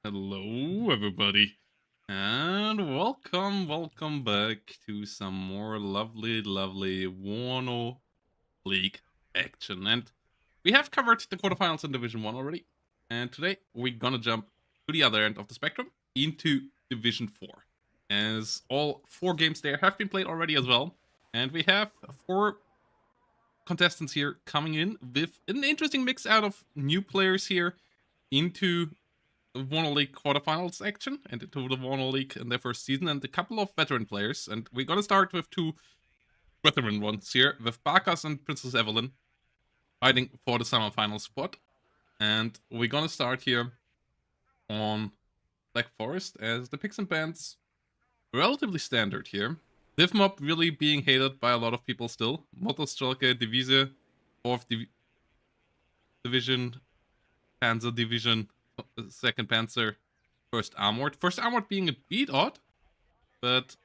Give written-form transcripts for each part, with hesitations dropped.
Hello, everybody, and welcome back to some more lovely WARNO League action. And we have covered the quarterfinals in Division 1 already, and today we're gonna jump to the other end of the spectrum into Division 4, as all 4 games there have been played already as well, and we have 4 contestants here coming in with an interesting mix out of new players here into WARNO League quarterfinals action and into the WARNO League in their first season, and a couple of veteran players. And we're gonna start with 2 veteran ones here, with Barkas and Princess Evelyn fighting for the semifinal spot. And we're gonna start here on Black Forest, as the picks and bans relatively standard here. Divmob really being hated by a lot of people still. Motorstrelke Divise, 4th Division, Panzer Division, 2nd Panzer, 1st Armored. 1st Armored being a bit odd, but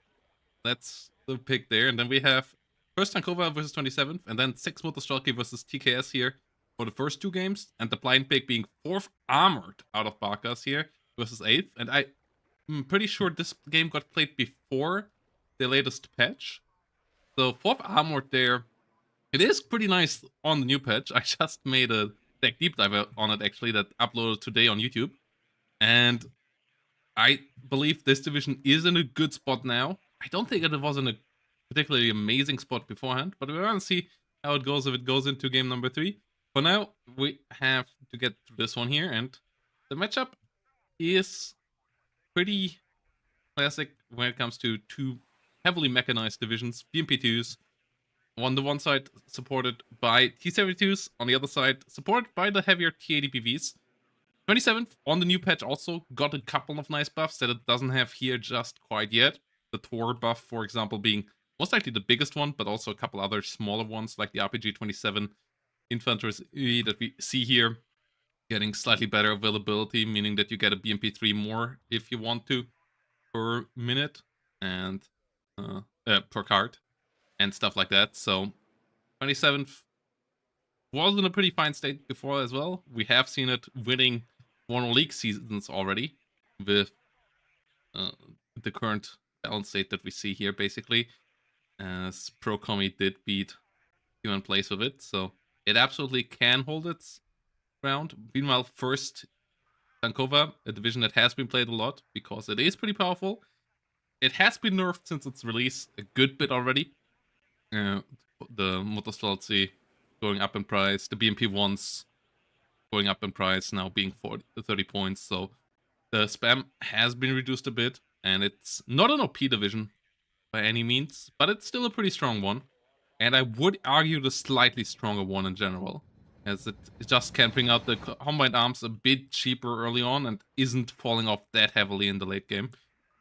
that's the pick there. And then we have 1st Tankova versus 27th, and then 6th Motorstrelke versus TKS here for the first 2 games. And the blind pick being 4th Armored out of Barkas here versus 8th. And I'm pretty sure this game got played before the latest patch. So 4th Armored there. It is pretty nice on the new patch. I just made a deck deep dive on it actually that uploaded today on YouTube. And I believe this division is in a good spot now. I don't think it was in a particularly amazing spot beforehand, but we're gonna see how it goes if it goes into game number 3. For now, we have to get to this one here, and the matchup is pretty classic when it comes to 2 heavily mechanized divisions, BMP2s. On the one side, supported by T-72s, on the other side, supported by the heavier T-80PVs. 27th on the new patch also got a couple of nice buffs that it doesn't have here just quite yet. The Tor buff, for example, being most likely the biggest one, but also a couple other smaller ones like the RPG-27 infantry that we see here, getting slightly better availability, meaning that you get a BMP3 more if you want to per minute and per card and stuff like that. So 27th was in a pretty fine state before as well. We have seen it winning WARNO League seasons already with the current balance state that we see here, basically, as Pro Comi did beat human place with it, so it absolutely can hold its ground. Meanwhile, 1st Tankova, a division that has been played a lot because it is pretty powerful. It has been nerfed since its release a good bit already. The Motorstrelci going up in price, the BMP1s going up in price, now being 30 points, so the spam has been reduced a bit, and it's not an OP division by any means, but it's still a pretty strong one, and I would argue the slightly stronger one in general, as it just can bring out the combined arms a bit cheaper early on and isn't falling off that heavily in the late game.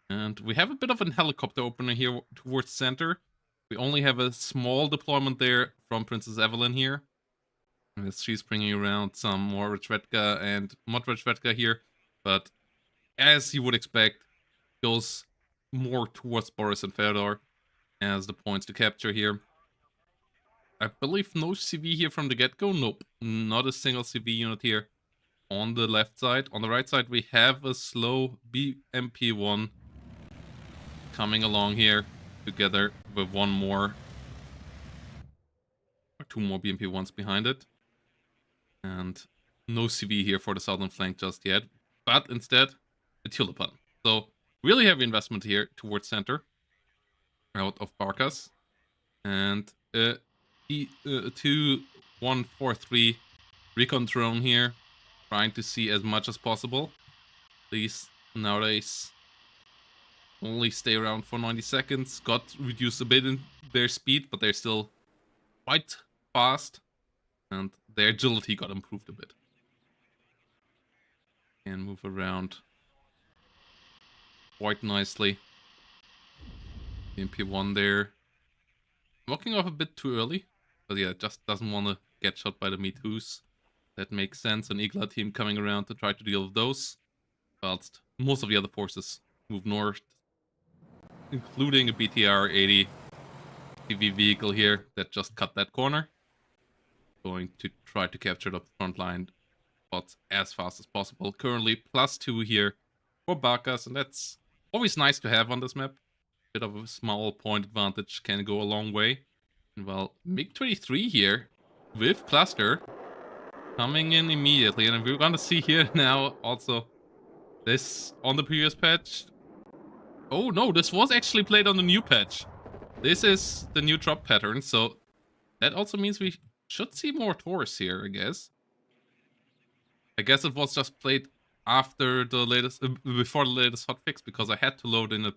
And we have a bit of a helicopter opener here towards center. We only have a small deployment there from Princess Evelyn here, as she's bringing around some more Retvetka and Mod Retvetka here, but as you would expect, goes more towards Boris and Fedor as the points to capture here. I believe no CV here from the get-go. Nope, not a single CV unit here on the left side. On the right side, we have a slow BMP1 coming along here together with one more or 2 more BMP1s behind it. And no CV here for the southern flank just yet, but instead a Tulipan. So really heavy investment here towards center out of Barkas. And T2143 recon drone here, trying to see as much as possible. These nowadays only stay around for 90 seconds. Got reduced a bit in their speed, but they're still quite fast. And their agility got improved a bit. Can move around quite nicely. MP1 there. Walking off a bit too early. But yeah, just doesn't want to get shot by the Me Too's. That makes sense. An Igla team coming around to try to deal with those. Whilst most of the other forces move north. Including a BTR-80 TV vehicle here that just cut that corner. Going to try to capture the front line spots as fast as possible. Currently +2 here for Bakas, and that's always nice to have on this map. Bit of a small point advantage can go a long way. And well, MiG-23 here with Cluster coming in immediately, and we're gonna see here now also this on the previous patch. Oh no, this was actually played on the new patch. This is the new drop pattern, so that also means we should see more Taurs here, I guess. I guess it was just played after the latest, before the latest hotfix, because I had to load in a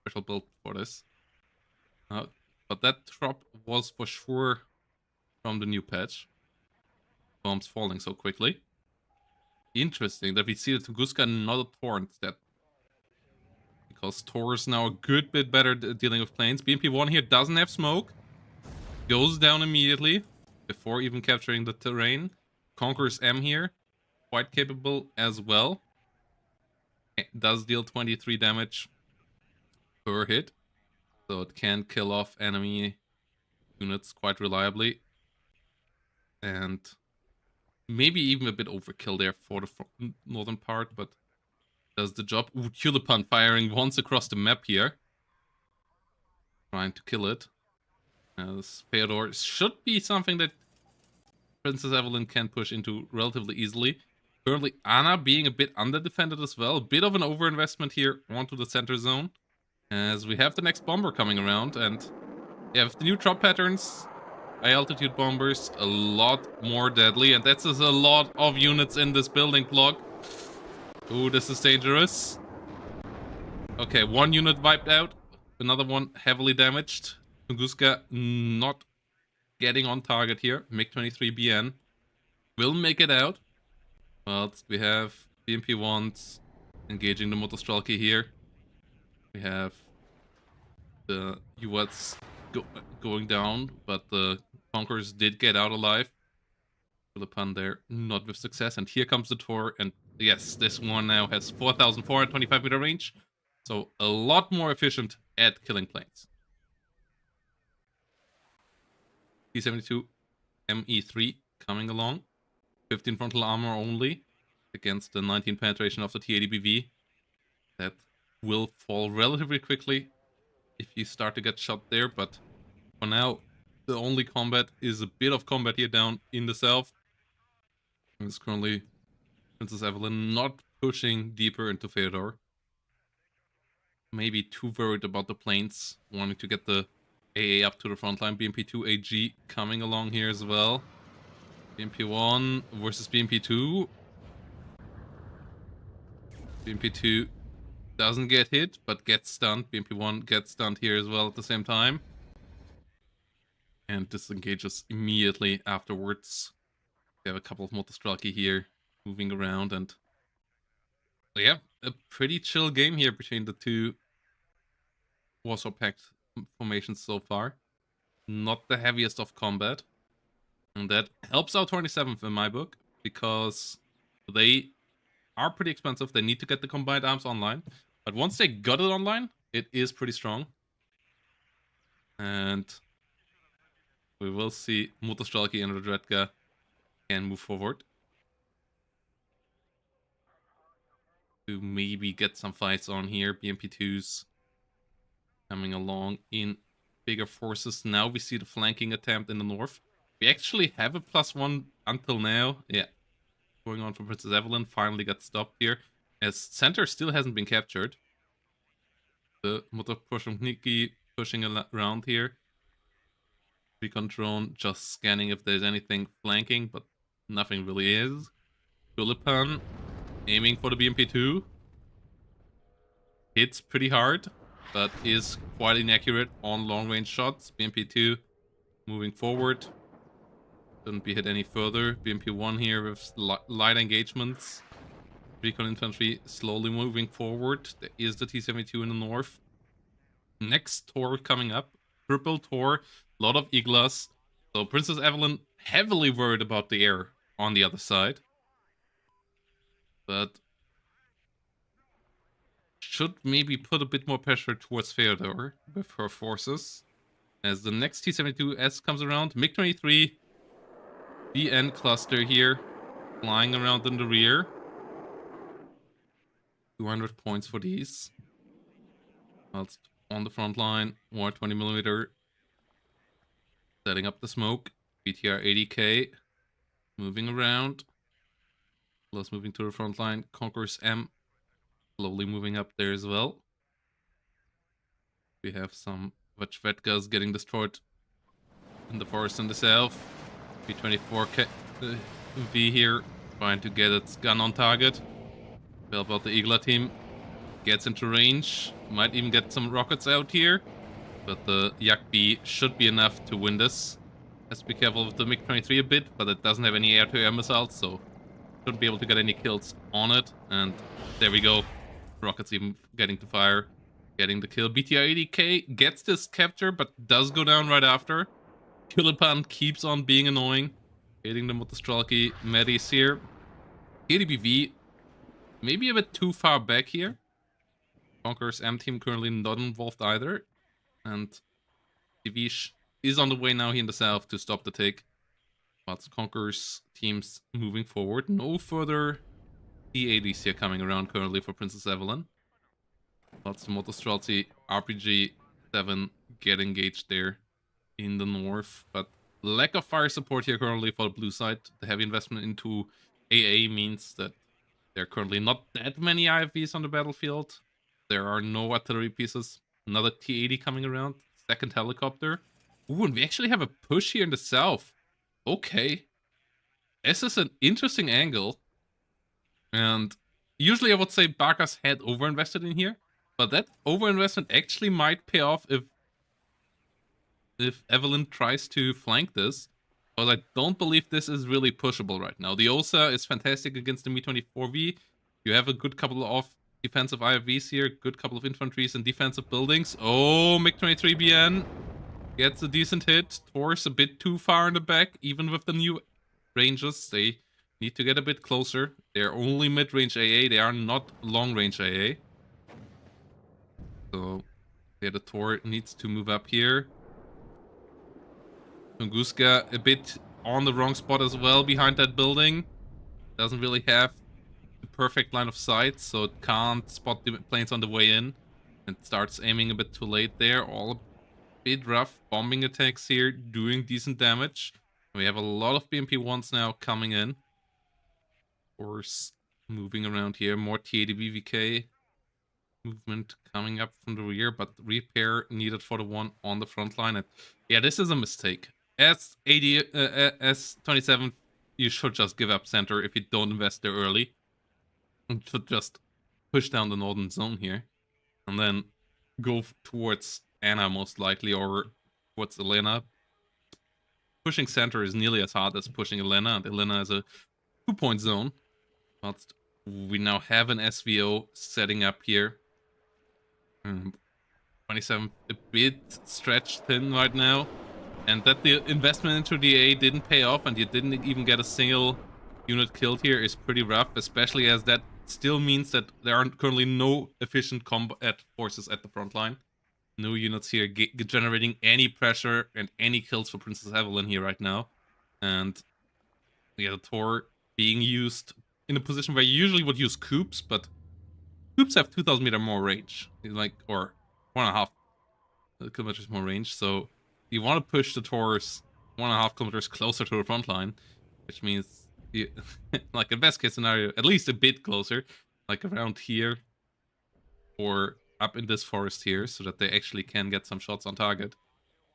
special build for this. But that drop was for sure from the new patch. Bombs falling so quickly. Interesting that we see the Tunguska and not a Tor instead. Because Tor is now a good bit better dealing with planes. BMP-1 here doesn't have smoke. Goes down immediately before even capturing the terrain. Conquerors M here. Quite capable as well. It does deal 23 damage per hit. So it can kill off enemy units quite reliably. And maybe even a bit overkill there for the northern part, but does the job. Ooh, Tulipan firing once across the map here. Trying to kill it. As Feodor should be something that Princess Evelyn can push into relatively easily. Currently, Anna being a bit under-defended as well. A bit of an overinvestment here onto the center zone. As we have the next bomber coming around, and yeah, with the new drop patterns, high-altitude bombers, a lot more deadly, and that's just a lot of units in this building block. Ooh, this is dangerous. Okay, one unit wiped out, another one heavily damaged. Tunguska not getting on target here. MiG-23BN will make it out. But we have BMP-1s engaging the Motostrelki here. We have the UATs going down, but the Conquerors did get out alive. Philippan there, not with success. And here comes the Tor, and yes, this one now has 4,425 meter range. So a lot more efficient at killing planes. T-72 ME3 coming along. 15 frontal armor only against the 19 penetration of the T-80BV. That will fall relatively quickly if you start to get shot there, but for now, the only combat is a bit of combat here down in the south. It's currently Princess Evelyn not pushing deeper into Feodor. Maybe too worried about the planes, wanting to get the AA up to the front line. BMP-2 AG coming along here as well. BMP-1 versus BMP-2. BMP-2 doesn't get hit, but gets stunned. BMP-1 gets stunned here as well at the same time. And disengages immediately afterwards. We have a couple of Motostrelki here moving around, and yeah, a pretty chill game here between the two Warsaw Pact formations so far. Not the heaviest of combat. And that helps out 27th in my book, because they are pretty expensive. They need to get the combined arms online. But once they got it online, it is pretty strong. And we will see Motostrelki and Rodredka can move forward to maybe get some fights on here. BMP-2s coming along in bigger forces. Now we see the flanking attempt in the north. We actually have a +1 until now. Yeah, going on for Princess Evelyn. Finally got stopped here, as center still hasn't been captured. The Motor Nikki pushing around here. Recon drone just scanning if there's anything flanking, but nothing really is. Tulipan aiming for the BMP-2. Hits pretty hard, but is quite inaccurate on long-range shots. BMP-2 moving forward. Couldn't be hit any further. BMP-1 here with light engagements. Recon infantry slowly moving forward. There is the T-72 in the north. Next Tor coming up. Triple Tor. A lot of Iglas. So Princess Evelyn heavily worried about the air on the other side. But should maybe put a bit more pressure towards Feodor with her forces. As the next T-72S comes around. MiG-23. BN cluster here. Flying around in the rear. 200 points for these. Whilst on the front line, 120mm, setting up the smoke. BTR 80k, moving around. Plus moving to the front line. Conquerors M, slowly moving up there as well. We have some Vachvetkas getting destroyed in the forest in the south. B24 V here, trying to get its gun on target. Help out the Igla team. Gets into range. Might even get some rockets out here. But the Yak B should be enough to win this. Has to be careful with the MiG-23 a bit, but it doesn't have any air-to-air missiles, so shouldn't be able to get any kills on it. And there we go. Rockets even getting to fire. Getting the kill. BTR-80K gets this capture, but does go down right after. Tulipan keeps on being annoying. Hitting them with the Strelky. Medis here. KDBV maybe a bit too far back here. Conqueror's M team currently not involved either. And Divish is on the way now here in the south to stop the take. But Conqueror's teams moving forward. No further T-80s here coming around currently for Princess Evelyn. Lots of Motostrelty, RPG 7 get engaged there in the north. But lack of fire support here currently for the blue side. The heavy investment into AA means that there are currently not that many IFVs on the battlefield. There are no artillery pieces. Another T-80 coming around. Second helicopter. Ooh, and we actually have a push here in the south. Okay. This is an interesting angle. And usually I would say Barkas had overinvested in here. But that overinvestment actually might pay off if Evelyn tries to flank this. But I don't believe this is really pushable right now. The OSA is fantastic against the Mi-24V. You have a good couple of defensive IFVs here, good couple of infantries and defensive buildings. Oh, MiG-23BN gets a decent hit. Tor's a bit too far in the back, even with the new ranges. They need to get a bit closer. They're only mid-range AA, they are not long-range AA. So, yeah, the Tor needs to move up here. Tunguska a bit on the wrong spot as well, behind that building. Doesn't really have the perfect line of sight, so it can't spot the planes on the way in. And starts aiming a bit too late there. All a bit rough. Bombing attacks here, doing decent damage. We have a lot of BMP-1s now coming in. Of course, moving around here. More T-80 movement coming up from the rear, but repair needed for the one on the front line. And yeah, this is a mistake. S27, you should just give up center if you don't invest there early. You should just push down the northern zone here. And then go towards Anna most likely, or towards Elena. Pushing center is nearly as hard as pushing Elena, and Elena is a 2-point zone. But we now have an SVO setting up here. 27 a bit stretched thin right now. And that the investment into the A didn't pay off and you didn't even get a single unit killed here is pretty rough, especially as that still means that there are currently no efficient combat forces at the front line. No units here generating any pressure and any kills for Princess Evelyn here right now. And yeah, the Tor being used in a position where you usually would use coops, but coops have 2,000 meter more range, like, or 1.5 kilometers more range, so you want to push the Taurus 1.5 kilometers closer to the front line, which means, you, like in best case scenario, at least a bit closer, like around here, or up in this forest here, so that they actually can get some shots on target.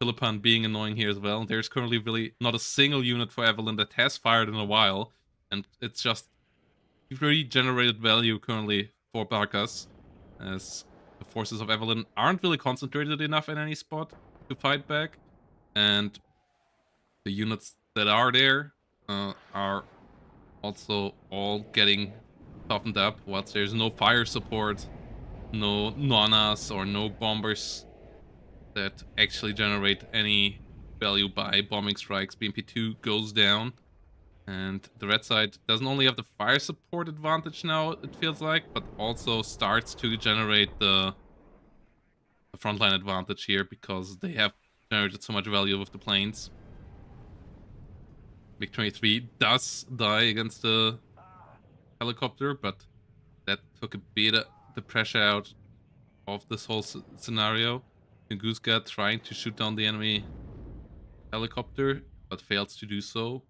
Philippan being annoying here as well. There's currently really not a single unit for Evelyn that has fired in a while, and it's just regenerated value currently for Barkas, as the forces of Evelyn aren't really concentrated enough in any spot to fight back, and the units that are there are also all getting toughened up, whilst there's no fire support, no Nanas or no bombers that actually generate any value by bombing strikes. BMP-2 goes down, and the red side doesn't only have the fire support advantage now, it feels like, but also starts to generate the frontline advantage here, because they have generated so much value with the planes. MiG-23 does die against the helicopter, but that took a bit the pressure out of this whole scenario. Tunguska trying to shoot down the enemy helicopter, but fails to do so.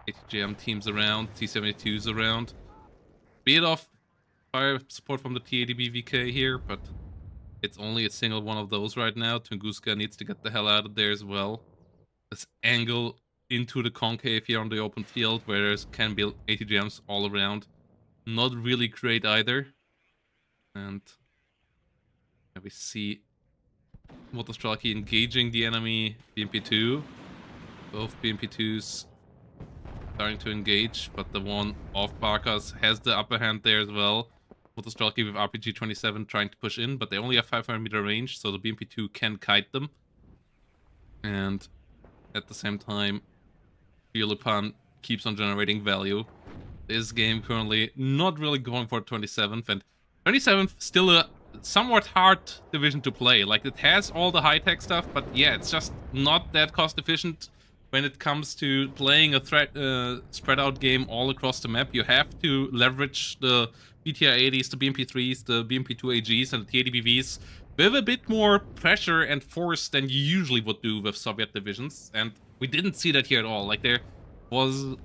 ATGM teams around, T-72s around. Bit of fire support from the T-80B VK here, but it's only a single one of those right now. Tunguska needs to get the hell out of there as well. This angle into the concave here on the open field, where there can be ATGMs all around. Not really great either. And we see Motostraki engaging the enemy BMP-2. Both BMP-2s starting to engage, but the one off Barkas has the upper hand there as well. Motostraki with RPG-27 trying to push in, but they only have 500 meter range, so the BMP-2 can kite them. And at the same time, Yulipan keeps on generating value. This game currently not really going for 27th, and 27th still a somewhat hard division to play. Like, it has all the high-tech stuff, but yeah, it's just not that cost-efficient when it comes to playing a spread-out game all across the map. You have to leverage the BTR-80s, the BMP-3s, the BMP-2AGs, and the T-80BVs with a bit more pressure and force than you usually would do with Soviet divisions, and we didn't see that here at all. Like, there was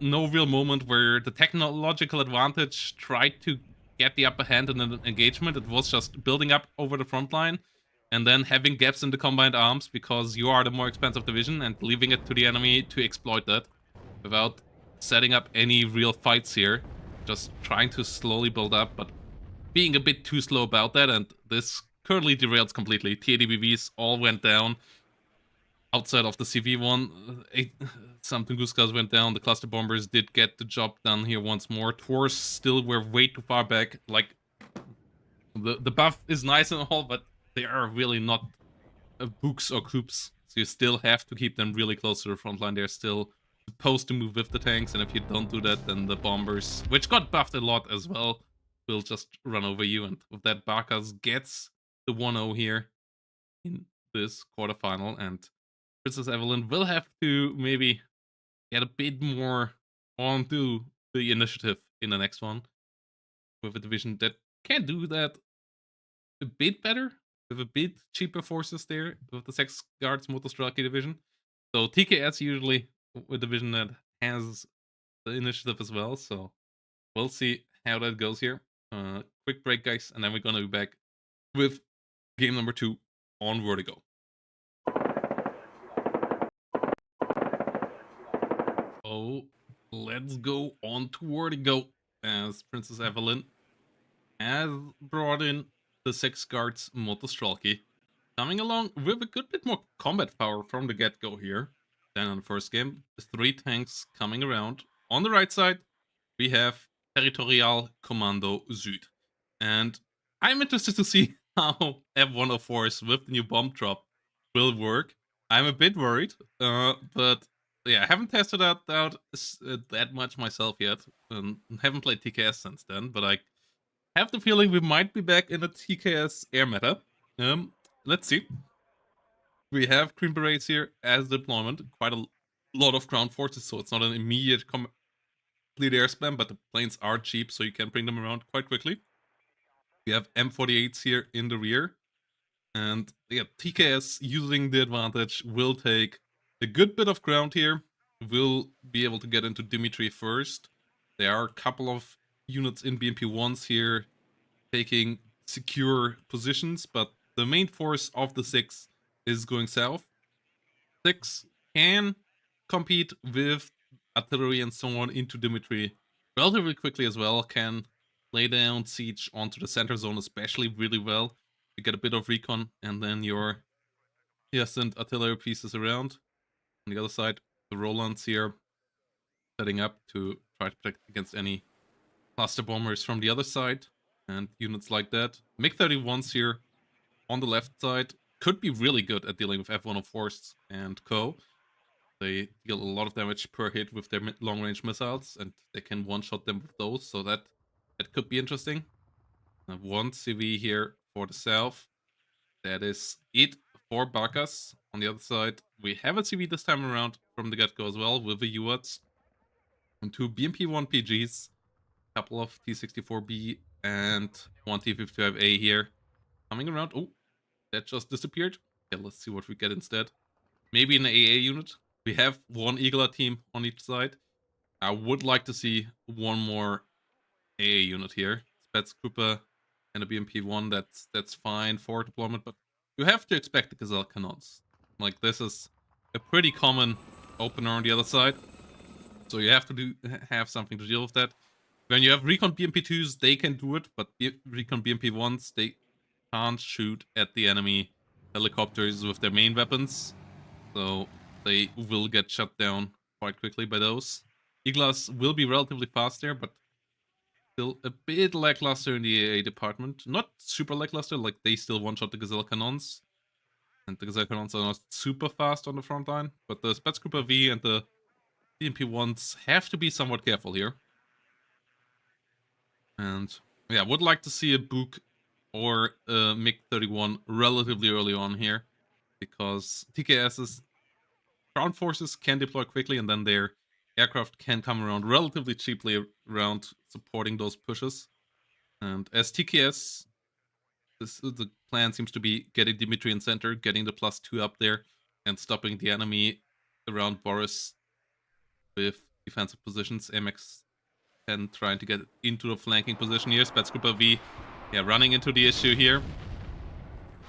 no real moment where the technological advantage tried to get the upper hand in an engagement. It was just building up over the front line and then having gaps in the combined arms because you are the more expensive division, and leaving it to the enemy to exploit that without setting up any real fights here. Just trying to slowly build up, but being a bit too slow about that, and this currently derails completely. T-80BVs all went down. Outside of the CV one, some Tunguskas went down. The cluster bombers did get the job done here once more. Tors still were way too far back. Like, the buff is nice and all, but they are really not books or coops. So you still have to keep them really close to the front line. They're still supposed to move with the tanks, and if you don't do that, then the bombers, which got buffed a lot as well, will just run over you. And with that, Barkas gets the 1-0 here in this quarterfinal, and Princess Evelyn will have to maybe get a bit more onto the initiative in the next one with a division that can do that a bit better, with a bit cheaper forces there, with the Sex Guards Motostraki division. So TKS usually a division that has the initiative as well, so we'll see how that goes here. Quick break, guys, and then we're gonna be back with game number 2 on Vertigo. Oh, let's go on to Vertigo, as Princess Evelyn has brought in the 6 guards Motostralki, coming along with a good bit more combat power from the get-go here than on the first game. 3 tanks coming around. On the right side, we have Territorial Kommando Süd. And I'm interested to see how F-104s with the new bomb drop will work. I'm a bit worried, but yeah, I haven't tested out that much myself yet. Haven't played TKS since then, but I have the feeling we might be back in the TKS air meta. Let's see. We have Green Berets here as deployment. Quite a lot of ground forces, so it's not an immediate complete air spam, but the planes are cheap, so you can bring them around quite quickly. We have M48s here in the rear. And yeah, TKS using the advantage will take a good bit of ground here. Will be able to get into Dimitri first. There are a couple of units in BMP-1s here taking secure positions, but the main force of the 6 is going south. 6 can compete with artillery and so on into Dimitri relatively quickly as well, can lay down siege onto the center zone especially really well. You get a bit of recon, and then your send artillery pieces around. On the other side, the Rolands here setting up to try to protect against any cluster bombers from the other side, and units like that. MiG-31s here on the left side could be really good at dealing with F-104s and co. They deal a lot of damage per hit with their long-range missiles, and they can one-shot them with those, so that could be interesting. One CV here for the south. That is it for Barkas. On the other side, we have a CV this time around from the get-go as well, with the UATs and 2 BMP-1 PGs. couple of T64B and one T55A here. Coming around. Oh, that just disappeared. Okay, let's see what we get instead. Maybe an AA unit. We have one Eagler team on each side. I would like to see one more AA unit here. Spets Cooper and a BMP-1, that's fine for deployment, but you have to expect the Gazelle cannons. Like, this is a pretty common opener on the other side. So you have to have something to deal with that. When you have Recon BMP2s, they can do it, but Recon BMP1s, they can't shoot at the enemy helicopters with their main weapons. So they will get shut down quite quickly by those. Eaglas will be relatively fast there, but still a bit lackluster in the AA department. Not super lackluster, like they still one-shot the Gazelle cannons. And the Gazelle cannons are not super fast on the front line. But the Spätskruppe V and the BMP-1s have to be somewhat careful here. And yeah, would like to see a Buk or a MiG-31 relatively early on here. Because TKS's ground forces can deploy quickly and then their aircraft can come around relatively cheaply around supporting those pushes. And as TKS, the plan seems to be getting Dimitri in center, getting the +2 up there, and stopping the enemy around Boris with defensive positions. MX 10 trying to get into the flanking position here. Spätskruppe V, yeah, running into the issue here.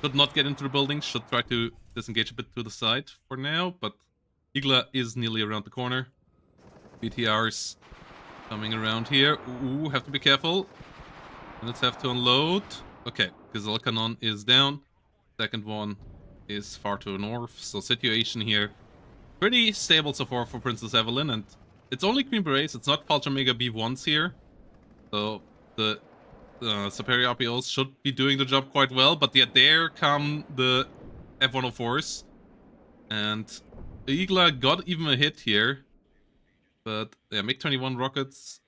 Should not get into the building, should try to disengage a bit to the side for now, but Igla is nearly around the corner. BTRs coming around here. Ooh, have to be careful. Let's have to unload. Okay, Gazelle Cannon is down. Second one is far to the north. So situation here pretty stable so far for Princess Evelyn. And it's only Queen Berets. It's not Vulture Mega B1s here. So the superior RPOs should be doing the job quite well. But yet there come the F-104s. And the Igla got even a hit here. But yeah, MiG-21 rockets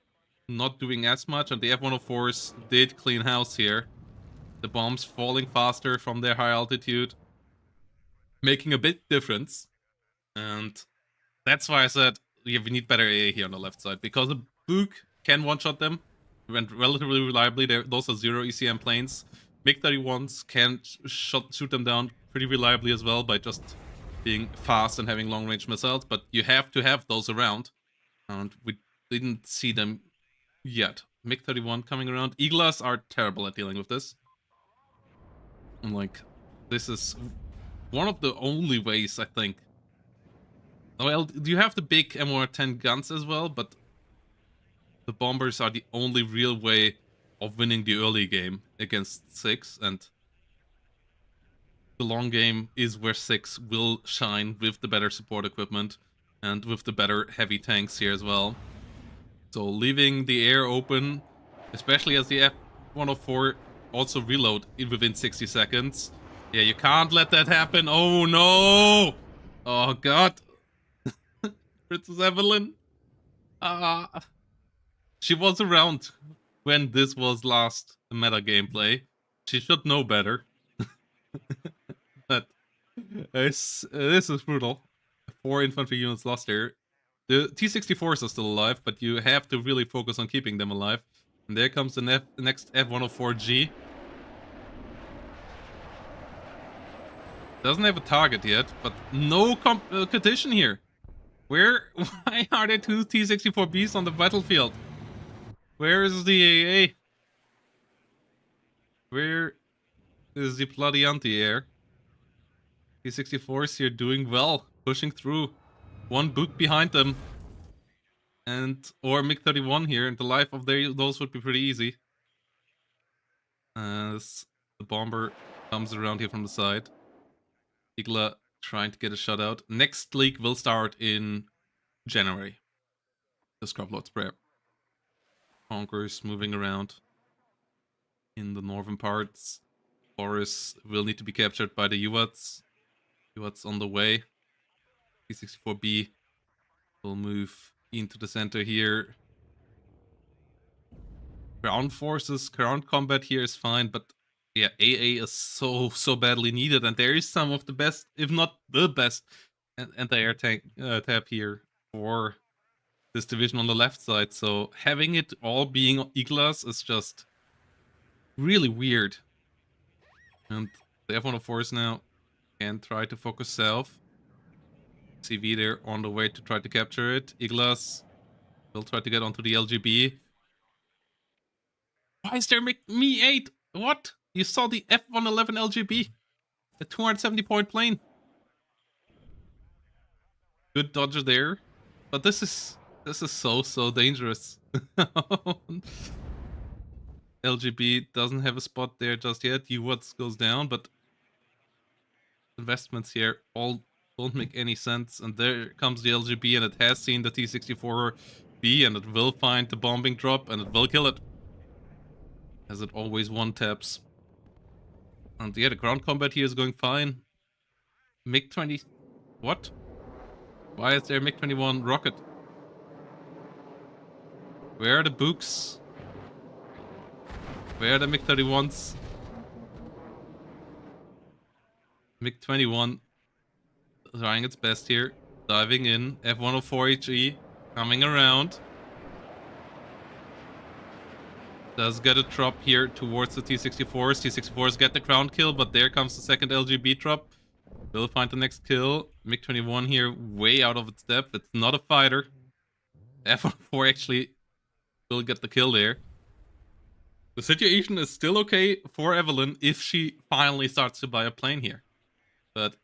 not doing as much. And the F-104s did clean house here. The bombs falling faster from their high altitude, making a big difference. And that's why I said, yeah, we need better AA here on the left side, because a Buk can one-shot them, went relatively reliably. Those are 0 ECM planes. MiG-31s can shoot them down pretty reliably as well by just being fast and having long-range missiles, but you have to have those around. And we didn't see them yet. MiG-31 coming around. Iglas are terrible at dealing with this. And like, this is one of the only ways, I think. Well, you have the big MOR-10 guns as well, but the bombers are the only real way of winning the early game against 6, and the long game is where 6 will shine with the better support equipment and with the better heavy tanks here as well. So leaving the air open, especially as the F-104 also reload within 60 seconds. Yeah, you can't let that happen. Oh no! Oh god. Princess Evelyn. She was around when this was last meta gameplay. She should know better. But this is brutal. 4 infantry units lost here. The T-64s are still alive, but you have to really focus on keeping them alive. And there comes the next F-104G. Doesn't have a target yet, but no competition here. Why are there 2 T-64Bs on the battlefield? Where is the AA? Where is the bloody anti-air? T-64s here doing well, pushing through. One Buk behind them. Or MiG-31 here, and the life of those would be pretty easy. As the bomber comes around here from the side. Igla trying to get a shutout. Next league will start in January. The Scrub Lord's Prayer. Conquerors moving around in the northern parts. Boris will need to be captured by the UATs. UATs on the way. T-64B will move into the center here. Ground forces, ground combat here is fine, but yeah, AA is so badly needed, and there is some of the best, if not the best, anti-air tank tab here for this division on the left side. So having it all being Iglas is just really weird. And the F-104s now can try to focus south. CV there on the way to try to capture it. Iglas will try to get onto the LGB. Why is there Me 8? What? You saw the F-111 LGB? A 270 point plane. Good dodger there. But this is so dangerous. LGB doesn't have a spot there just yet. UWATS goes down, but investments here all don't make any sense. And there comes the LGB, and it has seen the T-64B, and it will find the bombing drop, and it will kill it. As it always one-taps. And yeah, the ground combat here is going fine. MiG-20... What? Why is there MiG-21 rocket? Where are the books? Where are the MiG-31s? MiG-21 trying its best here. Diving in. F-104HE coming around. Does get a drop here towards the T-64s. T-64s get the ground kill, but there comes the second LGB drop. Will find the next kill. MiG-21 here way out of its depth. It's not a fighter. F-104 actually will get the kill there. The situation is still okay for Evelyn if she finally starts to buy a plane here. But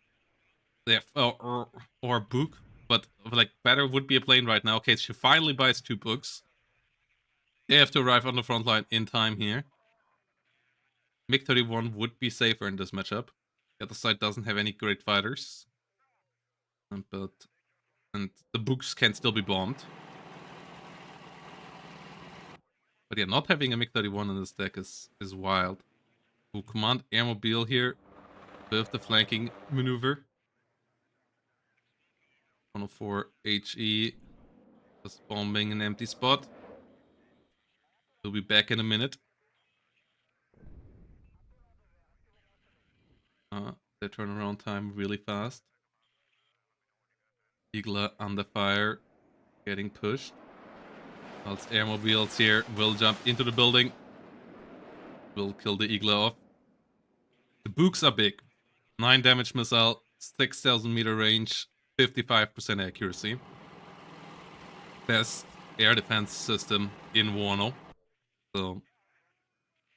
yeah, or a book. But like better would be a plane right now. Okay, she finally buys 2 books. They have to arrive on the front line in time here. MiG-31 would be safer in this matchup. The other side doesn't have any great fighters. And the books can still be bombed. But yeah, not having a MiG-31 in this deck is wild. We'll command Airmobile here with the flanking maneuver. 104 HE just bombing an empty spot. We'll be back in a minute. Their turnaround time really fast. Igla under fire, getting pushed. Whilst Airmobiles here will jump into the building. Will kill the Igla off. The books are big. 9 damage missile, 6,000 meter range, 55% accuracy. Best air defense system in WARNO. So,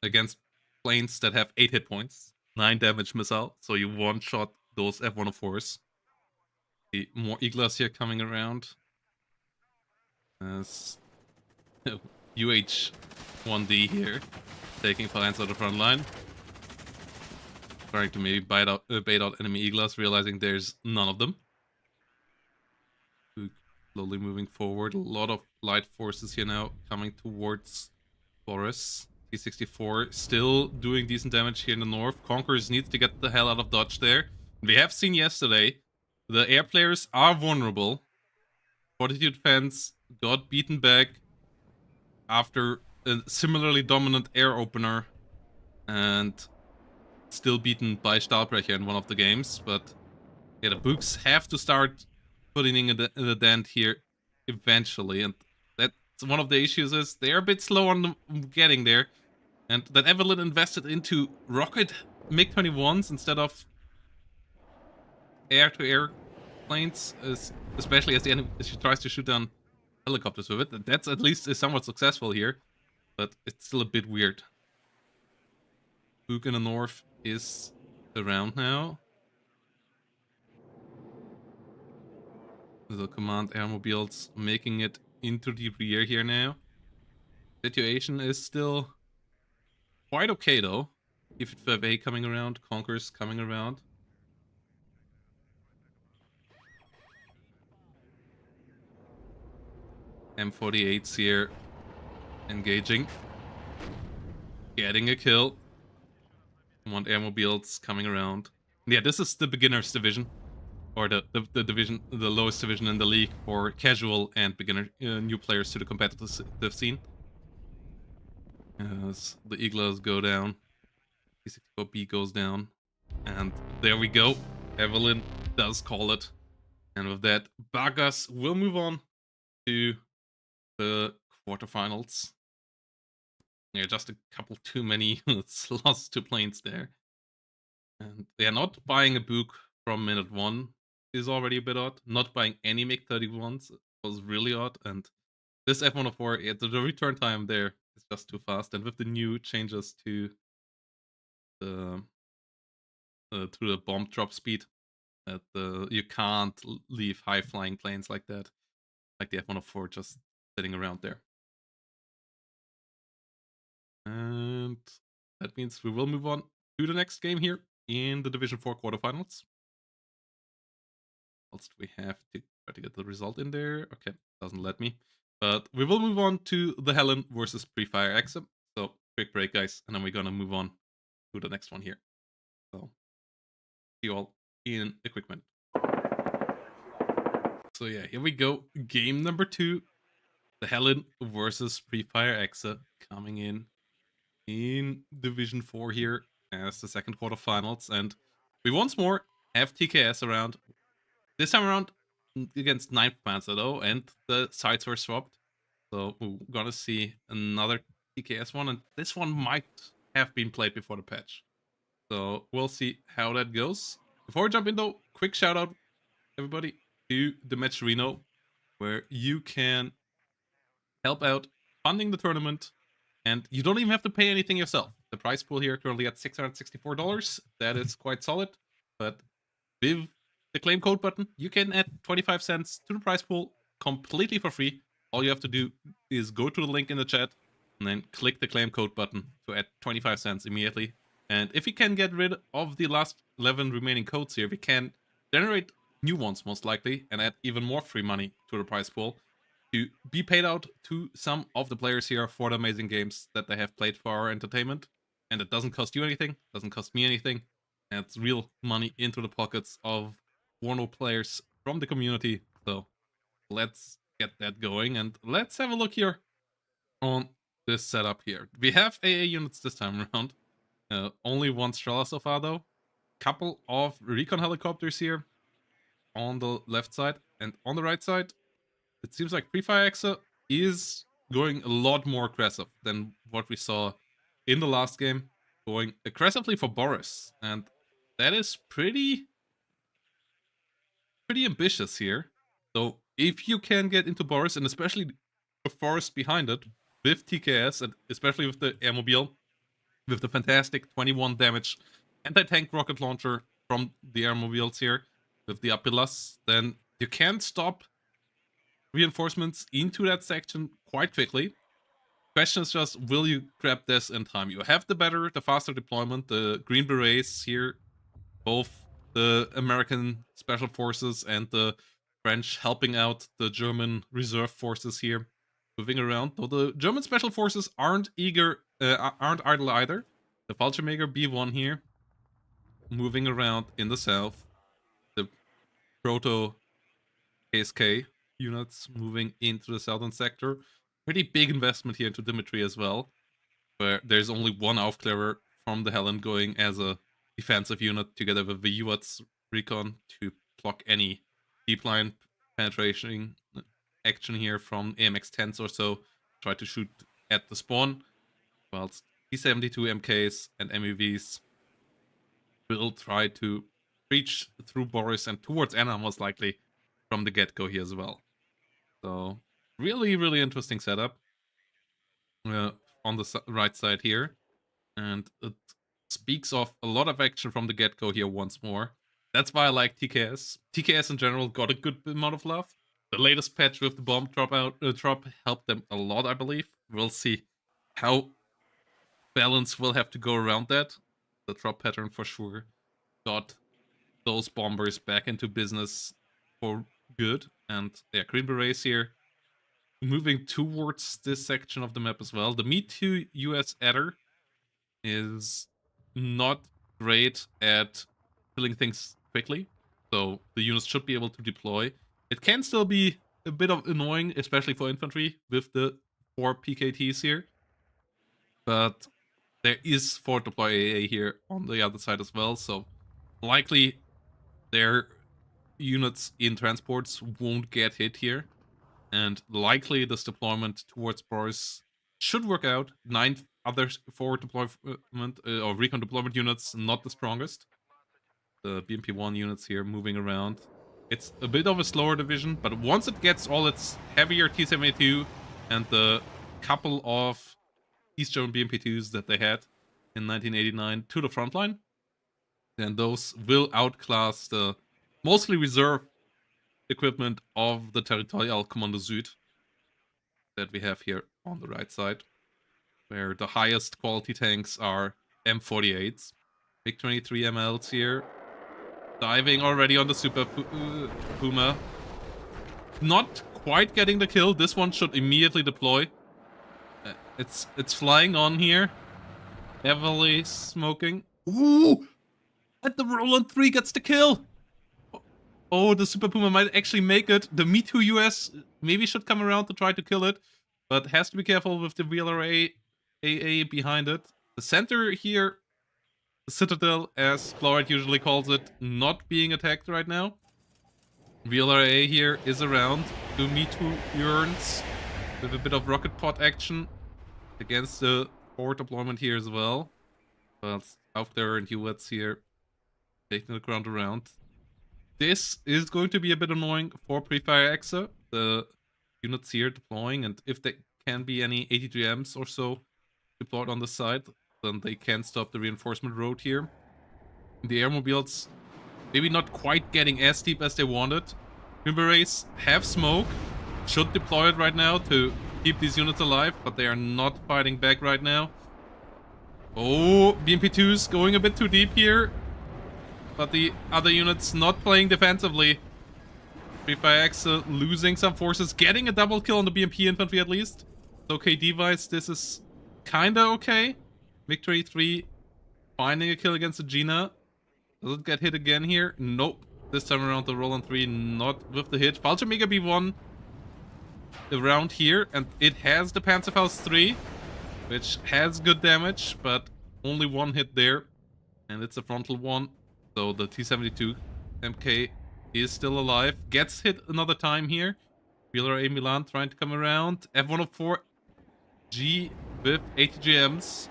against planes that have 8 hit points, 9 damage missile, so you one-shot those F-104s. See more Iglas here coming around. As UH-1D here, taking planes out the front line. Trying to maybe bait out enemy Iglas, realizing there's none of them. Slowly moving forward. A lot of light forces here now coming towards Boris. T-64 still doing decent damage here in the north. Conquerors needs to get the hell out of dodge there. We have seen yesterday, the air players are vulnerable. Fortitude fans got beaten back after a similarly dominant air opener and still beaten by Stahlbrecher in one of the games. But yeah, the books have to start putting in the dent here eventually, and that's one of the issues is they're a bit slow on getting there. And that Evelyn invested into rocket MiG-21s instead of air-to-air planes, especially as she tries to shoot down helicopters with it. That's at least is somewhat successful here, but it's still a bit weird. Book in the north is around now. The command airmobiles making it into the rear here now. Situation is still quite okay though. If it's 5A coming around, Conquerors coming around. M48s here engaging. Getting a kill. Command airmobiles coming around. Yeah, this is the beginner's division. Or the division, the lowest division in the league for casual and beginner new players to the competitive scene. As the Iglas go down, T-64B goes down, and there we go. Evelyn does call it, and with that, Bagas will move on to the quarterfinals. Yeah, just a couple too many units lost to planes there. And they are not buying a book from minute 1 is already a bit odd. Not buying any MiG-31s was really odd. And this F-104, the return time there is just too fast. And with the new changes the to the bomb drop speed, that you can't leave high flying planes like that, like the F-104 just sitting around there. And that means we will move on to the next game here in the Division 4 quarterfinals. Else we have to try to get the result in there. Okay, doesn't let me. But we will move on to the Helen versus Pre-Fire Exam. So quick break, guys, and then we're gonna move on to the next one here. So see you all in a quick minute. So yeah, here we go. Game number 2. The Helen versus Pre-Fire Exa coming in Division 4 here as the second quarterfinals. And we once more have TKS around. This time around against 9th Panzer though, and the sides were swapped. So we're gonna see another TKS one, and this one might have been played before the patch. So we'll see how that goes. Before we jump in though, quick shout out everybody to the Match Reno, where you can help out funding the tournament, and you don't even have to pay anything yourself. The prize pool here currently at $664. That is quite solid, but with the claim code button, you can add 25 cents to the prize pool completely for free. All you have to do is go to the link in the chat and then click the claim code button to add 25 cents immediately. And if we can get rid of the last 11 remaining codes here, we can generate new ones most likely and add even more free money to the prize pool to be paid out to some of the players here for the amazing games that they have played for our entertainment. And it doesn't cost you anything, doesn't cost me anything. And it's real money into the pockets of WARNO players from the community. So let's get that going, and let's have a look here on this setup here. We have AA units this time around. Only one Strela so far though. Couple of recon helicopters here on the left side, and on the right side it seems like Pre-Fire Exa is going a lot more aggressive than what we saw in the last game, going aggressively for Boris, and that is pretty ambitious here. So if you can get into Boris, and especially the forest behind it, with TKS, and especially with the airmobile, with the fantastic 21 damage anti-tank rocket launcher from the airmobiles here, with the Apilas, then you can stop reinforcements into that section quite quickly. Question is just, will you grab this in time? You have the faster deployment, the Green Berets here, both the American Special Forces and the French helping out the German reserve forces here, moving around. Though the German Special Forces aren't idle either. The Fallschirmjäger B1 here, moving around in the south. The Proto KSK units moving into the southern sector. Pretty big investment here into Dimitri as well, where there's only one Aufklärer from the Helen going as a defensive unit together with the UAT's recon to block any deep line penetration action here from AMX 10s or so. Try to shoot at the spawn, whilst T-72 MKs and MEVs will try to reach through Boris and towards Anna most likely from the get-go here as well. So really, really interesting setup on the right side here. And it speaks of a lot of action from the get-go here once more. That's why I like TKS. TKS in general got a good amount of love. The latest patch with the bomb drop helped them a lot, I believe. We'll see how balance will have to go around that. The drop pattern for sure got those bombers back into business for good. And yeah, Green Berets here moving towards this section of the map as well. The Me-Too US adder is not great at killing things quickly, so the units should be able to deploy. It can still be a bit of annoying, especially for infantry with the 4 PKTs here, but there is 4 deploy AA here on the other side as well, so likely their units in transports won't get hit here. And likely this deployment towards Boris should work out. 9 other forward deployment or recon deployment units, not the strongest. The BMP-1 units here moving around. It's a bit of a slower division, but once it gets all its heavier T-72 and the couple of East German BMP-2s that they had in 1989 to the front line, then those will outclass the mostly reserve equipment of the Territorial Kommando Süd that we have here on the right side, where the highest quality tanks are M48s. MiG-23 MLs here, diving already on the Super Puma. Not quite getting the kill. This one should immediately deploy. It's flying on here. Heavily smoking. Ooh! And the Roland 3 gets the kill! Oh, the Super Puma might actually make it. The Me Too US maybe should come around to try to kill it, but has to be careful with the VLRA AA behind it. The center here, the Citadel, as Florid usually calls it, not being attacked right now. VLRA here is around. The Me Too yearns with a bit of rocket pod action against the forward deployment here as well. But out there and Hewlett's here taking the ground around. This is going to be a bit annoying for Pre-Fire Exa. The units here deploying, and if there can be any 83Ms or so deployed on the side, then they can stop the reinforcement road here. The airmobiles maybe not quite getting as deep as they wanted. Berets have smoke, should deploy it right now to keep these units alive, but they are not fighting back right now. Oh, BMP-2s going a bit too deep here. But the other units not playing defensively. Pre-Fire Exa losing some forces, getting a double kill on the BMP infantry at least. So KD-wise, this is kinda okay. MiG-23 finding a kill against the Gina. Does it get hit again here? Nope. This time around the Roland 3 not with the hit. Fallschirmjäger B1 around here, and it has the Panzerfaust 3, which has good damage, but only one hit there. And it's a frontal one. So the T-72 MK is still alive. Gets hit another time here. VLRA Milan trying to come around. F-104G with ATGMs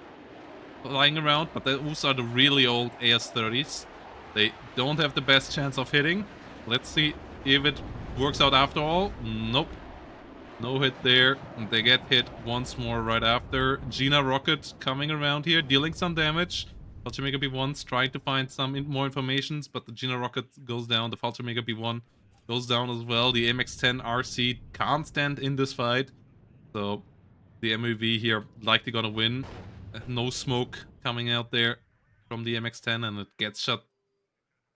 flying around, but those are the really old AS-30s. They don't have the best chance of hitting. Let's see if it works out after all. Nope. No hit there. And they get hit once more right after. Gina Rocket coming around here, dealing some damage. Fallschirmjäger B1's trying to find some more information, but the Gina Rocket goes down. The Fallschirmjäger B1 goes down as well. The MX-10 RC can't stand in this fight. So the MUV here likely gonna win. No smoke coming out there from the MX-10, and it gets shut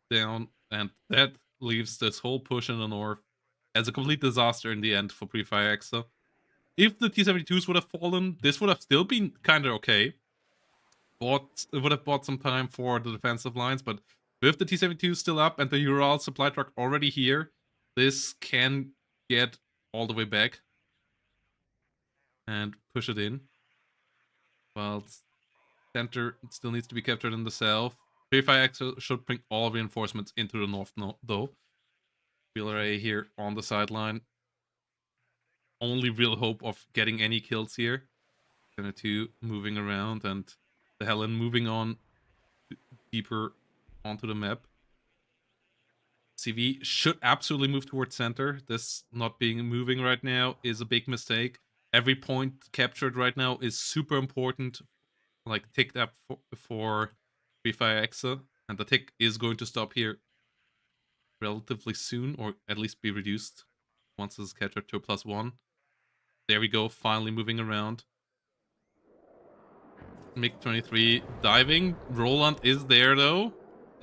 down. And that leaves this whole push in the north as a complete disaster in the end for Pre-Fire Exa. If the T-72s would have fallen, this would have still been kind of okay. It would have bought some time for the defensive lines, but with the T-72 still up and the Ural supply truck already here, this can get all the way back and push it in. While center still needs to be captured in the south. Pre-Fire Exa should bring all reinforcements into the north though. VLRA here on the sideline. Only real hope of getting any kills here. Center 2 moving around, and the Helen moving on deeper onto the map. CV should absolutely move towards center. This not being moving right now is a big mistake. Every point captured right now is super important, like ticked up for Pre-Fire Exa, and the tick is going to stop here relatively soon, or at least be reduced once this is captured to a +1. There we go, finally moving around. MiG-23 diving. Roland is there though.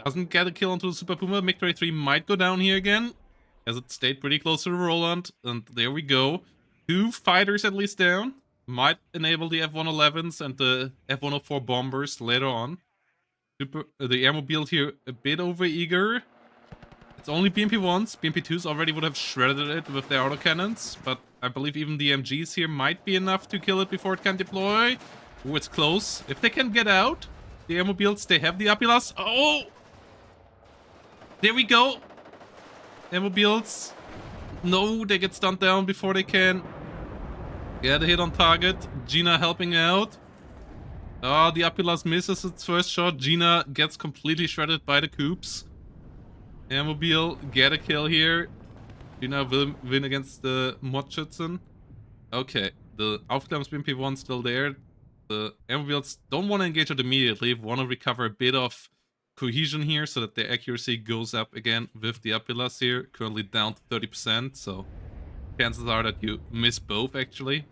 Doesn't get a kill onto the Super Puma. MiG-23 might go down here again, as it stayed pretty close to the Roland. And there we go. 2 fighters at least down. Might enable the F-111s and the F-104 bombers later on. The airmobile here a bit over-eager. It's only BMP-1s. BMP-2s already would have shredded it with their autocannons, but I believe even the MGs here might be enough to kill it before it can deploy. Ooh, it's close. If they can get out, the airmobiles, they have the Apilas. Oh! There we go. Airmobiles No, they get stunned down before they can get a hit on target. Gina helping out. Oh, the Apilas misses its first shot. Gina gets completely shredded by the coops. Airmobile get a kill here. Gina will win against the Mordschützen. Okay, the Aufklärungsbmp1 still there. The Airmobiles don't want to engage it immediately. Want to recover a bit of cohesion here so that their accuracy goes up again with the Apilas here. Currently down to 30%, so chances are that you miss both actually.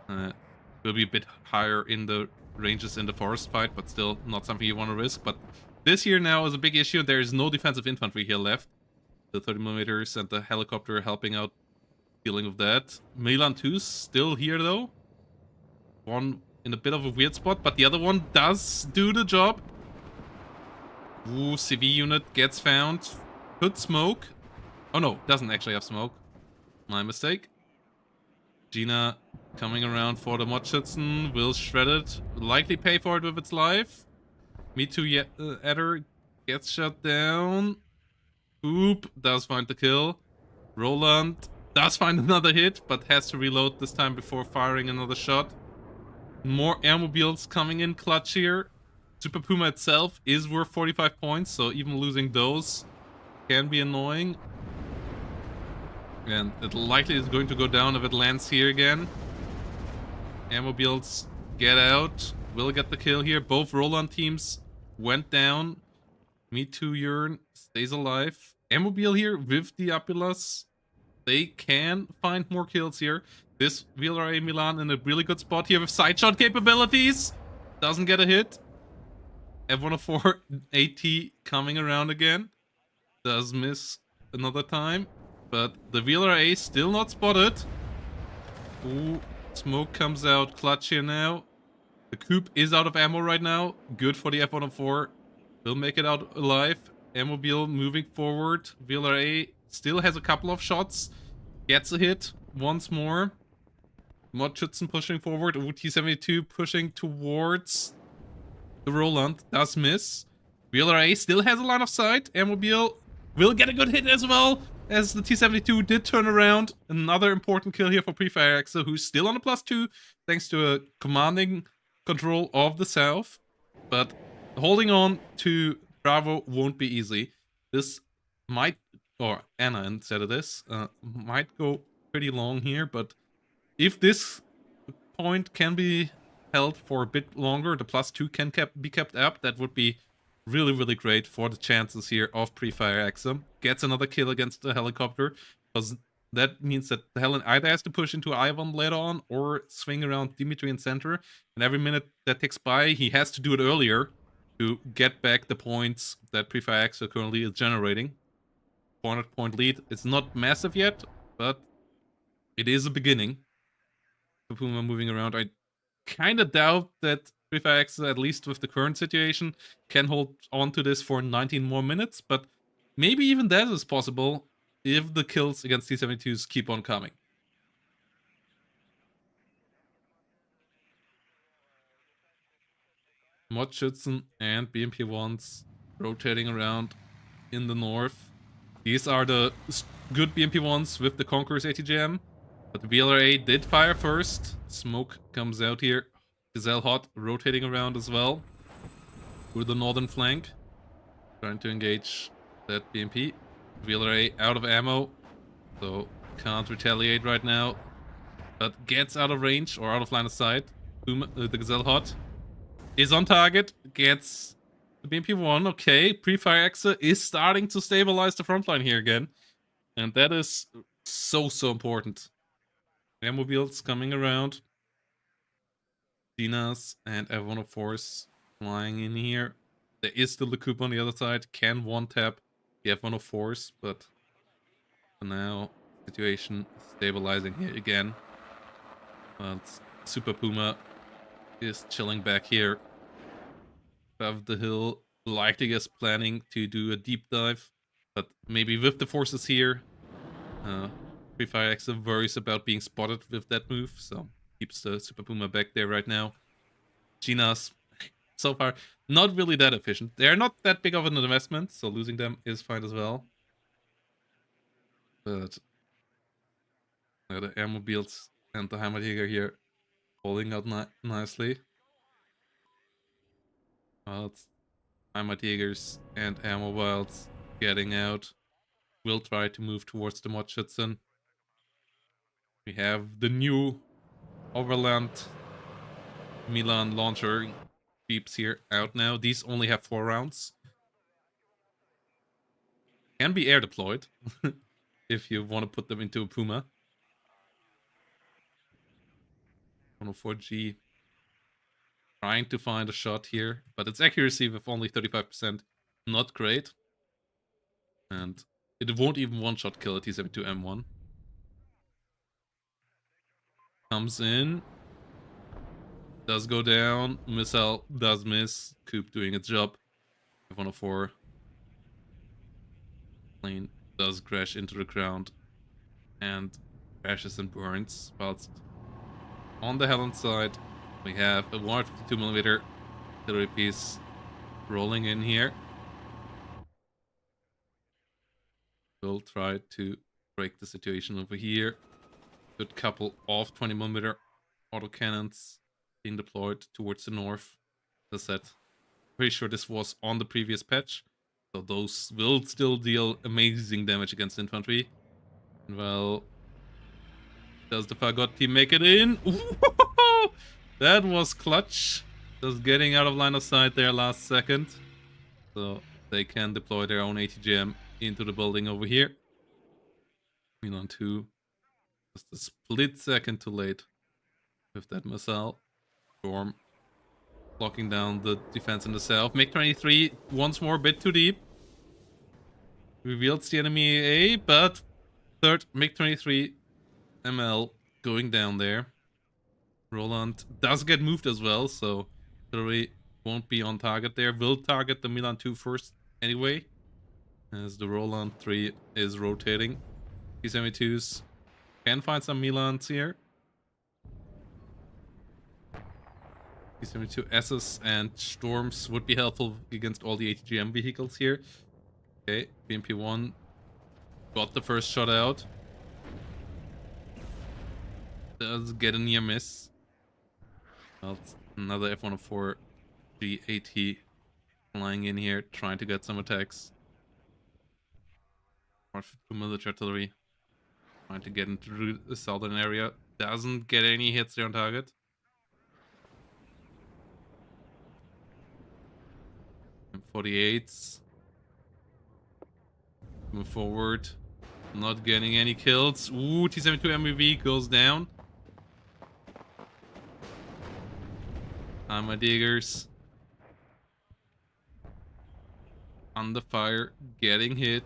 Will be a bit higher in the ranges in the forest fight, but still not something you want to risk. But this here now is a big issue. There is no defensive infantry here left. The 30mm and the helicopter helping out dealing with that. Milan 2's still here though. One in a bit of a weird spot, but the other one does do the job. Ooh, CV unit gets found. Could smoke. Oh no, doesn't actually have smoke. My mistake. Gina coming around for the Mordschützen. Will shred it. Likely pay for it with its life. Me Too Adder gets shut down. Oop does find the kill. Roland does find another hit, but has to reload this time before firing another shot. More airmobiles coming in clutch here. Super Puma itself is worth 45 points, so even losing those can be annoying. And it likely is going to go down if it lands here again. Airmobiles get out. Will get the kill here. Both Roland teams went down. Me Too Yearn stays alive. Airmobile here with the Apilas. They can find more kills here. This VLRA Milan in a really good spot here with side shot capabilities. Doesn't get a hit. F104 AT coming around again. Does miss another time. But the VLRA still not spotted. Ooh, smoke comes out clutch here now. The Coop is out of ammo right now. Good for the F104. Will make it out alive. Airmobile moving forward. VLRA still has a couple of shots. Gets a hit once more. Mordschützen pushing forward. Ooh, T-72 pushing towards the Roland. Does miss. VLRA still has a line of sight. Airmobile will get a good hit as well, as the T-72 did turn around. Another important kill here for Prefire Axel, who's still on a +2, thanks to a commanding control of the south. But holding on to Bravo won't be easy. This might, or Anna instead of this, might go pretty long here, but if this point can be held for a bit longer, the +2 can be kept up, that would be really, really great for the chances here of Prefire Axel. Gets another kill against the helicopter, because that means that the Helen either has to push into Ivan later on or swing around Dimitri in center. And every minute that ticks by, he has to do it earlier to get back the points that Prefire Axel currently is generating. 400-point lead. It's not massive yet, but it is a beginning. Puma moving around. I kind of doubt that Prefire Axel, at least with the current situation, can hold on to this for 19 more minutes, but maybe even that is possible if the kills against T-72s keep on coming. Mordschützen and BMP-1s rotating around in the north. These are the good BMP-1s with the Conqueror's ATGM, but the VLRA did fire first. Smoke comes out here. Gazelle Hot rotating around as well through the northern flank, trying to engage that BMP. VLRA out of ammo, so can't retaliate right now, but gets out of range or out of line of sight. The Gazelle Hot is on target, gets the BMP-1. Okay, Prefire Axel is starting to stabilize the front line here again, and that is so important. Airmobiles coming around. Dinas and F104s flying in here. There is still the Coop on the other side. Can one-tap the F104s, but for now, situation stabilizing here again. But Super Puma is chilling back here above the hill. Likely is planning to do a deep dive, but maybe with the forces here. Prefire Axel worries about being spotted with that move, so keeps the Super Puma back there right now. Gina's, so far, not really that efficient. They're not that big of an investment, so losing them is fine as well. But The airmobiles and the Heimatjäger here holding out nicely. Well, it's Heimatjägers and airmobiles getting out. We'll try to move towards the Mordschützen. We have the new Overland Milan launcher jeeps here out now. These only have 4 rounds. Can be air deployed if you want to put them into a Puma. 104G trying to find a shot here, but its accuracy with only 35%, not great. And it won't even one-shot kill a T-72M1. Comes in. Does go down. Missile does miss. Coop doing its job. F-104. Plane does crash into the ground. And crashes and burns. Whilst on the Helen side, we have a 152mm artillery piece rolling in here. We'll try to break the situation over here. Good couple of 20mm autocannons being deployed towards the north. As I said, pretty sure this was on the previous patch, so those will still deal amazing damage against infantry. Well, does the Fagot team make it in? Ooh, that was clutch. Just getting out of line of sight there last second. So they can deploy their own ATGM into the building over here. Milan 2. Just a split second too late with that missile. Storm blocking down the defense in the south. MiG-23 once more a bit too deep. Reveals the enemy A, but third MiG-23 ML going down there. Roland does get moved as well, so artillery won't be on target there. Will target the Milan 2 first anyway, as the Roland 3 is rotating. T-72s can find some Milans here. T-72Ss and Storms would be helpful against all the ATGM vehicles here. Okay, BMP-1 got the first shot out. Does get a near miss. Well, another F-104 G-AT flying in here, trying to get some attacks. Military artillery trying to get into the southern area. Doesn't get any hits there on target. M48s. Move forward. Not getting any kills. Ooh, T-72 MV goes down. My diggers. Under fire. Getting hit.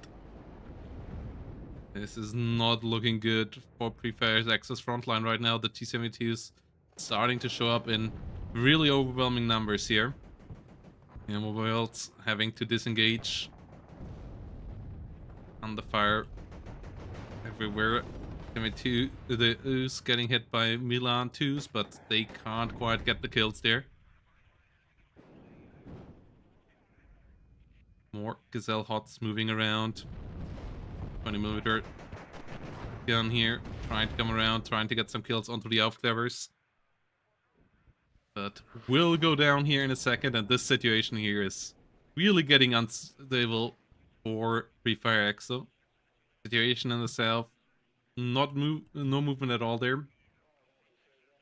This is not looking good for Pre-Fire's Axis frontline right now. The T-72s starting to show up in really overwhelming numbers here. Mobiles having to disengage. Under fire everywhere. T-72 is getting hit by Milan 2s, but they can't quite get the kills there. More Gazelle Hots moving around. 20mm gun here, trying to come around, trying to get some kills onto the Aufklevers. But will go down here in a second, and this situation here is really getting unstable for Pre-Fire Exo. Situation in the south, no movement at all there.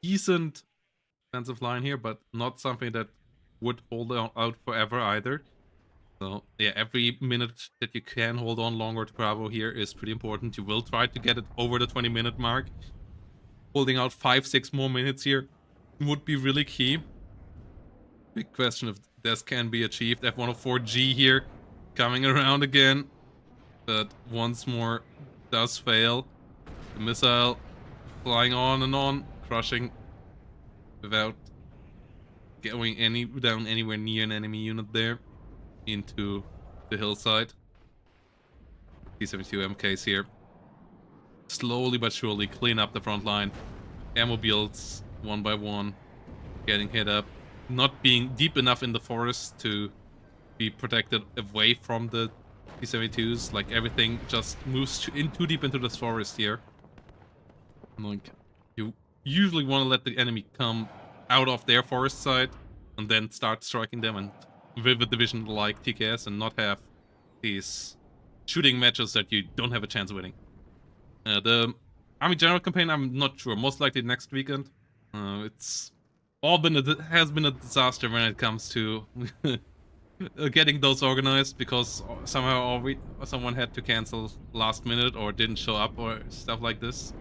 Decent defensive line here, but not something that would hold out forever either. So yeah, every minute that you can hold on longer to Bravo here is pretty important. You will try to get it over the 20-minute mark. Holding out 5-6 more minutes here would be really key. Big question if this can be achieved. F-104G here coming around again, but once more does fail. The missile flying on and on, crushing without going down anywhere near an enemy unit there. Into the hillside. T-72 MKs here. Slowly but surely clean up the front line. Airmobiles, one by one, getting hit up. Not being deep enough in the forest to be protected away from the T-72s. Like everything just moves in too deep into this forest here. Like, you usually want to let the enemy come out of their forest side and then start striking them and with a division like TKS and not have these shooting matches that you don't have a chance of winning. The Army General campaign, I'm not sure. Most likely next weekend. It's all has been a disaster when it comes to getting those organized because somehow someone had to cancel last minute or didn't show up or stuff like this.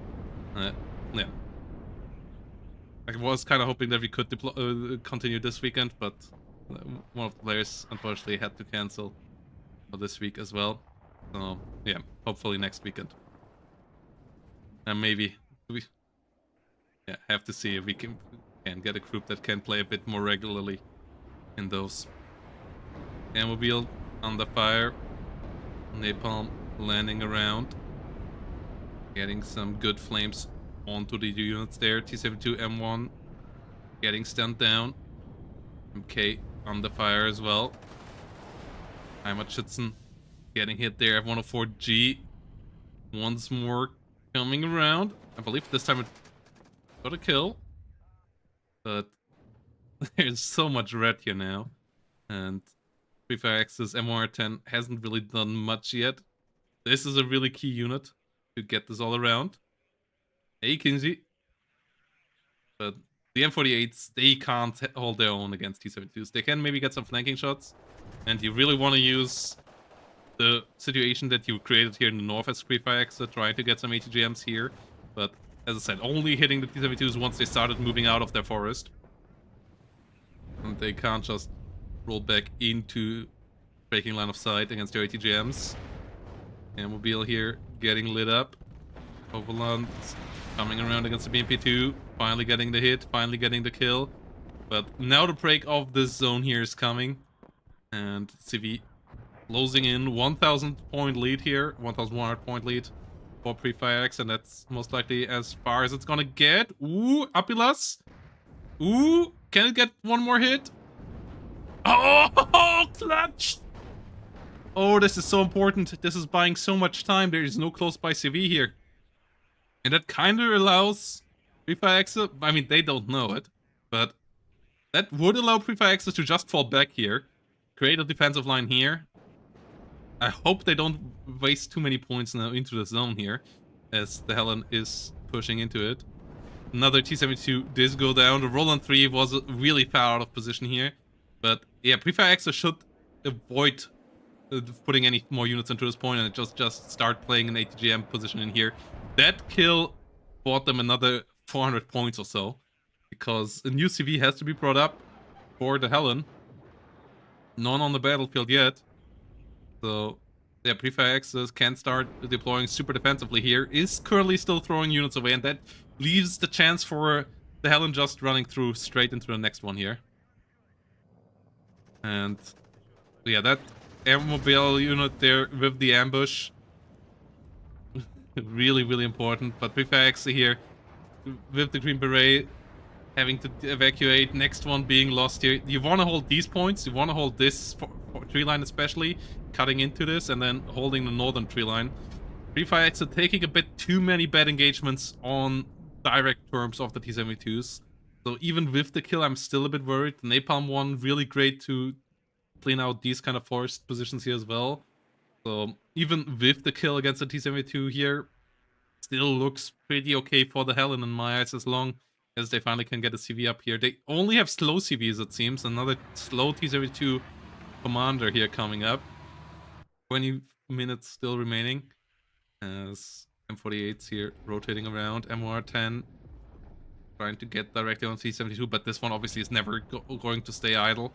Yeah. I was kind of hoping that we could continue this weekend, but one of the players unfortunately had to cancel for this week as well. So yeah, hopefully next weekend. And maybe we have to see if we can get a group that can play a bit more regularly in those. Mobile under fire. Napalm landing around. Getting some good flames onto the units there. T-72 M1 getting stunned down. MK under fire as well. Heimatschützen getting hit there. F-104G once more coming around. I believe this time it got a kill. But there's so much red here now. And Prefire Axis MR10 hasn't really done much yet. This is a really key unit to get this all around. Hey, Kinsey. But the M48s, they can't hold their own against T-72s. They can maybe get some flanking shots. And you really want to use the situation that you created here in the north as Prefire Axis, trying to get some ATGMs here. But as I said, only hitting the T-72s once they started moving out of their forest. And they can't just roll back into breaking line of sight against their ATGMs. Mobile here getting lit up. Overland coming around against the BMP2. Finally getting the hit, finally getting the kill. But now the break of this zone here is coming. And CV closing in 1,000 point lead here. 1,100 point lead for Prefire X, and that's most likely as far as it's gonna get. Ooh, Apilas. Ooh, can it get one more hit? Oh, clutch! Oh, this is so important. This is buying so much time. There is no close by CV here. And that kind of allows Prefire Axis, I mean, they don't know it, but that would allow Prefire Axis to just fall back here, create a defensive line here. I hope they don't waste too many points now into the zone here, as the Helen is pushing into it. Another T-72 did go down. The Roland 3 was really far out of position here. But yeah, Prefire Axis should avoid putting any more units into this point and just start playing an ATGM position in here. That kill bought them another 400 points or so, because a new CV has to be brought up for the Helen. None on the battlefield yet. So yeah, Prefire Axis can start deploying super defensively here. Is currently still throwing units away, and that leaves the chance for the Helen just running through straight into the next one here. And yeah, that airmobile unit there with the ambush, really, really important. But Prefire Axis here with the Green Beret having to evacuate, next one being lost here. You want to hold these points, you want to hold this tree line especially, cutting into this, and then holding the northern tree line. Prefire Axis taking a bit too many bad engagements on direct terms of the T-72s. So even with the kill, I'm still a bit worried. The Napalm one, really great to clean out these kind of forest positions here as well. So even with the kill against the T-72 here, still looks pretty okay for the Helen in my eyes, as long as they finally can get a CV up here. They only have slow CVs, it seems. Another slow T-72 commander here coming up. 20 minutes still remaining as M48's here rotating around. MR10 trying to get directly on T-72, but this one obviously is never going to stay idle.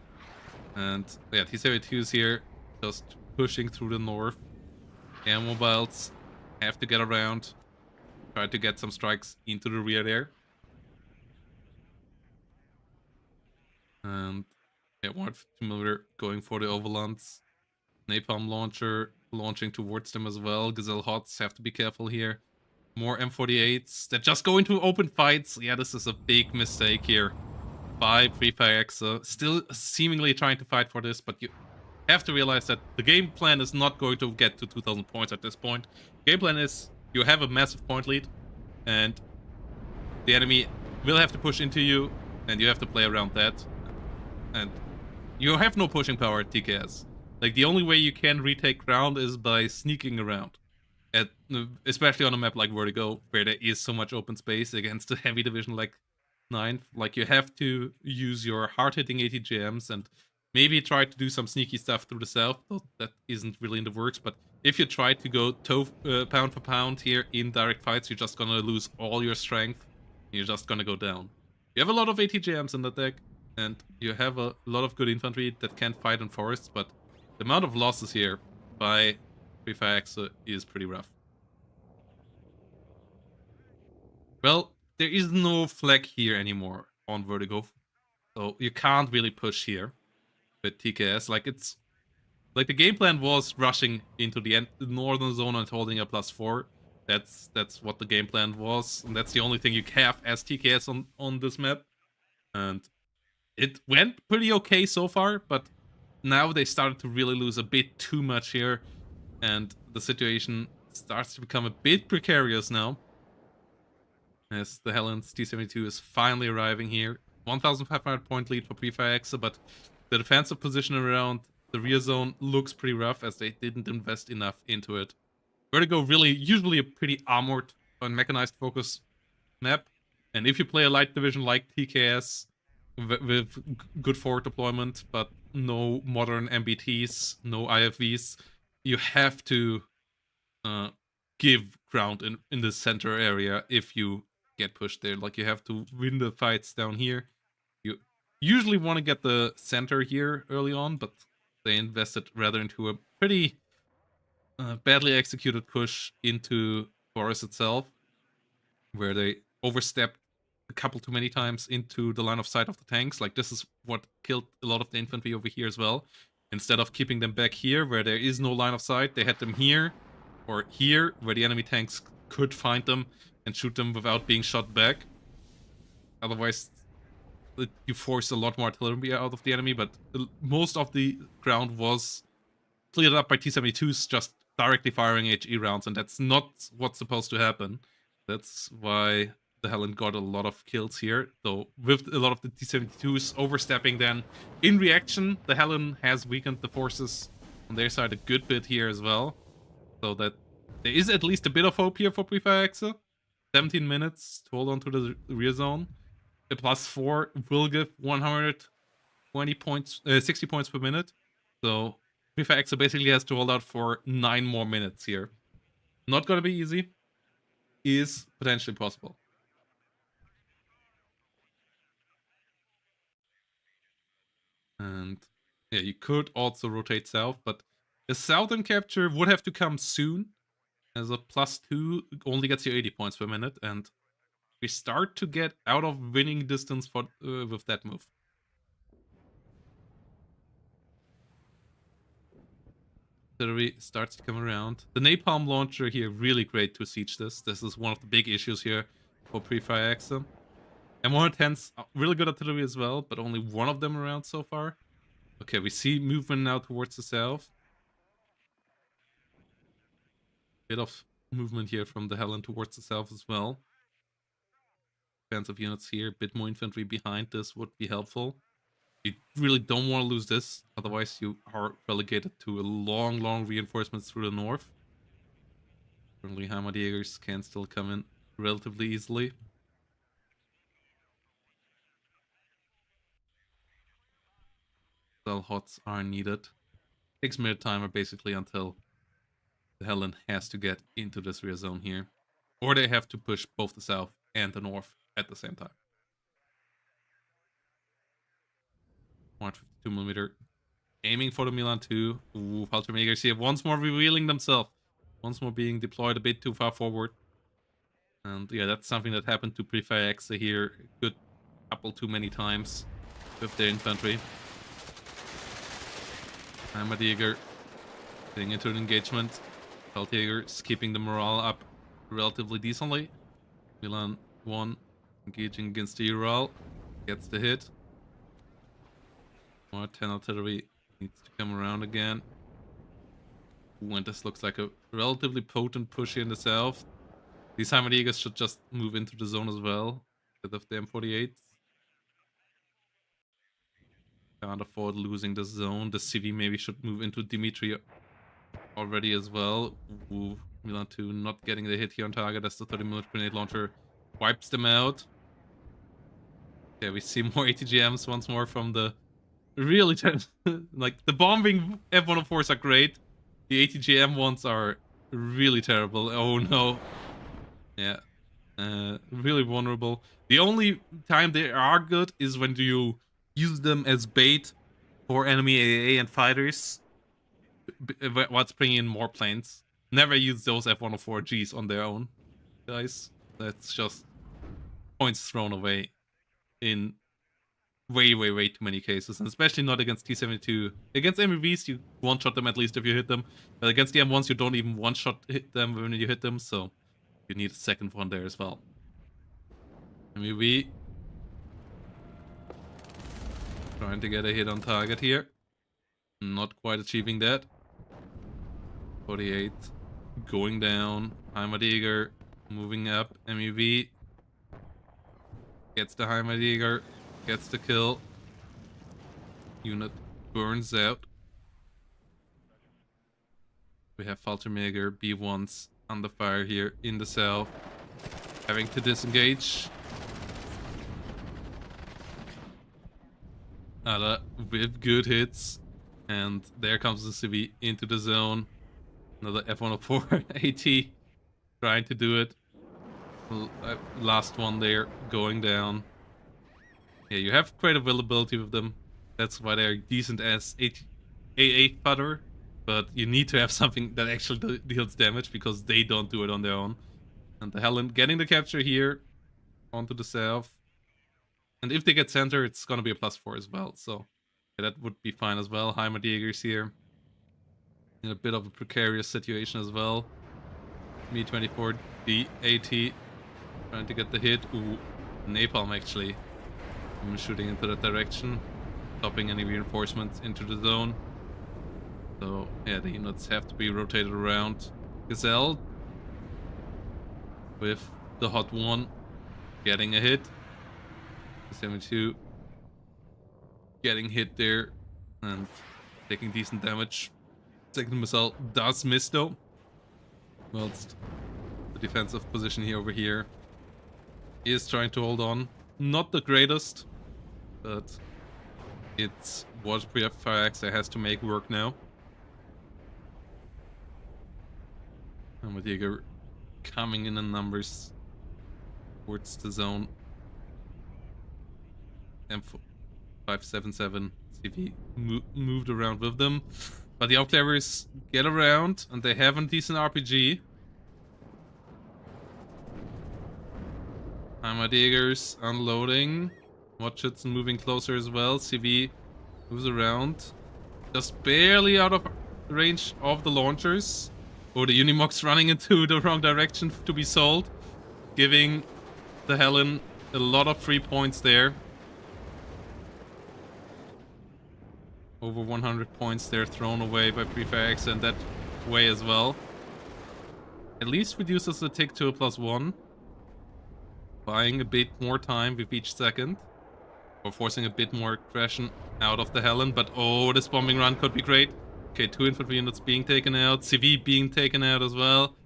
And yeah, T-72's here just pushing through the north. Air mobiles have to get around, try to get some strikes into the rear there. And yeah, 1 going for the overlands. Napalm launcher launching towards them as well. Gazelle Hots have to be careful here. More M48s that just go into open fights. Yeah, this is a big mistake here by Prefire Axis. Still seemingly trying to fight for this, but you have to realize that the game plan is not going to get to 2,000 points at this point. Game plan is you have a massive point lead, and the enemy will have to push into you, and you have to play around that. And you have no pushing power at TKS. Like, the only way you can retake ground is by sneaking around. Especially on a map like Vertigo, where there is so much open space against a heavy division like 9th. Like, you have to use your hard-hitting ATGMs and maybe try to do some sneaky stuff through the south, though that isn't really in the works. But if you try to go pound for pound here in direct fights, you're just gonna lose all your strength. You're just gonna go down. You have a lot of ATGMs in the deck, and you have a lot of good infantry that can fight in forests, but the amount of losses here by Prefix is pretty rough. Well, there is no flag here anymore on Vertigo, so you can't really push here with TKS. Like, it's like the game plan was rushing into the northern zone and holding a +4. That's what the game plan was, and that's the only thing you have as TKS on this map. And it went pretty okay so far, but now they started to really lose a bit too much here, and the situation starts to become a bit precarious now. As the Helens T-72 is finally arriving here. 1,500 point lead for Prefix, but the defensive position around the rear zone looks pretty rough as they didn't invest enough into it. Vertigo usually a pretty armored and mechanized focus map, and if you play a light division like TKS with good forward deployment, but no modern MBTs, no IFVs, you have to give ground in the center area if you get pushed there. Like, you have to win the fights down here. You usually want to get the center here early on, but they invested rather into a pretty badly executed push into Forest itself, where they overstepped a couple too many times into the line of sight of the tanks. Like, this is what killed a lot of the infantry over here as well. Instead of keeping them back here, where there is no line of sight, they had them here, or here, where the enemy tanks could find them and shoot them without being shot back. Otherwise, you force a lot more artillery out of the enemy, but most of the ground was cleared up by T-72s just directly firing HE rounds, and that's not what's supposed to happen. That's why the Helen got a lot of kills here, though with a lot of the T-72s overstepping then. In reaction, the Helen has weakened the forces on their side a good bit here as well, so that there is at least a bit of hope here for Prefix. 17 minutes to hold on to the rear zone. A +4 will give 120 points, 60 points per minute. So Prefix basically has to hold out for 9 more minutes here. Not gonna be easy. Is potentially possible. And yeah, you could also rotate south, but a southern capture would have to come soon, as a +2 only gets you 80 points per minute, and we start to get out of winning distance for with that move. Artillery starts to come around. The napalm launcher here, really great to siege this. This is one of the big issues here for Prefix. M110's really good artillery as well, but only one of them around so far. Okay, we see movement now towards the south. Bit of movement here from the Helen towards the south as well. Defensive units here, a bit more infantry behind this would be helpful. You really don't want to lose this, otherwise you are relegated to a long reinforcements through the north. Currently, Heimatjägers can still come in relatively easily. Cell hots are needed. Takes minute timer basically until the Helen has to get into this rear zone here. Or they have to push both the south and the north at the same time. 152mm. Aiming for the Milan 2. Ooh, Paltromegers here once more revealing themselves. Once more being deployed a bit too far forward. And yeah, that's something that happened to Prefix here a good couple too many times with their infantry. Heimatjäger getting into an engagement. Feldjäger is keeping the morale up relatively decently. Milan 1 engaging against the Ural. Gets the hit. More 10 artillery needs to come around again. Ooh, and this looks like a relatively potent push here in the south. These Heimatjägers should just move into the zone as well. instead of the M48. Can't afford losing the zone. The CV maybe should move into Dimitri already as well. Ooh, Milan 2 not getting the hit here on target as the 30mm grenade launcher wipes them out. Yeah, we see more ATGMs once more from the really like the bombing F-104s are great. The ATGM ones are really terrible. Oh no. Yeah. Really vulnerable. The only time they are good is when you use them as bait for enemy AA and fighters whilst bringing in more planes. Never use those F-104Gs on their own, guys. That's just points thrown away in way too many cases, and especially not against T-72. Against MEVs, you one-shot them at least if you hit them, but against the M1s, you don't even one-shot hit them when you hit them, so you need a second one there as well. MEV trying to get a hit on target here. Not quite achieving that. 48 going down. Heimatjäger moving up. MEV gets the Heimatjäger, gets the kill. Unit burns out. We have Fallschirmjäger B1s under fire here in the south, having to disengage. Ada with good hits, and there comes the CV into the zone. Another F-104 AT trying to do it. Last one there going down. Yeah, you have great availability with them. That's why they're decent as AA fodder, but you need to have something that actually deals damage because they don't do it on their own. And the Helen getting the capture here onto the south. And if they get center, it's gonna be a +4 as well. So yeah, that would be fine as well. Heimatjägers here in a bit of a precarious situation as well. Me-24, the AT trying to get the hit. Ooh, napalm actually. I'm shooting into that direction, stopping any reinforcements into the zone. So yeah, the units have to be rotated around. Gazelle with the hot one getting a hit. 72 getting hit there and taking decent damage. Second missile does miss though. Whilst the defensive position here over here is trying to hold on. Not the greatest, but it's what Firaxa has to make work now. And with Jäger coming in numbers towards the zone. M577 CV moved around with them, but the Aufklärers get around and they have a decent RPG. Heimatjägers unloading. Watchitson moving closer as well. CV moves around, just barely out of range of the launchers. Oh, the Unimox running into the wrong direction to be sold, giving the Helen a lot of free points there. Over 100 points there thrown away by Prefix and that way as well. At least reduces the tick to a +1. Buying a bit more time with each second. Or forcing a bit more aggression out of the Helen. But oh, this bombing run could be great. Okay, 2 infantry units being taken out. CV being taken out as well.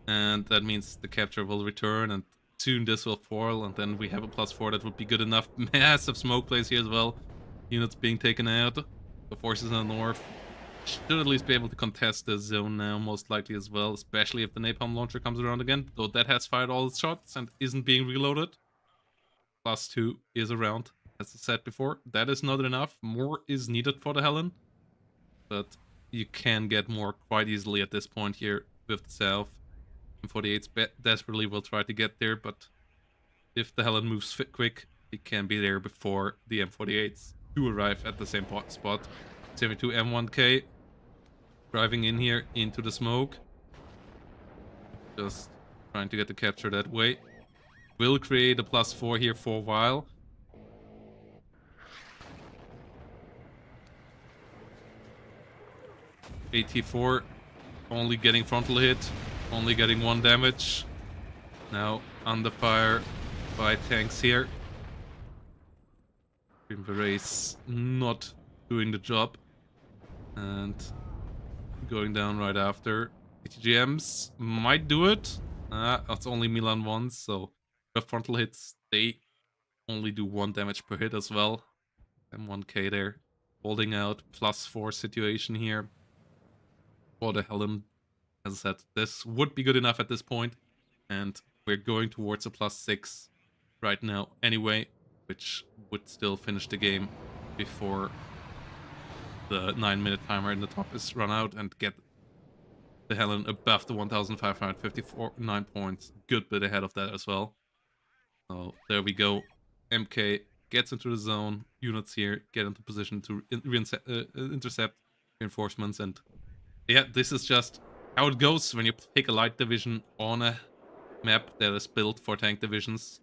And that means the capture will return and soon this will fall. And then we have a +4 that would be good enough. Massive smoke plays here as well. Units being taken out. The forces in the north should at least be able to contest the zone now, most likely as well, especially if the napalm launcher comes around again, though that has fired all its shots and isn't being reloaded. +2 is around, as I said before. That is not enough. More is needed for the Helen, but you can get more quite easily at this point here with the south. M48s desperately will try to get there, but if the Helen moves quick, it can be there before the M48s to arrive at the same spot. 72 M1K driving in here into the smoke. Just trying to get the capture that way. Will create a +4 here for a while. AT4 only getting frontal hit, only getting 1 damage. Now under fire by tanks here. Green Berets not doing the job. And going down right after. ATGMs might do it. It's only Milan once, so the frontal hits, they only do 1 damage per hit as well. M1K there. Holding out +4 situation here. For the Helen, as I said, this would be good enough at this point. And we're going towards a +6 right now anyway, which would still finish the game before the 9-minute timer in the top is run out and get the Helen above the 1,559 points. Good bit ahead of that as well. So there we go. MK gets into the zone. Units here get into position to intercept reinforcements. And yeah, this is just how it goes when you pick a light division on a map that is built for tank divisions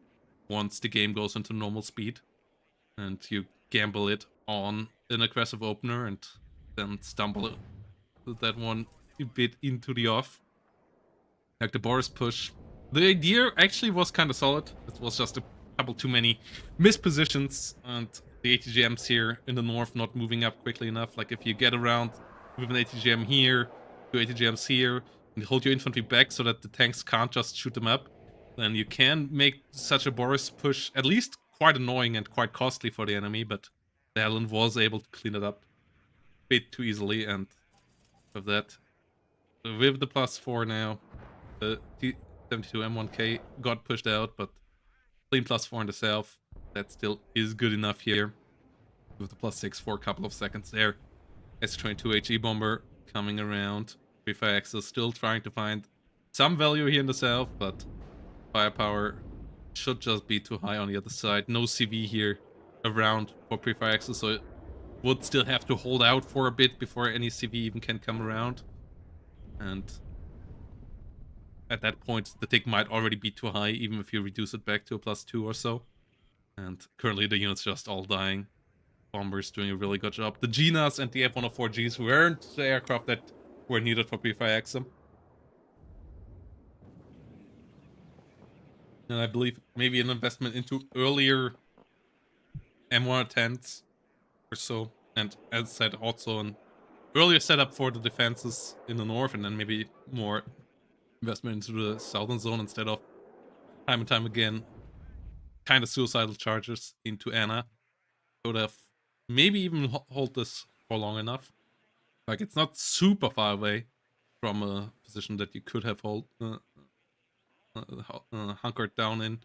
once the game goes into normal speed. And you gamble it on an aggressive opener and then stumble that one a bit into the off. Like the Boris push. The idea actually was kind of solid. It was just a couple too many mispositions and the ATGMs here in the north not moving up quickly enough. Like if you get around with an ATGM here, 2 ATGMs here, and hold your infantry back so that the tanks can't just shoot them up, then you can make such a Boris push at least quite annoying and quite costly for the enemy, but the Helen was able to clean it up a bit too easily, and with that, with the +4 now, the T-72 M1K got pushed out, but clean +4 in the south, that still is good enough here. With the +6 for a couple of seconds there. S-22 HE bomber coming around. 3-fire Axis still trying to find some value here in the south, but firepower should just be too high on the other side. No CV here around for pre-fire Axis, so it would still have to hold out for a bit before any CV even can come around. And at that point, the tick might already be too high, even if you reduce it back to a +2 or so. And currently the units just all dying. Bombers doing a really good job. The Ginas and the F-104Gs weren't the aircraft that were needed for pre-fire Axis. And I believe maybe an investment into earlier M110s or so. And as I said, also an earlier setup for the defenses in the north, and then maybe more investment into the southern zone instead of time and time again kind of suicidal charges into Anna. Could have maybe even hold this for long enough. Like, it's not super far away from a position that you could have hunkered down in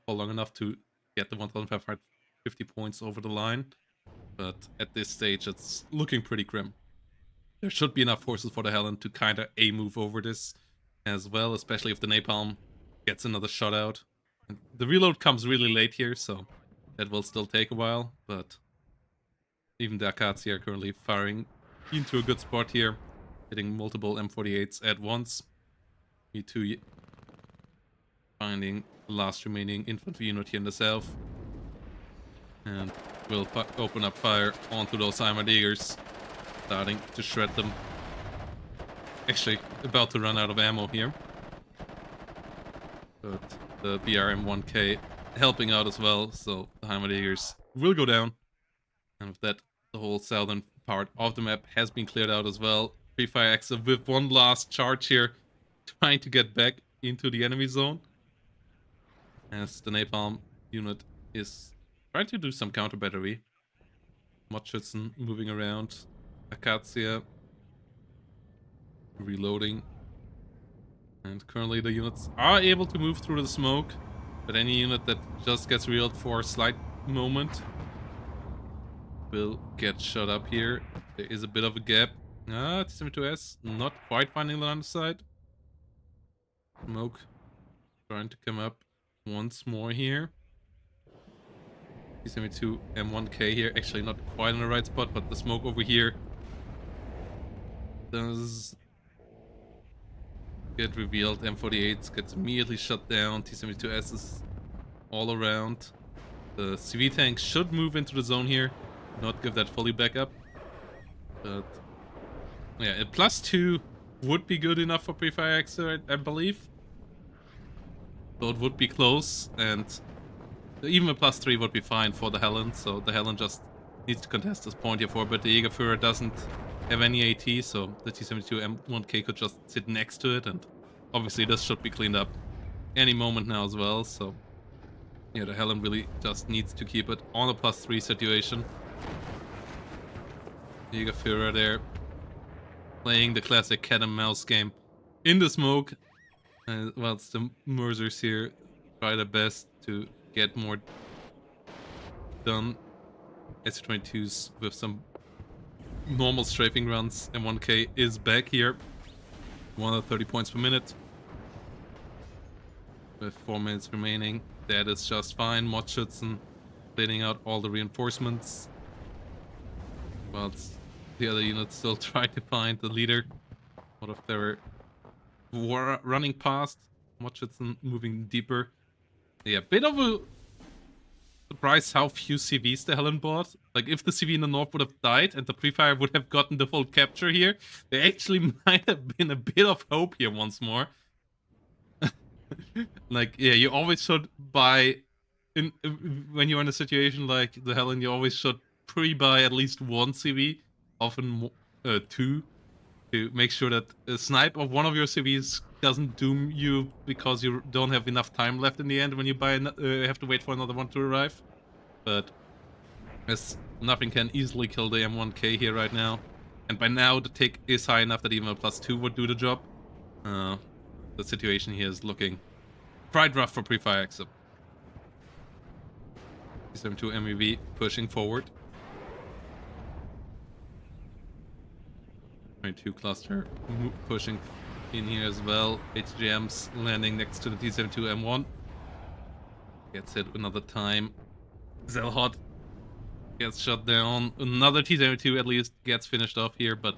for long enough to get the 1,550 points over the line. But at this stage, it's looking pretty grim. There should be enough forces for the Helen to kind of move over this as well, especially if the Napalm gets another shot out. And the reload comes really late here, so that will still take a while, but even the Akatsi are currently firing into a good spot here, hitting multiple M48s at once. Me2 finding the last remaining infantry unit here in the south. And we'll open up fire onto those Heimatjägers, starting to shred them. Actually, about to run out of ammo here. But the BRM-1K helping out as well, so the Heimatjägers will go down. And with that, the whole southern part of the map has been cleared out as well. Pre-fire Axis with one last charge here, trying to get back into the enemy zone. As the Napalm unit is trying to do some counter battery. Motschützen moving around. Akacia reloading. And currently the units are able to move through the smoke. But any unit that just gets reeled for a slight moment will get shot up here. There is a bit of a gap. T-72S not quite finding the underside. Smoke trying to come up once more here. T-72 M1K here, actually not quite in the right spot, but the smoke over here does get revealed. M48 gets immediately shut down. T-72S is all around. The CV tank should move into the zone here, not give that fully back up. But yeah, a +2 would be good enough for pre-fire Axis, I believe. So it would be close, and even a +3 would be fine for the Helen, so the Helen just needs to contest this point here for, but the Jägerführer doesn't have any AT, so the T-72 M1K could just sit next to it, and obviously this should be cleaned up any moment now as well, so yeah, the Helen really just needs to keep it on a +3 situation. Jägerführer there, playing the classic cat and mouse game in the smoke, whilst the Mersers here try their best to get more done. S22s with some normal strafing runs. M1K is back here. 130 points per minute. With 4 minutes remaining. That is just fine. Mordschützen cleaning out all the reinforcements. Whilst the other units still try to find the leader. What if they were running past? Mordschützen moving deeper. Yeah, bit of a surprised how few CVs the Helen bought. Like, if the CV in the north would have died and the pre-fire would have gotten the full capture here, there actually might have been a bit of hope here once more. Like, yeah, you always should buy... when you're in a situation like the Helen, you always should pre-buy at least one CV, often two, to make sure that a snipe of one of your CVs doesn't doom you because you don't have enough time left in the end when you buy have to wait for another one to arrive. But as nothing can easily kill the M1K here right now, and by now the tick is high enough that even a +2 would do the job. The situation here is looking quite rough for pre-fire exit. T-72 MEV pushing forward. 22 cluster pushing in here as well. HGM's landing next to the T-72 M1. Gets hit another time. Zelhot gets shut down. Another T-72 at least gets finished off here, but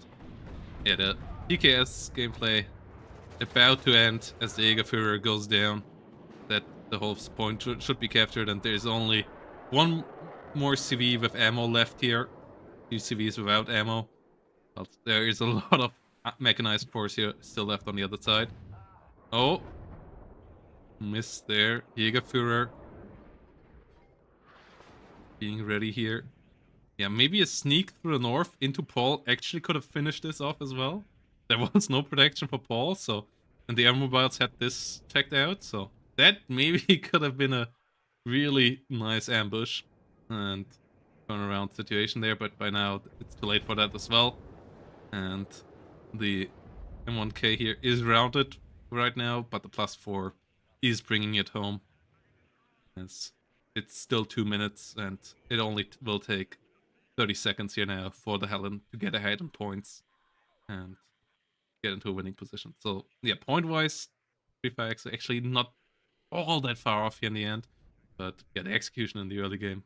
yeah, the TKS gameplay about to end as the Jägerführer goes down. That the whole point should be captured, and there's only one more CV with ammo left here. 2 CVs without ammo. But there is a lot of mechanized force here still left on the other side. Oh, miss there. Jägerführer being ready here. Yeah, maybe a sneak through the north into Paul actually could have finished this off as well. There was no protection for Paul, so... And the airmobiles had this checked out, so... That maybe could have been a really nice ambush and turnaround situation there, but by now it's too late for that as well. And the M1K here is routed right now, but the +4 is bringing it home. It's still 2 minutes, and it only will take 30 seconds here now for the Helen to get ahead in points and get into a winning position. So yeah, point-wise, pre-fire is actually not all that far off here in the end, but yeah, the execution in the early game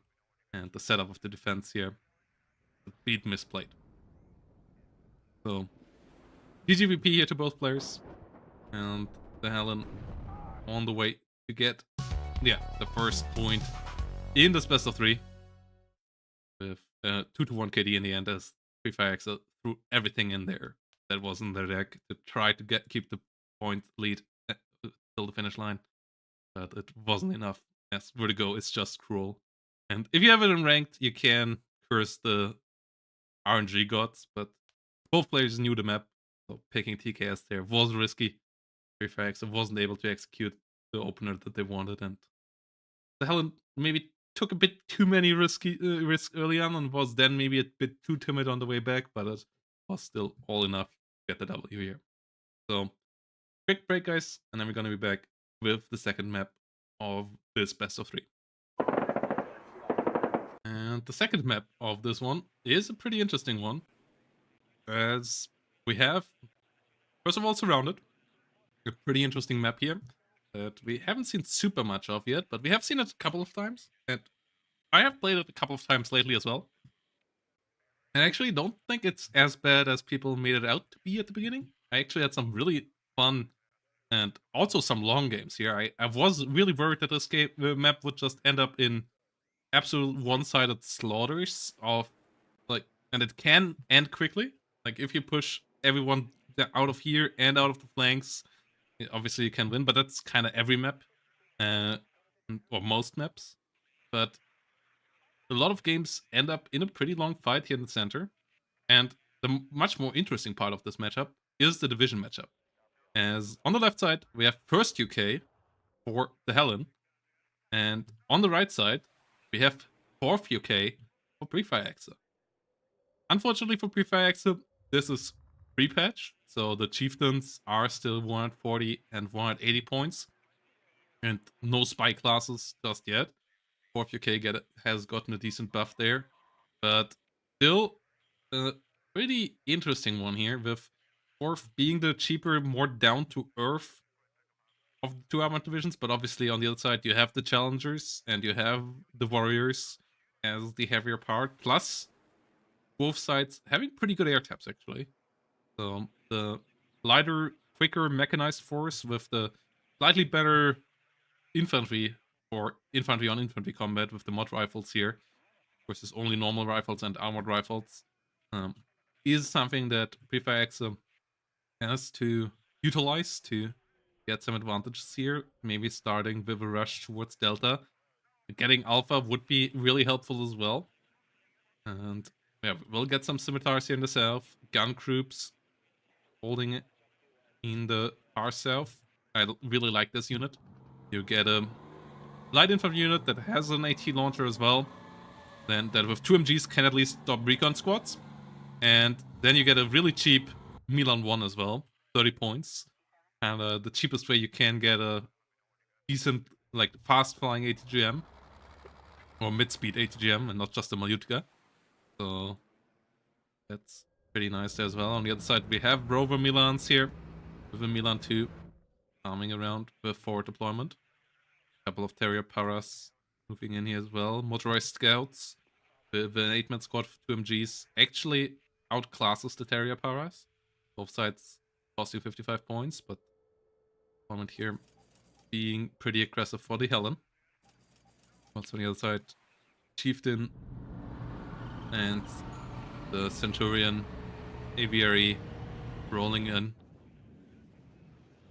and the setup of the defense here, the beat misplayed. So GGVP here to both players, and the Helen on the way to get the first point in this best of 3 with 2-1 KD in the end, as pre-fire threw everything in there that was in their deck to try to keep the point lead till the finish line, but it wasn't enough, as Vertigo is just cruel. And if you have it in ranked, you can curse the RNG gods, but both players knew the map, so picking TKS there was risky. Pre-fire wasn't able to execute the opener that they wanted, and the Helen maybe took a bit too many risks early on, and was then maybe a bit too timid on the way back, but it was still all enough to get the W here. So, quick break, guys, and then we're gonna be back with the second map of this best of 3. And the second map of this one is a pretty interesting one, as we have, first of all, Surrounded. A pretty interesting map here that we haven't seen super much of yet, but we have seen it a couple of times, and I have played it a couple of times lately as well. And I actually don't think it's as bad as people made it out to be at the beginning. I actually had some really fun and also some long games here. I was really worried that this map would just end up in absolute one-sided slaughters of, like, and it can end quickly. Like, if you push everyone out of here and out of the flanks, obviously you can win, but that's kind of every map, or most maps. but a lot of games end up in a pretty long fight here in the center. And the much more interesting part of this matchup is the division matchup. As on the left side, we have first UK for the Helen, and on the right side, we have fourth UK for Pre-Fire Exa. Unfortunately for Pre-Fire Exa, this is pre-patch, so the chieftains are still 140 and 180 points, and no spy classes just yet. 4th UK has gotten a decent buff there, but still a pretty interesting one here, with 4th being the cheaper, more down-to-earth of the two armored divisions, but obviously on the other side you have the challengers and you have the warriors as the heavier part, plus both sides having pretty good air taps actually. So the lighter, quicker mechanized force with the slightly better infantry or infantry on infantry combat with the mod rifles here versus only normal rifles and armored rifles is something that Pre-Fire Exa has to utilize to get some advantages here. Maybe starting with a rush towards Delta. Getting Alpha would be really helpful as well. And yeah, we'll get some scimitars here in the south. Gun groups holding it in the far south. I really like this unit. You get a light infantry unit that has an AT launcher as well. Then that with 2 MGs can at least stop recon squads. And then you get a really cheap Milan 1 as well. 30 points. And the cheapest way you can get a decent, like, fast-flying ATGM. Or mid-speed ATGM, and not just a Malyutka. So that's pretty nice there as well. On the other side, we have Rover Milans here. With a Milan 2 farming around with forward deployment. A couple of Terrier Paras moving in here as well. Motorized Scouts with an 8-man squad of 2 MGs. Actually outclasses the Terrier Paras. Both sides cost you 55 points, but deployment here being pretty aggressive for the Helen. Also on the other side, Chieftain and the Centurion Aviary rolling in.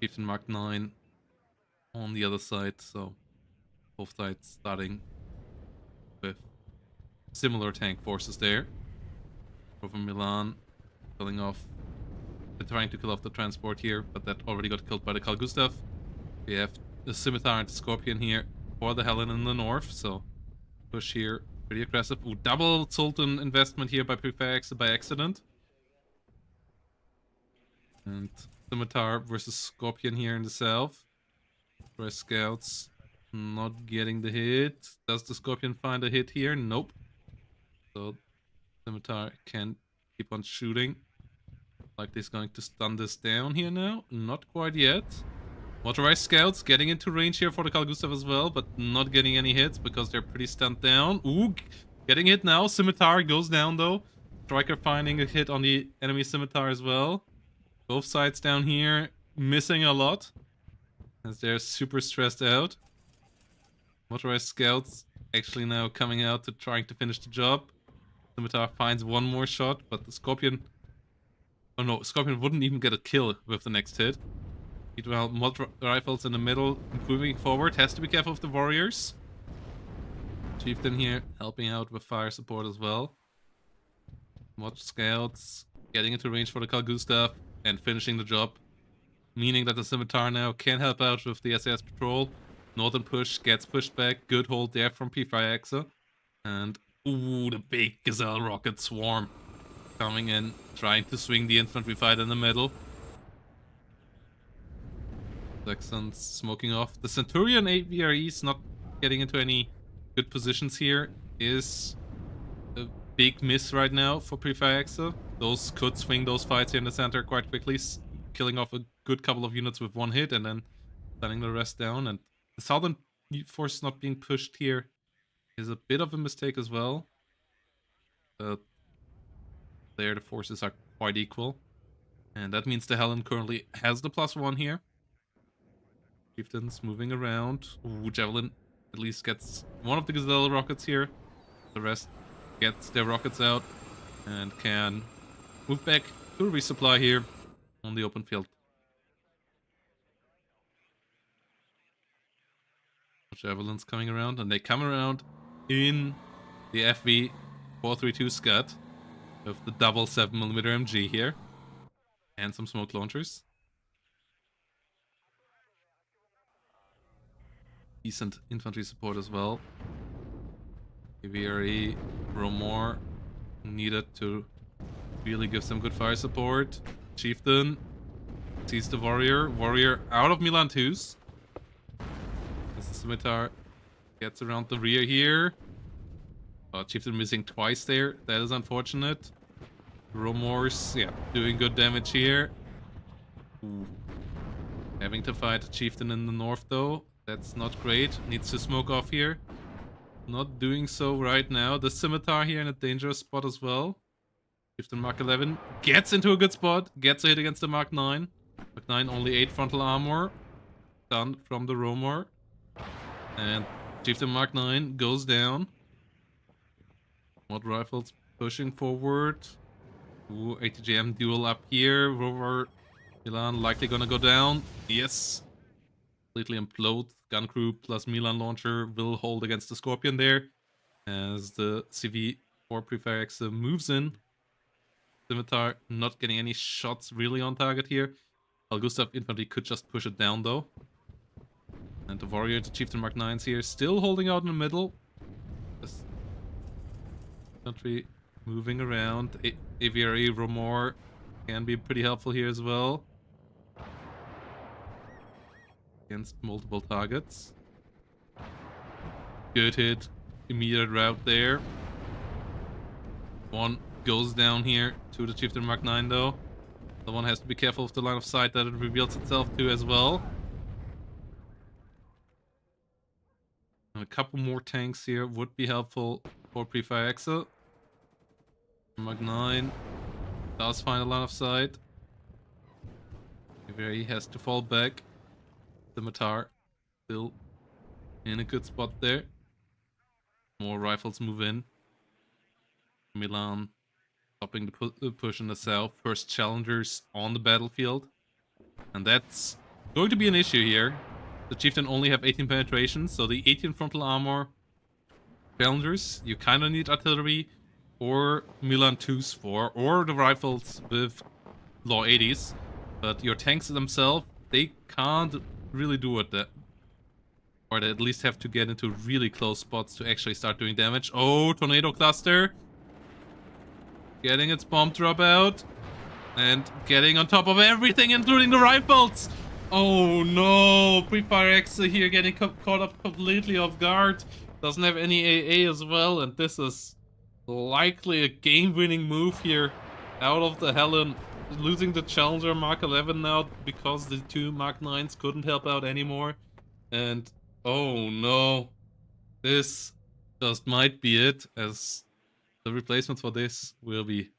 Chieftain Mark 9 on the other side, so both sides starting with similar tank forces there. Over Milan killing off, trying to kill off the transport here, but that already got killed by the Carl Gustav. We have the Scimitar and the Scorpion here for the Helen in the north, so push here, pretty aggressive. Ooh, double Sultan investment here by Pre-Fire Exa by accident. And Scimitar versus Scorpion here in the south. Fresh Scouts not getting the hit. Does the Scorpion find a hit here? Nope. So Scimitar can keep on shooting. Like he's going to stun this down here now. Not quite yet. Motorized Scouts getting into range here for the Carl Gustav as well, but not getting any hits because they're pretty stunned down. Ooh, getting hit now. Scimitar goes down though. Striker finding a hit on the enemy Scimitar as well. Both sides down here missing a lot as they're super stressed out. Motorized Scouts actually now coming out to trying to finish the job. Scimitar finds one more shot, but the Scorpion... Oh no, Scorpion wouldn't even get a kill with the next hit. Meanwhile, mod rifles in the middle, moving forward. Has to be careful with the warriors. Chieftain here helping out with fire support as well. Mod scouts getting into range for the Carl Gustav and finishing the job. Meaning that the Scimitar now can help out with the SAS patrol. Northern push gets pushed back. Good hold there from Pre-Fire Exa. And ooh, the big Gazelle rocket swarm coming in, trying to swing the infantry fight in the middle. Texans smoking off. The Centurion AVREs not getting into any good positions here is a big miss right now for Pre-Fire Exa. Those could swing those fights here in the center quite quickly, killing off a good couple of units with one hit and then stunning the rest down. And the Southern force not being pushed here is a bit of a mistake as well. But there the forces are quite equal. And that means the Helen currently has the +1 here. Chieftains moving around. Ooh, Javelin at least gets one of the Gazelle rockets here. The rest gets their rockets out and can move back to resupply here on the open field. Javelins coming around, and they come around in the FV 432 Scud with the double 7mm MG here. And some smoke launchers. Decent infantry support as well. AVRE, Romor needed to really give some good fire support. Chieftain sees the warrior. Warrior out of Milan 2s. As the scimitar gets around the rear here. Oh, Chieftain missing twice there. That is unfortunate. Romors, yeah, doing good damage here. Ooh. Having to fight Chieftain in the north though. That's not great. Needs to smoke off here. Not doing so right now. The scimitar here in a dangerous spot as well. Chieftain Mark 11 gets into a good spot. Gets a hit against the Mark 9. Mark 9 only 8 frontal armor. Done from the Romor. And Chieftain Mark 9 goes down. Mod rifles pushing forward. Ooh, ATGM duel up here. Rover Milan likely gonna go down. Yes. Completely implode. Gun crew plus Milan launcher will hold against the Scorpion there. As the CV4 Prefire X moves in. Scimitar not getting any shots really on target here. Gustav infantry could just push it down though. And the warrior, the Chieftain Mark 9s here, still holding out in the middle. Just infantry moving around. AVRE Romor can be pretty helpful here as well. Against multiple targets. Good hit. Immediate route there. One goes down here to the Chieftain Mark 9 though. The one has to be careful of the line of sight that it reveals itself to as well. And a couple more tanks here would be helpful for Prefire Exa. Mark 9 does find a line of sight. Where he has to fall back. Scimitar still in a good spot there. More rifles move in. Milan stopping the push in the south. First challengers on the battlefield. And that's going to be an issue here. The Chieftain only have 18 penetrations, so the 18 frontal armor challengers, you kind of need artillery or Milan 2s for, or the rifles with Law 80s. But your tanks themselves, they can't really do it. Or they at least have to get into really close spots to actually start doing damage. Oh, tornado cluster. Getting its bomb drop out. And getting on top of everything, including the rifles. Oh no, Prefire Exa here getting caught up completely off guard. Doesn't have any AA as well, and this is likely a game-winning move here out of the Helen. Losing the Challenger Mark 11 now because the two Mark 9s couldn't help out anymore. And oh no, this just might be it, as the replacement for this will be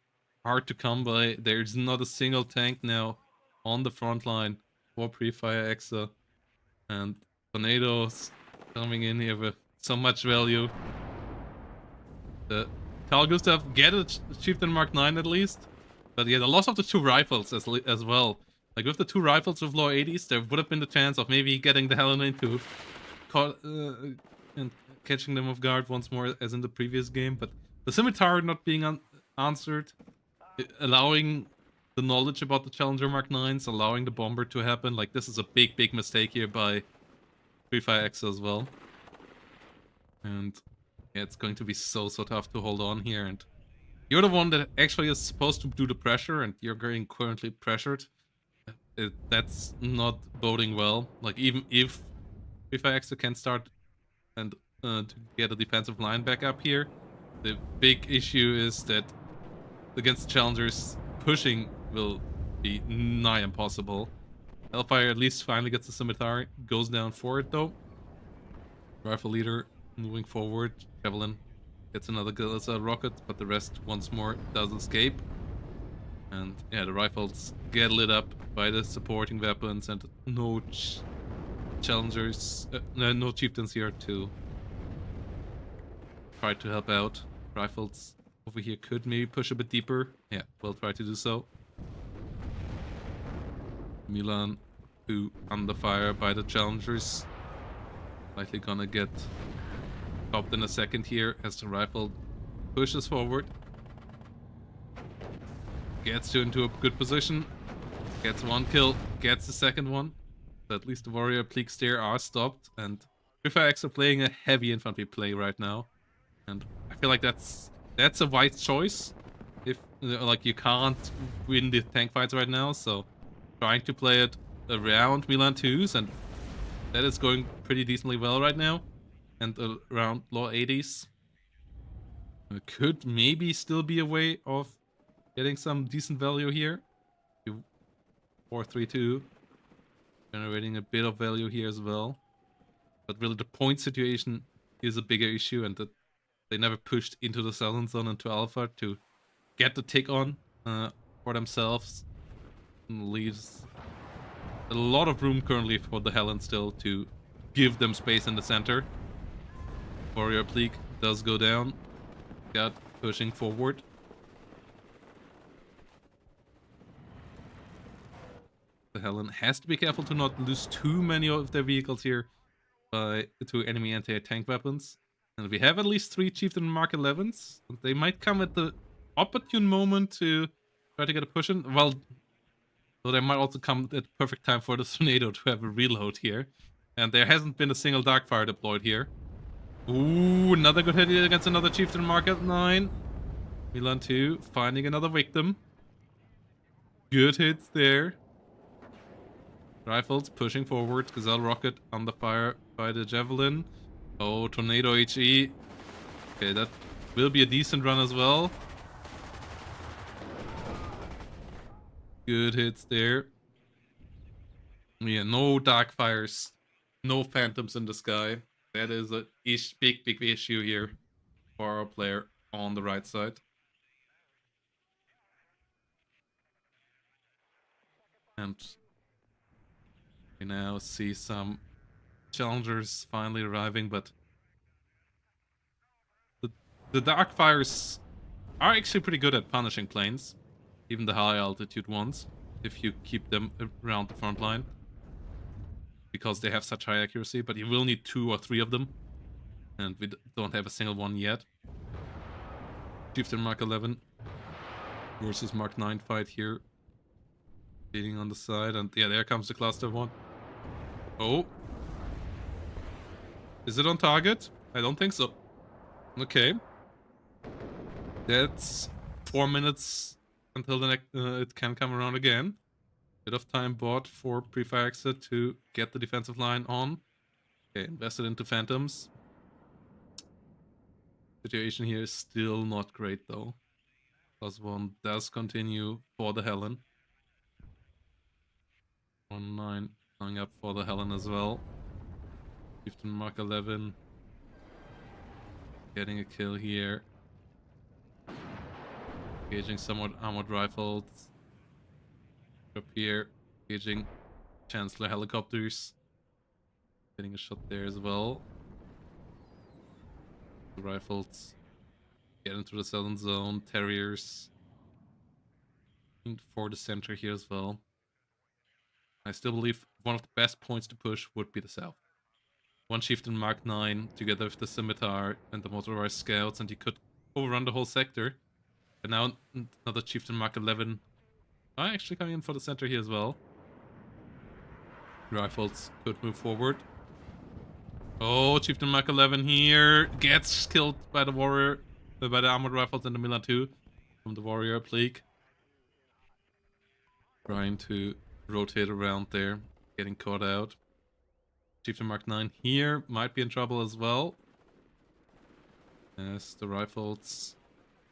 hard to come by. There's not a single tank now on the front line for Prefire Exa. And tornadoes coming in here with so much value. The Carl Gustav get a Chieftain Mark 9 at least. But yeah, the loss of the two rifles as well. Like with the two rifles with Law 80s, there would have been the chance of maybe getting the Helen into and catching them off guard once more as in the previous game. But the Scimitar not being answered, allowing the knowledge about the Challenger Mark 9s, allowing the bomber to happen. Like, this is a big, big mistake here by Prefire Exa as well. And yeah, it's going to be so tough to hold on here. And you're the one that actually is supposed to do the pressure, and you're getting currently pressured. That's not boding well. Like, even if Prefire Exa can start and to get a defensive line back up here, the big issue is that against challengers, pushing will be nigh impossible. Hellfire at least finally gets the Scimitar, goes down for it though. Rifle leader moving forward. Javelin gets another rocket, but the rest once more does escape. And yeah, the rifles get lit up by the supporting weapons, and no challengers, no chieftains here to try to help out. Rifles over here could maybe push a bit deeper. Yeah, we'll try to do so. Milan, who under fire by the challengers, likely gonna get Stopped in a second here as the rifle pushes forward. Gets into a good position. Gets one kill. Gets the second one. So at least the warrior pleaks there are stopped. And Prefax are playing a heavy infantry play right now. And I feel like that's a wise choice. If like you can't win the tank fights right now, so trying to play it around Milan 2s, and that is going pretty decently well right now. And around low 80s. It could maybe still be a way of getting some decent value here. 4-3-2. Generating a bit of value here as well. But really the point situation is a bigger issue, and that they never pushed into the southern zone into Alpha to get the tick on for themselves. And leaves a lot of room currently for the Helen still to give them space in the center. Warrior Pleak does go down. Got pushing forward. The Helen has to be careful to not lose too many of their vehicles here to enemy anti-tank weapons. And we have at least 3 Chieftain Mark 11s. They might come at the opportune moment to try to get a push in. Well, so they might also come at the perfect time for the Tornado to have a reload here. And there hasn't been a single Darkfire deployed here. Ooh, another good hit against another Chieftain Mark 9. Milan 2 finding another victim. Good hits there. Rifles pushing forward. Gazelle Rocket under fire by the Javelin. Oh, Tornado HE. Okay, that will be a decent run as well. Good hits there. Yeah, no dark fires. No phantoms in the sky. That is a big issue here for our player on the right side. And we now see some challengers finally arriving, but the dark fires are actually pretty good at punishing planes, even the high altitude ones, if you keep them around the front line, because they have such high accuracy. But you will need 2 or 3 of them, and we don't have a single one yet. Chieftain Mark 11 versus Mark 9 fight here, beating on the side, and yeah, there comes the cluster one. Oh, is it on target? I don't think so. Okay, that's 4 minutes until the next it can come around again. Bit of time bought for Prefire Exit to get the defensive line on. Okay, invested into Phantoms. Situation here is still not great though. +1 does continue for the Helen. 1-9 coming up for the Helen as well. Chieftain Mark 11 getting a kill here. Engaging somewhat armored rifles. Up here, engaging Chancellor helicopters. Getting a shot there as well. The rifles get into the southern zone. Terriers for the center here as well. I still believe one of the best points to push would be the south. 1 Chieftain Mark 9 together with the Scimitar and the motorized scouts, and you could overrun the whole sector. And now another Chieftain Mark 11 are actually coming in for the center here as well. Rifles could move forward. Oh, Chieftain Mark 11 here gets killed by the warrior, by the armored rifles in the Milan 2 from the warrior Pleak. Trying to rotate around there, getting caught out. Chieftain Mark 9 here might be in trouble as well, as the rifles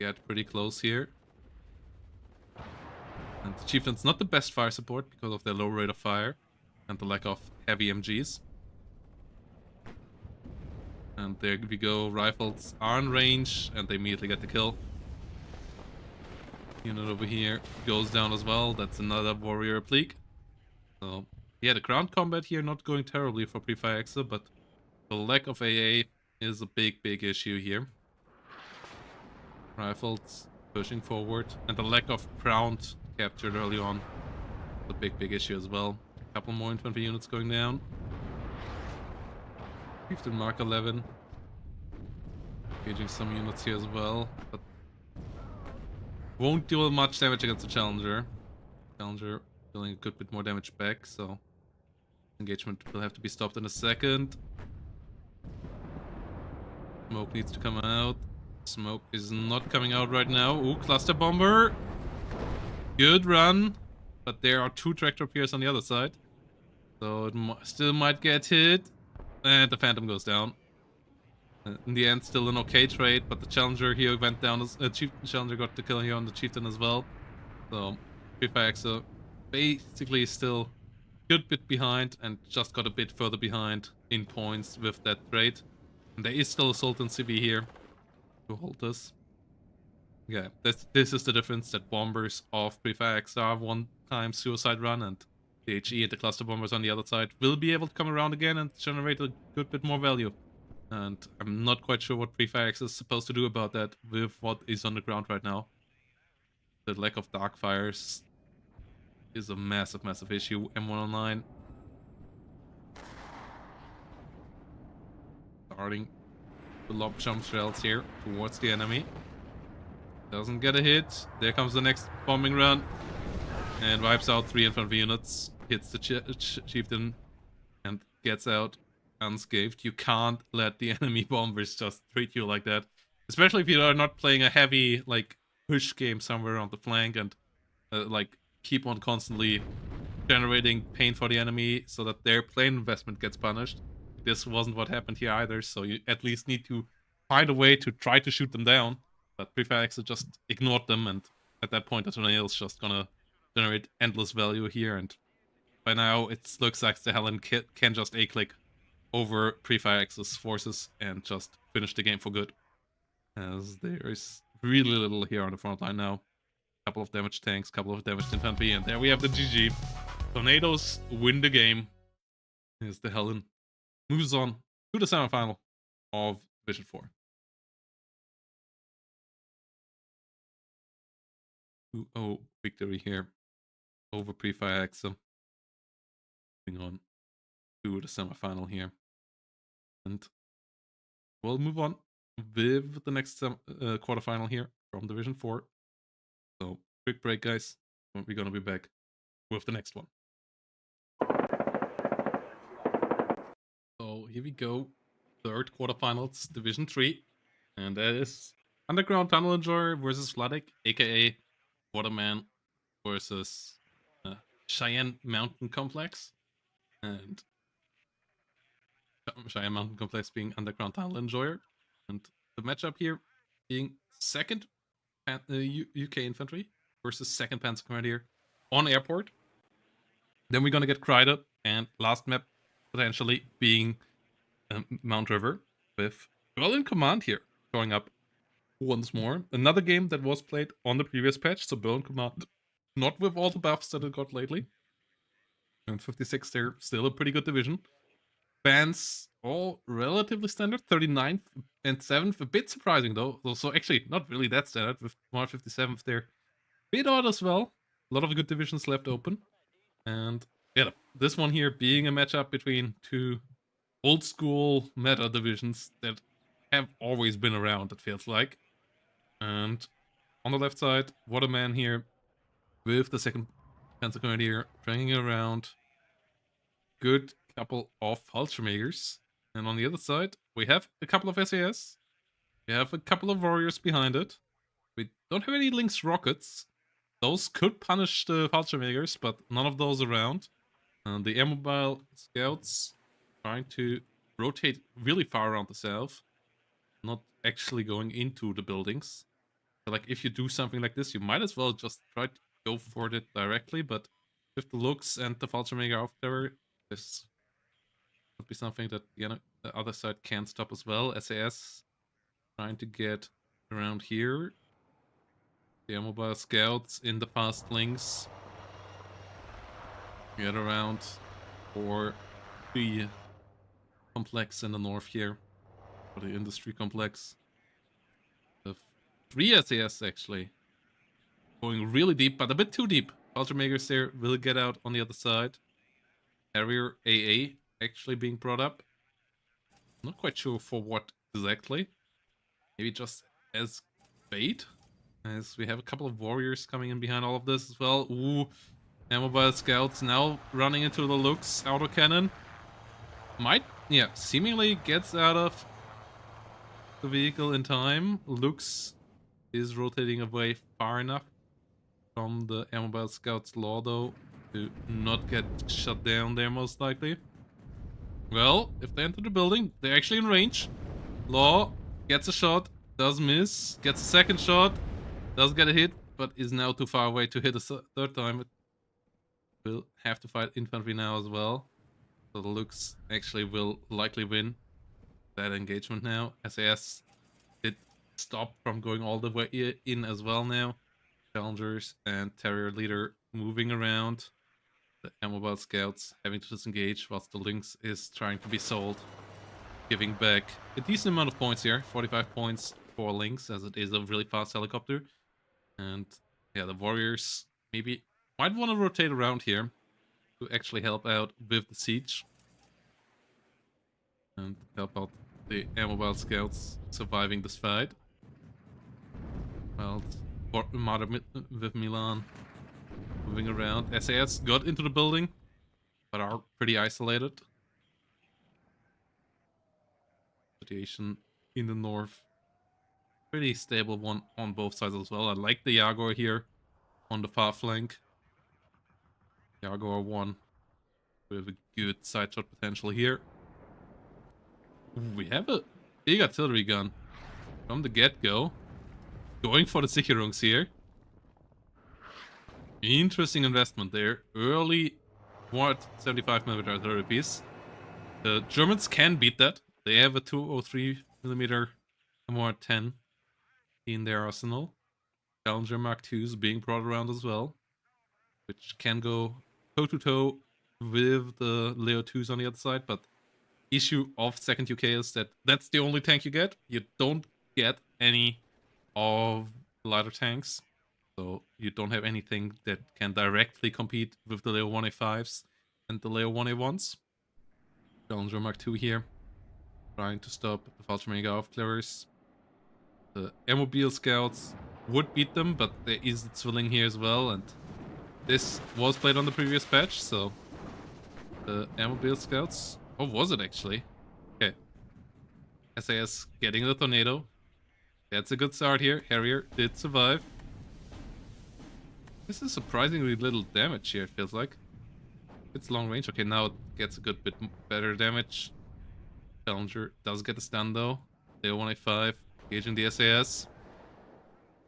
get pretty close here. And the Chieftain's not the best fire support because of their low rate of fire and the lack of heavy MGs. And there we go, rifles are in range and they immediately get the kill. Unit over here goes down as well. That's another warrior Pleak. So yeah, the ground combat here not going terribly for Prefire Exa, but the lack of AA is a big issue here. Rifles pushing forward, and the lack of ground captured early on is a big issue as well. A couple more infantry units going down. Chieftain Mark 11 Engaging some units here as well, but won't deal much damage against the Challenger. Challenger dealing a good bit more damage back, so engagement will have to be stopped in a second. Smoke needs to come out. Smoke is not coming out right now. Ooh, cluster bomber. Good run. But there are 2 tractor piers on the other side. So it still might get hit. And the Phantom goes down. In the end, still an okay trade, but the Challenger here went down. Challenger got the kill here on the Chieftain as well. So, Prefaxa basically still a good bit behind and just got a bit further behind in points with that trade. And there is still a Sultan CV here to hold this. Yeah, this is the difference, that bombers of Prefax are one-time suicide run, and the HE and the cluster bombers on the other side will be able to come around again and generate a good bit more value. And I'm not quite sure what Prefax is supposed to do about that with what is on the ground right now. The lack of dark fires is a massive, massive issue. M109 starting to lob jump shells here towards the enemy. Doesn't get a hit. There comes the next bombing run and wipes out 3 infantry units. Hits the chieftain and gets out unscathed. You can't let the enemy bombers just treat you like that, especially if you are not playing a heavy like push game somewhere on the flank and like keep on constantly generating pain for the enemy so that their plane investment gets punished. This wasn't what happened here either, so you at least need to find a way to try to shoot them down. But Prefax just ignored them, and at that point the tornado is just gonna generate endless value here, and by now it looks like the Helen can just A-click over Prefax's forces and just finish the game for good. As there is really little here on the front line now. Couple of damaged tanks, couple of damaged infantry, and there we have the GG. Tornadoes win the game. As the Helen moves on to the semifinal of Division 4. 2-0 victory here over Prefax. Moving on to the semifinal here. And we'll move on with the next quarterfinal here from Division 4. So, quick break, guys. We're gonna be back with the next one. So, here we go. 3rd quarterfinals, Division 3. And that is Underground Tunnel Enjoyer versus Vladik, aka Waterman, versus Cheyenne Mountain Complex. And Cheyenne Mountain Complex being Underground Tunnel Enjoyer. And the matchup here being 2nd UK Infantry versus 2nd Panzer Grenadier on Airport. Then we're gonna get Kryder, and last map potentially being Mount River, with Berlin Command here showing up once more. Another game that was played on the previous patch, so Berlin Command not with all the buffs that it got lately. And 56 there, still a pretty good division. Fans all relatively standard, 39th and 7th, a bit surprising though. So actually not really that standard, with 157th there. Bit odd as well. A lot of good divisions left open. And yeah, this one here being a matchup between 2 old school meta divisions that have always been around, it feels like. And on the left side, Waterman here with the 2nd Panzer Grenadier dragging around. Good couple of Fallschirmjägers. And on the other side, we have a couple of SAS. We have a couple of warriors behind it. We don't have any Lynx rockets. Those could punish the Fallschirmjägers, but none of those around. And the air-mobile scouts trying to rotate really far around the south, not actually going into the buildings. But like, if you do something like this, you might as well just try to go for it directly, but with the looks and the Fallschirmjäger off there, this would be something that the other side can stop as well. SAS trying to get around here. The mobile scouts in the fast links get around for the complex in the north here, for the industry complex. The 3 SAS actually going really deep, but a bit too deep. Fallschirmjägers there will get out on the other side. Harrier AA actually being brought up. Not quite sure for what exactly. maybe just as bait, as we have a couple of warriors coming in behind all of this as well. Ooh, mobile scouts now running into the Lux autocannon. Might, yeah, seemingly gets out of the vehicle in time. Lux is rotating away far enough from the mobile scout's law, though, to not get shut down there, most likely. Well, if they enter the building, they're actually in range. Law gets a shot, does miss, gets a second shot, does get a hit, but is now too far away to hit a third time. It will have to fight infantry now as well. So the Lux actually will likely win that engagement now. SAS did stop from going all the way in as well now. Challengers and Terrier Leader moving around. The mobile scouts having to disengage whilst the Lynx is trying to be sold. Giving back a decent amount of points here. 45 points for Lynx, as it is a really fast helicopter. And yeah, the warriors maybe might want to rotate around here to actually help out with the siege. And help out the mobile scouts surviving this fight. Well, Mother with Milan moving around. SAS got into the building, but are pretty isolated. Situation in the north, pretty stable one on both sides as well. I like the Jaguar here on the far flank. Jaguar 1 with a good side shot potential here. Ooh, we have a big artillery gun from the get-go. Going for the Sicherungs here. Interesting investment there. Early 175mm artillery piece. The Germans can beat that. They have a 203mm MR10 in their arsenal. Challenger Mark IIs being brought around as well, which can go toe-to-toe with the Leo 2s on the other side, but issue of 2nd UK is that that's the only tank you get. You don't get any of lighter tanks, so you don't have anything that can directly compete with the Leo 1A5s and the Leo 1A1s. Challenger Mark II here, trying to stop the Fallschirmjäger Aufklärers. The Airmobile Scouts would beat them, but there is the Zwilling here as well, and this was played on the previous patch, so the Airmobile Scouts... Oh, was it actually? Okay. SAS getting the Tornado. That's a good start here. Harrier did survive. This is surprisingly little damage here, it feels like. It's long range. Okay, now it gets a good bit better damage. Challenger does get a stun though. Leo 1A5 engaging the SAS.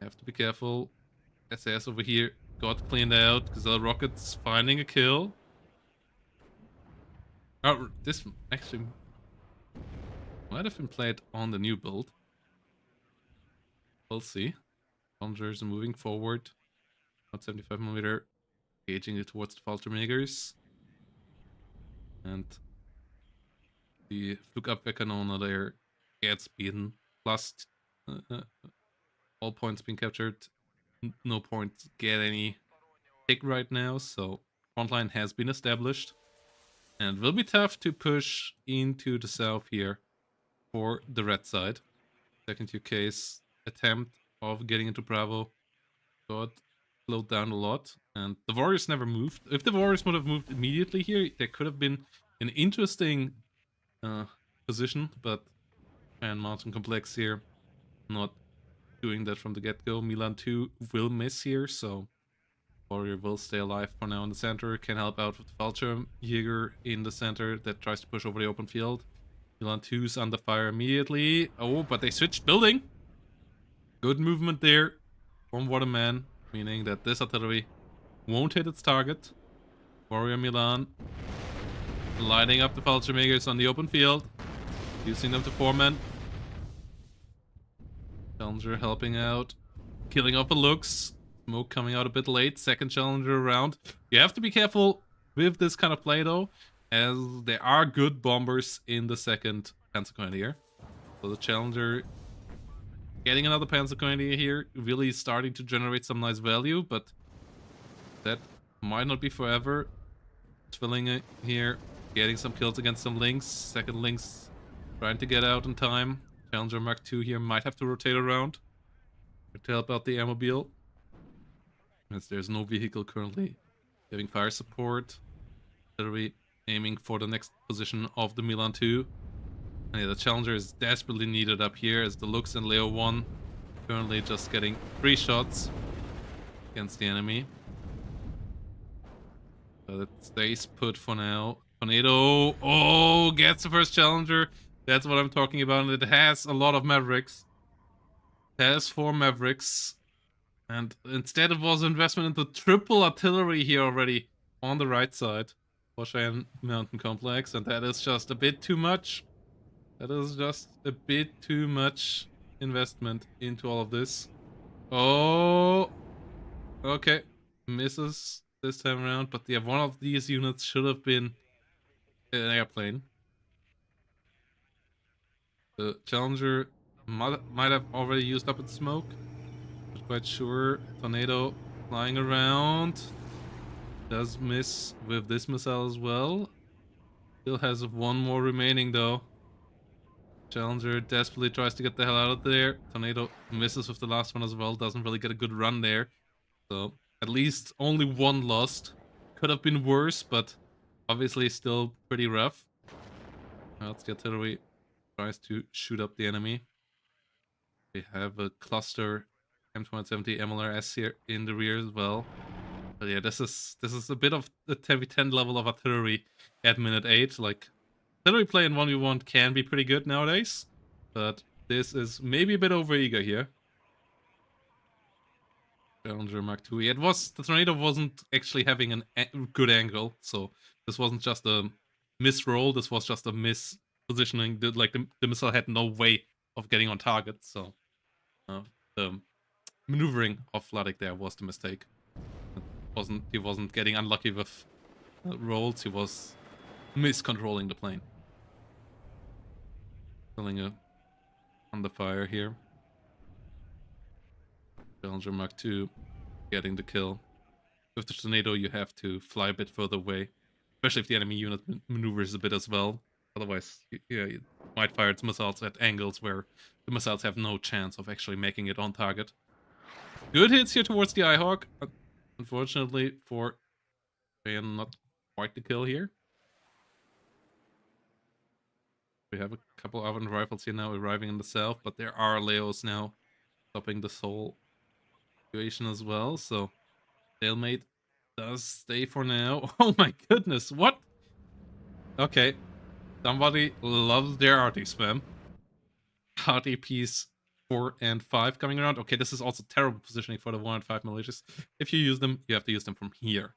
Have to be careful. SAS over here got cleaned out. Gazelle Rockets finding a kill. Oh, this actually might have been played on the new build. We'll see. Challengers are moving forward. 175mm. Engaging it towards the Fallschirmjägers. And the Flugabwehrkanone there gets beaten. Plus all points being captured. No points get any pick right now, so frontline has been established. And will be tough to push into the south here for the red side. 2nd UK's attempt of getting into Bravo got slowed down a lot, and the warriors never moved. If the warriors would have moved immediately here, there could have been an interesting position, but Mountain Complex here not doing that from the get-go. Milan 2 will miss here, so warrior will stay alive for now in the center. Can help out with the Fallschirmjäger in the center that tries to push over the open field. Milan 2's under fire immediately. Oh, but they switched building. Good movement there from Waterman, meaning that this artillery won't hit its target. Warrior Milan lighting up the Fallschirmjägers on the open field, using them to foreman. Challenger helping out, killing off the Lux. Smoke coming out a bit late. 2nd Challenger around. You have to be careful with this kind of play though, as there are good bombers in the 2nd Panzergrenadier. So the Challenger getting another Panzergrenadier here, really starting to generate some nice value, but that might not be forever. Zwilling here, getting some kills against some Lynx. 2nd Lynx trying to get out in time. Challenger Mark II here might have to rotate around to help out the airmobile, as there's no vehicle currently giving fire support. Literally aiming for the next position of the Milan 2. And yeah, the Challenger is desperately needed up here, as the Lux and Leo 1 currently just getting 3 shots against the enemy. But it stays put for now. Tornado, oh, gets the first Challenger. That's what I'm talking about. And it has a lot of Mavericks. It has 4 Mavericks. And instead it was investment into triple artillery here already on the right side for Cheyenne Mountain Complex. And that is just a bit too much. That is just a bit too much investment into all of this. Oh, okay. Misses this time around, but yeah, one of these units should have been an airplane. The Challenger might have already used up its smoke. Not quite sure. Tornado flying around. Does miss with this missile as well. Still has 1 more remaining though. Challenger desperately tries to get the hell out of there. Tornado misses with the last one as well. Doesn't really get a good run there. So at least only 1 lost. Could have been worse, but obviously still pretty rough. That's the artillery. Tries to shoot up the enemy. We have a cluster M270 MLRS here in the rear as well. But yeah, this is a bit of the 10v10 level of artillery at minute 8. Like, artillery play in 1v1 can be pretty good nowadays, but this is maybe a bit overeager here. Challenger Mark II. It was, the Tornado wasn't actually having a good angle, so this wasn't just a misroll, this was just a mispositioning. The missile had no way of getting on target, so the maneuvering of Vladik there was the mistake. He wasn't getting unlucky with rolls, he was miscontrolling the plane. Killing a under fire here. Challenger Mark II getting the kill. With the Tornado, you have to fly a bit further away, especially if the enemy unit maneuvers a bit as well. Otherwise, it might fire its missiles at angles where the missiles have no chance of actually making it on target. Good hits here towards the Eyehawk. Unfortunately for Cheyenne, not quite the kill here. We have a couple of rifles here now arriving in the south, but there are Leos now stopping this whole situation as well, so stalemate does stay for now. Oh my goodness, what? Okay, somebody loves their RT spam. RTPs 4 and 5 coming around. Okay, this is also terrible positioning for the 1 and 5 militias. If you use them, you have to use them from here,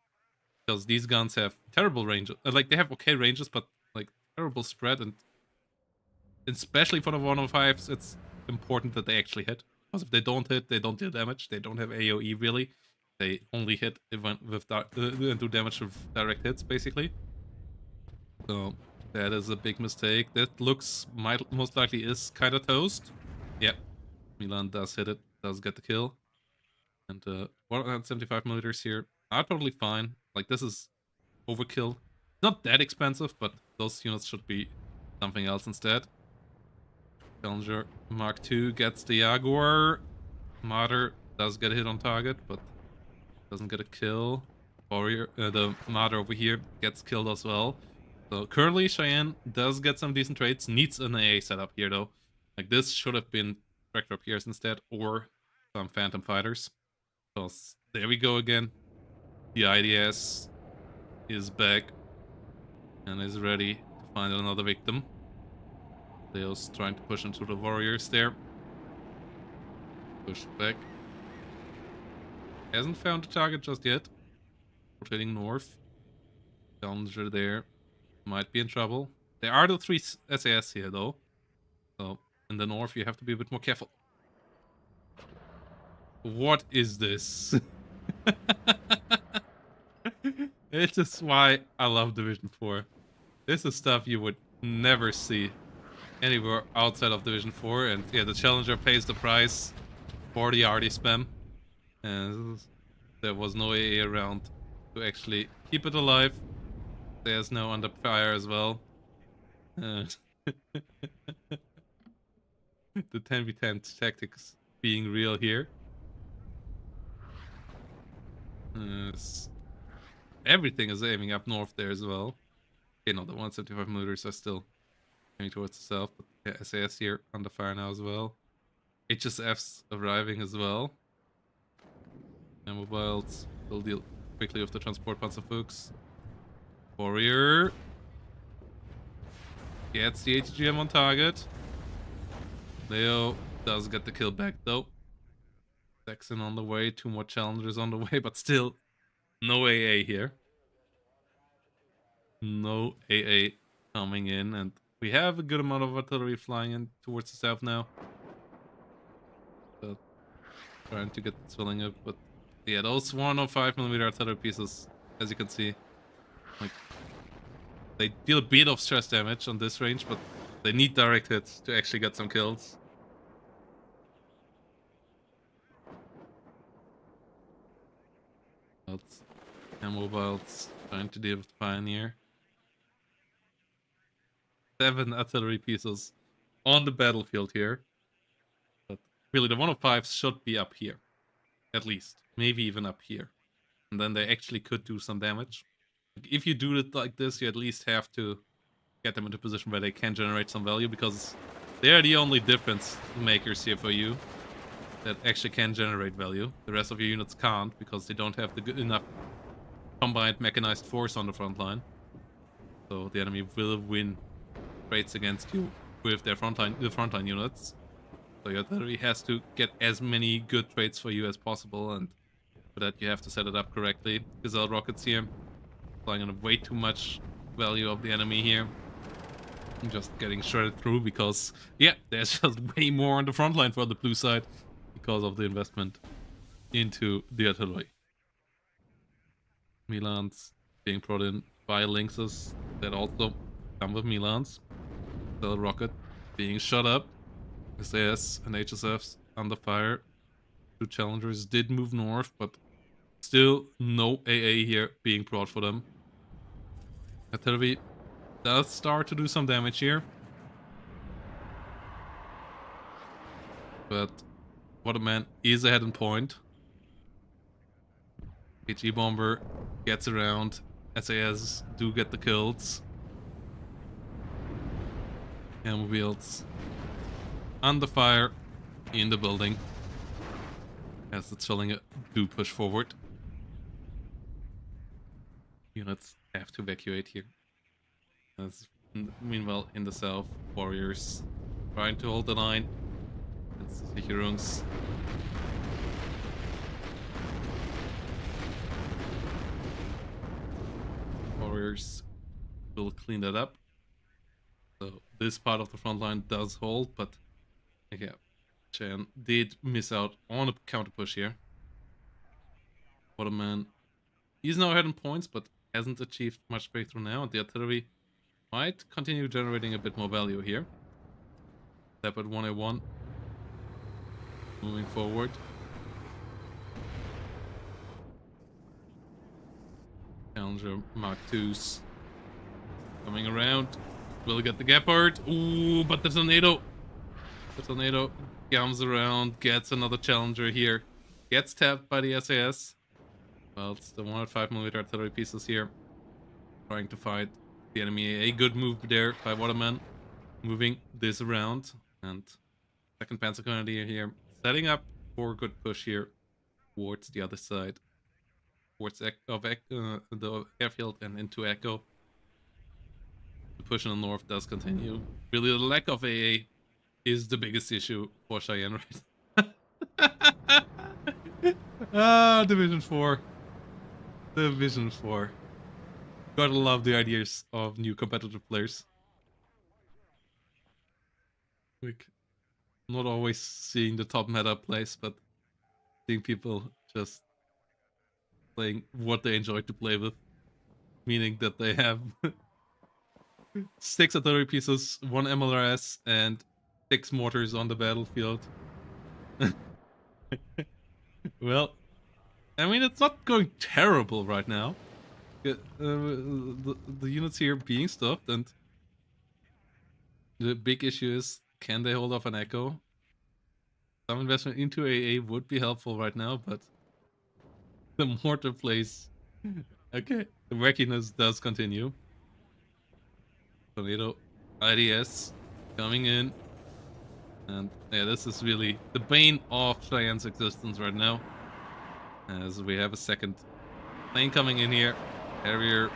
because these guns have terrible ranges. Like, they have okay ranges, but like terrible spread, and especially for the 105s, it's important that they actually hit. Because if they don't hit, they don't deal damage. They don't have AoE really. They only hit with and do damage with direct hits, basically. So that is a big mistake. That looks most likely is kind of toast. Yep, Milan does hit it, does get the kill, and 175mm here are totally fine. Like, this is overkill. Not that expensive, but those units should be something else instead. Challenger Mark II gets the Jaguar. Martyr does get a hit on target, but doesn't get a kill. Warrior, the Martyr over here gets killed as well. So currently Cheyenne does get some decent trades. Needs an AA setup here though. Like, this should have been Tractor Pierce instead, or some Phantom Fighters. So there we go again. The IDS is back and is ready to find another victim. Leo's trying to push into the Warriors there. Push back. Hasn't found the target just yet. Rotating north. Challenger there. Might be in trouble. There are the 3 SAS here though. So in the north you have to be a bit more careful. What is this? It's just why I love Division 4. This is stuff you would never see anywhere outside of Division 4, and yeah, the Challenger pays the price for the RD spam, and there was no AA around to actually keep it alive. There's no under fire as well. The 10v10 tactics being real here. Everything is aiming up north there as well. Okay, no, the 175mm are still aiming towards the south, but yeah, SAS here under fire now as well. HSF's arriving as well. And mobiles will deal quickly with the transport Panzerfuchs. Warrior gets the HGM on target. Leo does get the kill back though. Saxon on the way, 2 more challengers on the way, but still no AA here. No AA coming in, and we have a good amount of artillery flying in towards the south now. But trying to get this filling up, but yeah, those 105mm artillery pieces, as you can see, like they deal a bit of stress damage on this range, but they need direct hits to actually get some kills. Mobiles trying to deal with Pioneer. 7 artillery pieces on the battlefield here. But really, the 105s should be up here. At least. Maybe even up here. And then they actually could do some damage. If you do it like this, you at least have to get them into a position where they can generate some value, because they are the only difference makers here for you that actually can generate value. The rest of your units can't, because they don't have the good enough combined mechanized force on the front line. So the enemy will win trades against you with their frontline units. So your artillery has to get as many good trades for you as possible, and for that you have to set it up correctly. Gazelle rockets here, flying on way too much value of the enemy here. I'm just getting shredded through because, yeah, there's just way more on the front line for the blue side because of the investment into the artillery. Milans being brought in by Lynxes that also come with Milans. The rocket being shot up. SAS and HSFs under fire. 2 challengers did move north, but still no AA here being brought for them. Artillery does start to do some damage here. But Waterman is ahead in point. HE Bomber gets around. SAS do get the kills. Mobiles under fire in the building as it's filling it, do push forward. Units have to evacuate here. As meanwhile, in the south, warriors trying to hold the line. It's the Sicherungs. Warriors will clean that up. So this part of the front line does hold, but yeah, Chan did miss out on a counter push here. Waterman, he's now ahead in points, but hasn't achieved much breakthrough now, and the artillery might continue generating a bit more value here. Leopard 1A1 moving forward. Challenger Mark IIs coming around. Will get the Gepard. Ooh, but the tornado. The tornado comes around, gets another Challenger here. Gets tapped by the SAS. Well, it's the 105mm artillery pieces here. Trying to fight the enemy. A good move there by Waterman. Moving this around. And 2nd Panzer Grenadier here. Setting up for a good push here towards the other side. Towards the airfield and into Echo. The push in the north does continue. Really, the lack of AA is the biggest issue for Cheyenne right now. Division 4. Division 4. Gotta love the ideas of new competitive players. Like, not always seeing the top meta plays, but seeing people just playing what they enjoy to play with. Meaning that they have 6 artillery pieces, 1 MLRS, and 6 mortars on the battlefield. Well, I mean, it's not going terrible right now. The units here being stuffed, and the big issue is, can they hold off an Echo? some investment into AA would be helpful right now, but the mortar plays. Okay, the wackiness does continue. Tornado IDS coming in. And yeah, this is really the bane of Cheyenne's existence right now. As we have a second plane coming in here. Harrier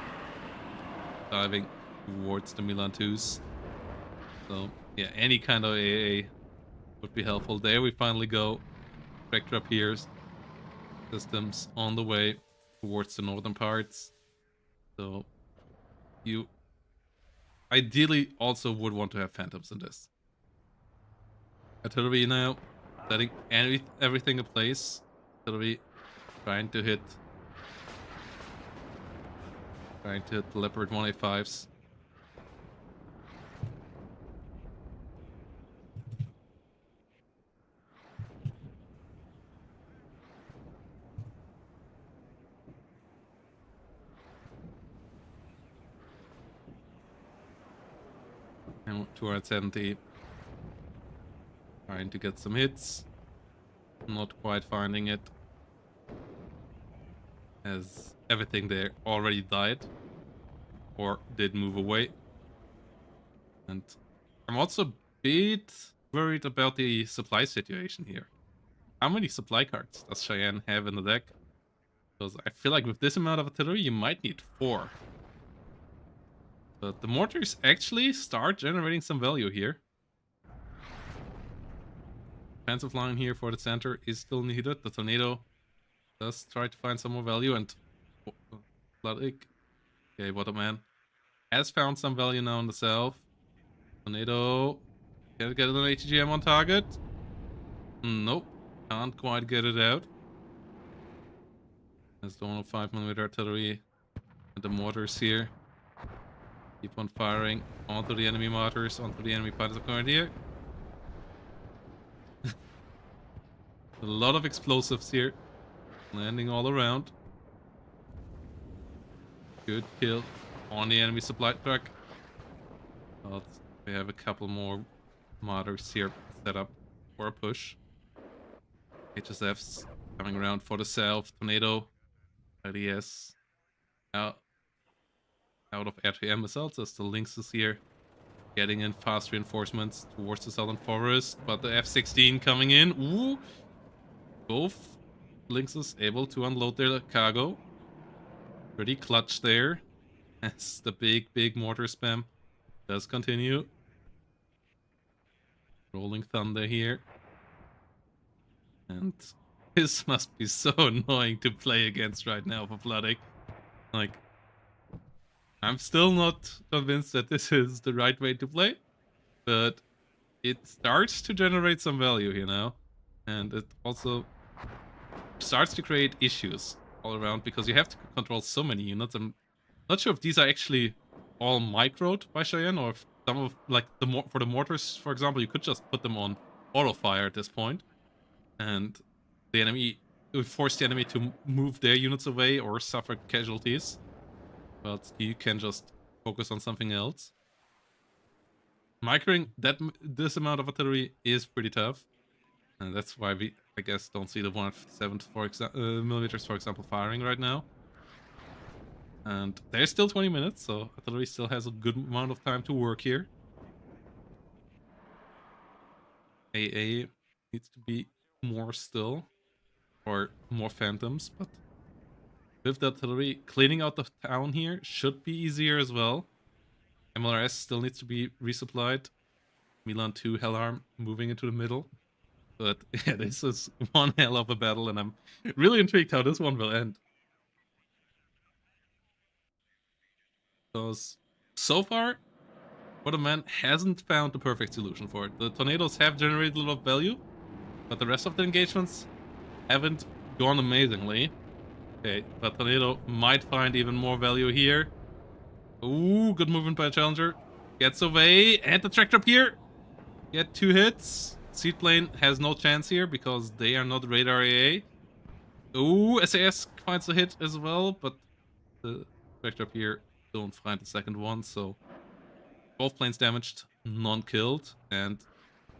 diving towards the Milan 2s. So yeah, any kind of AA would be helpful. There we finally go. Tractor up here. Systems on the way towards the northern parts. So you ideally also would want to have phantoms in this. Artillery now setting everything in place. Artillery trying to hit the Leopard 185s. And 270. Trying to get some hits. Not quite finding it. As everything there already died. Or did move away. And I'm also a bit worried about the supply situation here. How many supply cards does Cheyenne have in the deck? Because I feel like with this amount of artillery, you might need 4. But the mortars actually start generating some value here. Defensive line here for the center is still needed. The tornado does try to find some more value, and Bloodick, okay, what a man, has found some value now in the south. Tornado, can it get an ATGM on target? Nope, can't quite get it out. There's the 105mm artillery and the mortars here. Keep on firing onto the enemy mortars, onto the enemy pilots of here. A lot of explosives here. Landing all around. Good kill on the enemy supply truck. But we have a couple more mortars here set up for a push. HSFs coming around for the south. Tornado. IDS. Out of RTM missiles as the Lynx is here. Getting in fast reinforcements towards the southern forest. But the F-16 coming in. Ooh. Both Lynxes able to unload their cargo. Pretty clutch there. As the big mortar spam does continue. Rolling thunder here. And this must be so annoying to play against right now for Bloodick. Like, I'm still not convinced that this is the right way to play. But it starts to generate some value here now. And it also starts to create issues all around because you have to control so many units. I'm not sure if these are actually all microed by Cheyenne or if some of, like, for the mortars, for example, you could just put them on auto fire at this point, and the enemy would force the enemy to move their units away or suffer casualties. But you can just focus on something else. Microing this amount of artillery is pretty tough. And that's why we, I guess, don't see the 157 millimeters, for example, firing right now. And there's still 20 minutes, so artillery still has a good amount of time to work here. AA needs to be more still, or more phantoms, but with the artillery, cleaning out the town here should be easier as well. MLRS still needs to be resupplied. Milan 2 Hellarm moving into the middle. But yeah, this is one hell of a battle, and I'm really intrigued how this one will end. Because so far, what a man hasn't found the perfect solution for it. The tornadoes have generated a lot of value, but the rest of the engagements haven't gone amazingly. Okay, but tornado might find even more value here. Ooh, good movement by a challenger. Gets away, and the tractor up here. Get 2 hits. Seaplane has no chance here because they are not radar AA. Ooh, SAS finds a hit as well, but the tractor up here don't find the second one, so both planes damaged, none killed. And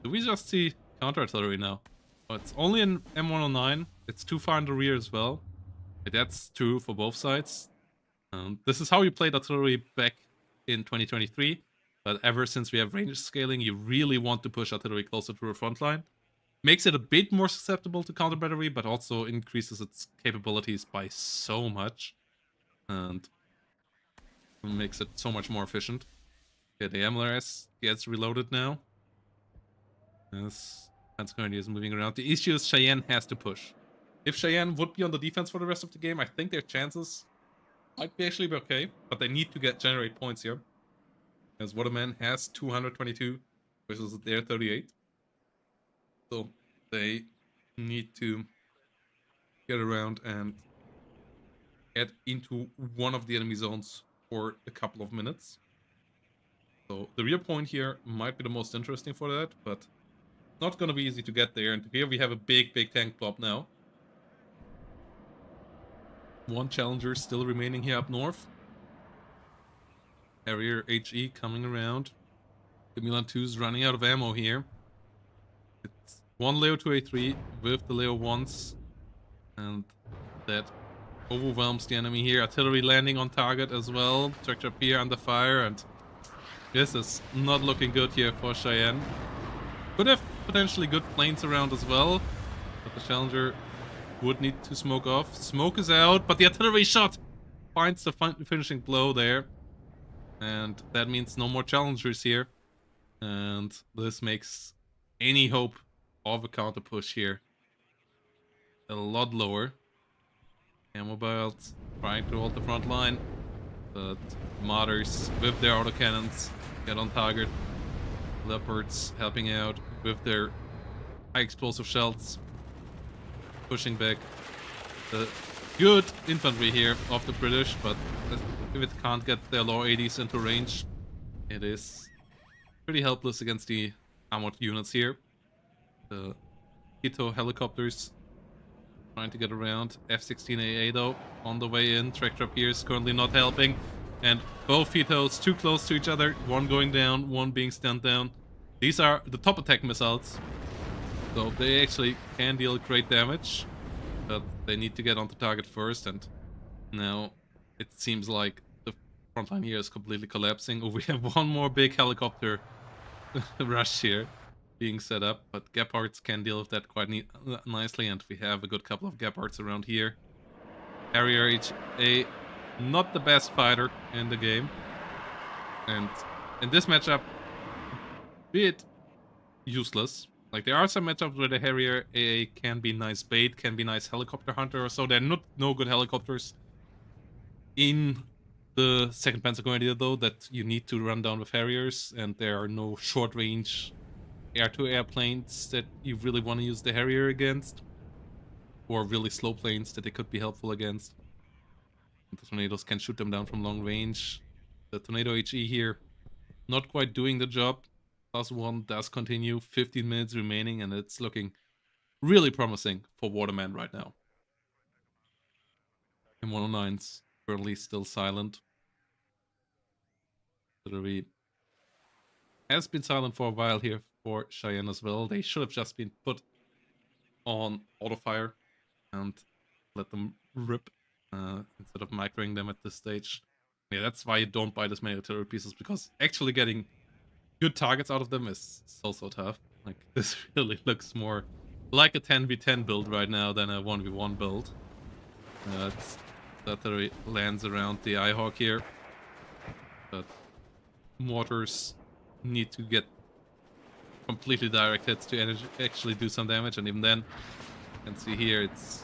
do we just see counter artillery now? Oh, it's only an M109. It's too far in the rear as well. That's true for both sides. This is how you played artillery back in 2023. But ever since we have range scaling, you really want to push artillery closer to the front line. Makes it a bit more susceptible to counter battery, but also increases its capabilities by so much. And makes it so much more efficient. Okay, the MLRS gets reloaded now. As Panzergrenadier is moving around. The issue is Cheyenne has to push. If Cheyenne would be on the defense for the rest of the game, I think their chances might actually be okay. But they need to generate points here. As Waterman has 222 versus their 38. So they need to get around and get into one of the enemy zones for a couple of minutes. So the rear point here might be the most interesting for that, but not going to be easy to get there. And here we have a big tank plop now. One Challenger still remaining here up north. Harrier HE coming around. The Milan 2's running out of ammo here. It's one Leo 2A3 with the Leo 1s. And that overwhelms the enemy here. Artillery landing on target as well. Tractor Pier under fire, and this is not looking good here for Cheyenne. Could have potentially good planes around as well, but the Challenger would need to smoke off. Smoke is out, but the artillery shot finds the finishing blow there. And that means no more Challengers here. And this makes any hope of a counter push here a lot lower. Mobiles trying to hold the front line, but Martyrs with their autocannons get on target. Leopards helping out with their high explosive shells, pushing back the good infantry here of the British, but if it can't get their low 80s into range, it is pretty helpless against the armored units here. The Hito helicopters trying to get around. F-16AA though on the way in. Tractor Piers currently not helping, and both Hitos too close to each other. One going down, one being stunned down. These are the top attack missiles, so they actually can deal great damage, but they need to get onto target first. And now it seems like the front line here is completely collapsing. Oh, we have one more big helicopter rush here being set up, but Gepards can deal with that quite nicely, and we have a good couple of Gepards around here. Harrier HA, not the best fighter in the game, and in this matchup, bit useless. Like, there are some matchups where the Harrier AA can be nice bait, can be nice helicopter hunter or so. They're no good helicopters in the 2nd Panzer Grenadier though that you need to run down with Harriers, and there are no short range air-to-air planes that you really want to use the Harrier against, or really slow planes that they could be helpful against. The Tornadoes can shoot them down from long range. The Tornado HE here not quite doing the job. +1 does continue, 15 minutes remaining, and it's looking really promising for Waterman right now. M109's currently still silent. Artillery has been silent for a while here for Cheyenne as well. They should have just been put on auto fire and let them rip instead of microing them at this stage. Yeah, that's why you don't buy this many artillery pieces, because actually getting good targets out of them is so tough. Like, this really looks more like a 10v10 build right now than a 1v1 build. The artillery lands around the Eyehawk here, but mortars need to get completely direct hits to actually do some damage, and even then, you can see here it's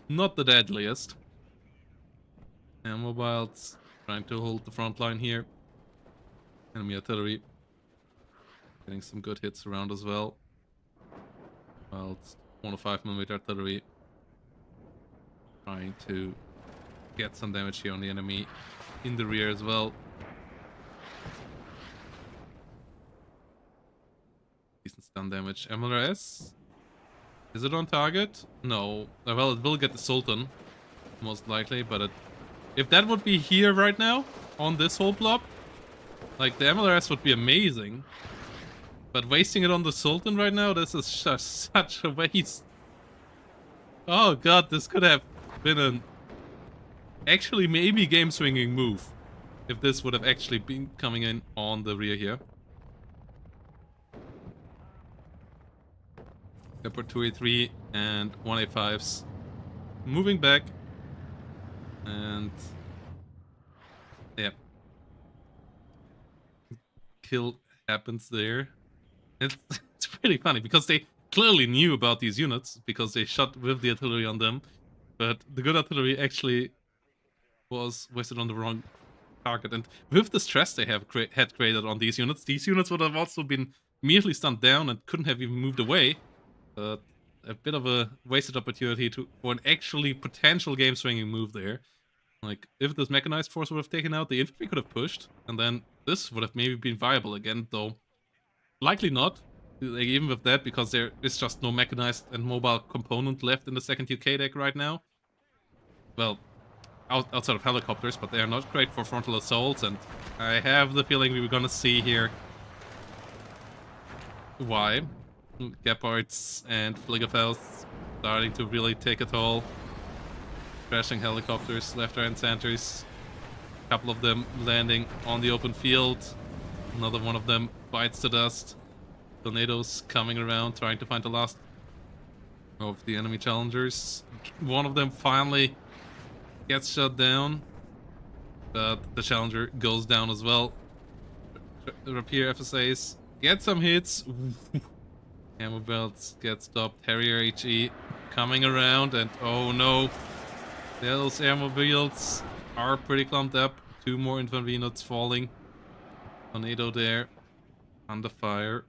not the deadliest. And mobiles trying to hold the front line here. Enemy artillery getting some good hits around as well. While it's 105mm artillery trying to get some damage here on the enemy in the rear as well. Decent stun damage. MLRS, is it on target? No. Well, it will get the Sultan most likely, but if that would be here right now on this whole blob, like, the MLRS would be amazing. But wasting it on the Sultan right now, this is just such a waste. Oh god, this could have been an actually maybe game swinging move if this would have actually been coming in on the rear here. Leopard 2A3 and 1A5s moving back, and yeah, kill happens there. It's it's really funny because they clearly knew about these units because they shot with the artillery on them, but the good artillery actually was wasted on the wrong target. And with the stress they had created on these units would have also been immediately stunned down and couldn't have even moved away. But a bit of a wasted opportunity for an actually potential game swinging move there. Like, if this mechanized force would have taken out, the infantry could have pushed, and then this would have maybe been viable again, though likely not. Like, even with that, because there is just no mechanized and mobile component left in the second UK deck right now. Well, outside of helicopters, but they are not great for frontal assaults, and I have the feeling we were gonna see here why. Gepards and Fliggerfelds starting to really take a toll. Crashing helicopters left, right, and centers. A couple of them landing on the open field. Another one of them bites the dust. Tornadoes coming around, trying to find the last of the enemy challengers. One of them finally gets shut down, but the challenger goes down as well. Rapier FSAs get some hits. Ammo belts get stopped. Harrier HE coming around, and oh no, those airmobiles are pretty clumped up. Two more infantry units falling. Tornado there, under fire,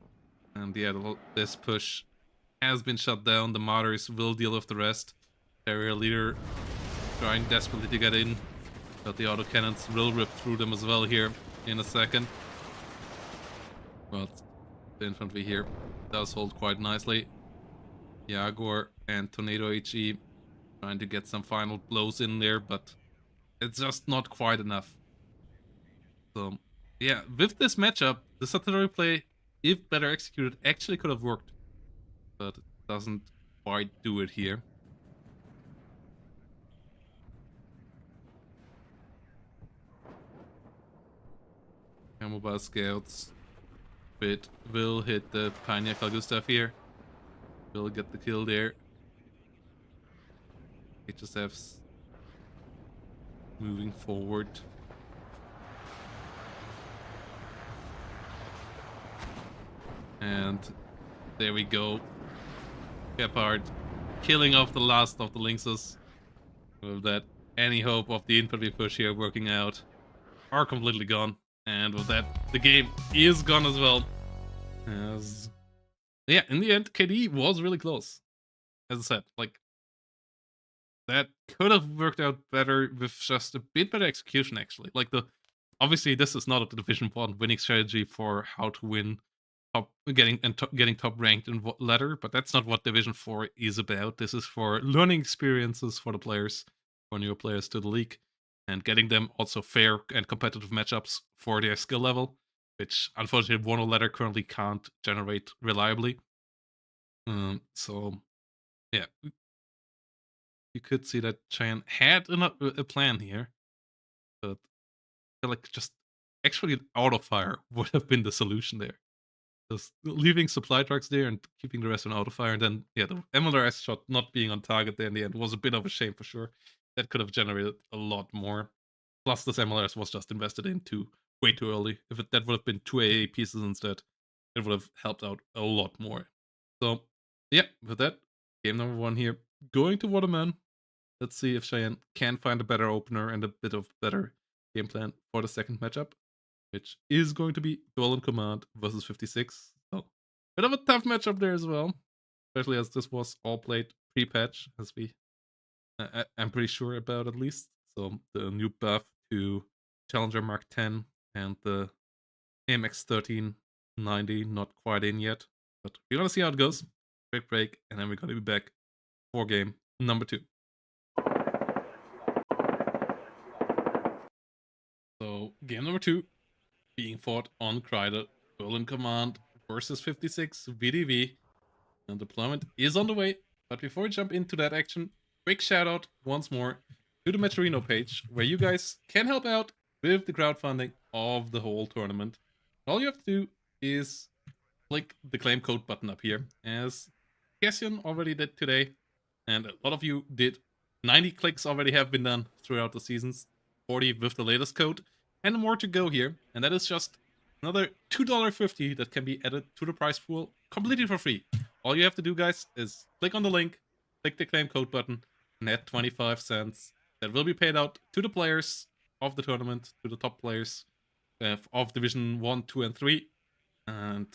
and yeah, this push has been shut down. The martyrs will deal with the rest. Harrier leader trying desperately to get in, but the autocannons will rip through them as well here in a second. But the infantry here does hold quite nicely. Jaguar and Tornado HE trying to get some final blows in there, but it's just not quite enough. So yeah, with this matchup, the artillery play, if better executed, actually could have worked, but it doesn't quite do it here. Mobile scouts, but will hit the Pioneer Carl Gustav here. Will get the kill there. HSF's moving forward. And there we go. Gepard killing off the last of the Lynxes. With that, any hope of the infantry push here working out are completely gone. And with that, the game is gone as well. As yeah, in the end, KD was really close. As I said, like, that could have worked out better with just a bit better execution, actually. Like, obviously this is not a Division 1 winning strategy for how to win getting top ranked in ladder, but that's not what Division 4 is about. This is for learning experiences for the players, for newer players to the league, and getting them also fair and competitive matchups for their skill level, which unfortunately WARNO ladder currently can't generate reliably. So yeah, you could see that Cheyenne had a plan here, but I feel like just actually an auto fire would have been the solution there. Just leaving supply trucks there and keeping the rest on auto fire, and then yeah, the MLRS shot not being on target there in the end was a bit of a shame for sure. That could have generated a lot more. Plus, this MLRS was just invested into way too early. If that would have been 2 AA pieces instead, it would have helped out a lot more. So yeah, with that, game number 1 here, going to Waterman. Let's see if Cheyenne can find a better opener and a bit of better game plan for the second matchup, which is going to be Duel in Command versus 56. So, bit of a tough matchup there as well, especially as this was all played pre-patch, as I'm pretty sure about at least. So the new buff to Challenger Mark 10 and the AMX 1390 not quite in yet, but we're gonna see how it goes. Quick break, and then we're gonna be back for game number 2. So game number 2 being fought on Kreider, Duel in Command versus 56 VDV. And deployment is on the way. But before we jump into that action, quick shout out once more to the Metrino page, where you guys can help out with the crowdfunding of the whole tournament. All you have to do is click the claim code button up here, as Cassian already did today, and a lot of you did. 90 clicks already have been done throughout the seasons, 40 with the latest code, and more to go here. And that is just another $2.50 that can be added to the prize pool completely for free. All you have to do, guys, is click on the link, click the claim code button, and add 25 cents. That will be paid out to the players of the tournament, to the top players of Division 1, 2, and 3. And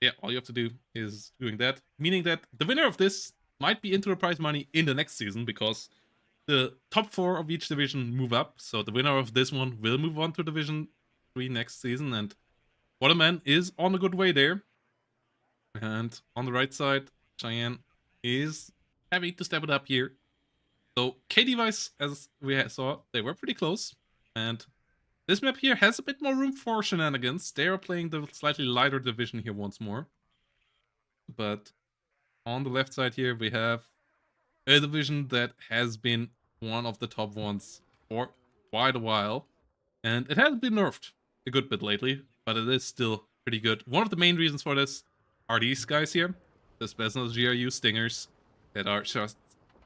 yeah, all you have to do is doing that, meaning that the winner of this might be into the prize money in the next season, because the top 4 of each division move up. So the winner of this one will move on to Division 3 next season, and Waterman is on a good way there. And on the right side, Cheyenne is having to step it up here. So K-Device, as we saw, they were pretty close. And this map here has a bit more room for shenanigans. They are playing the slightly lighter division here once more. But on the left side here, we have a division that has been one of the top ones for quite a while. And it has been nerfed a good bit lately, but it is still pretty good. One of the main reasons for this are these guys here, the Spetsnaz GRU Stingers, that are just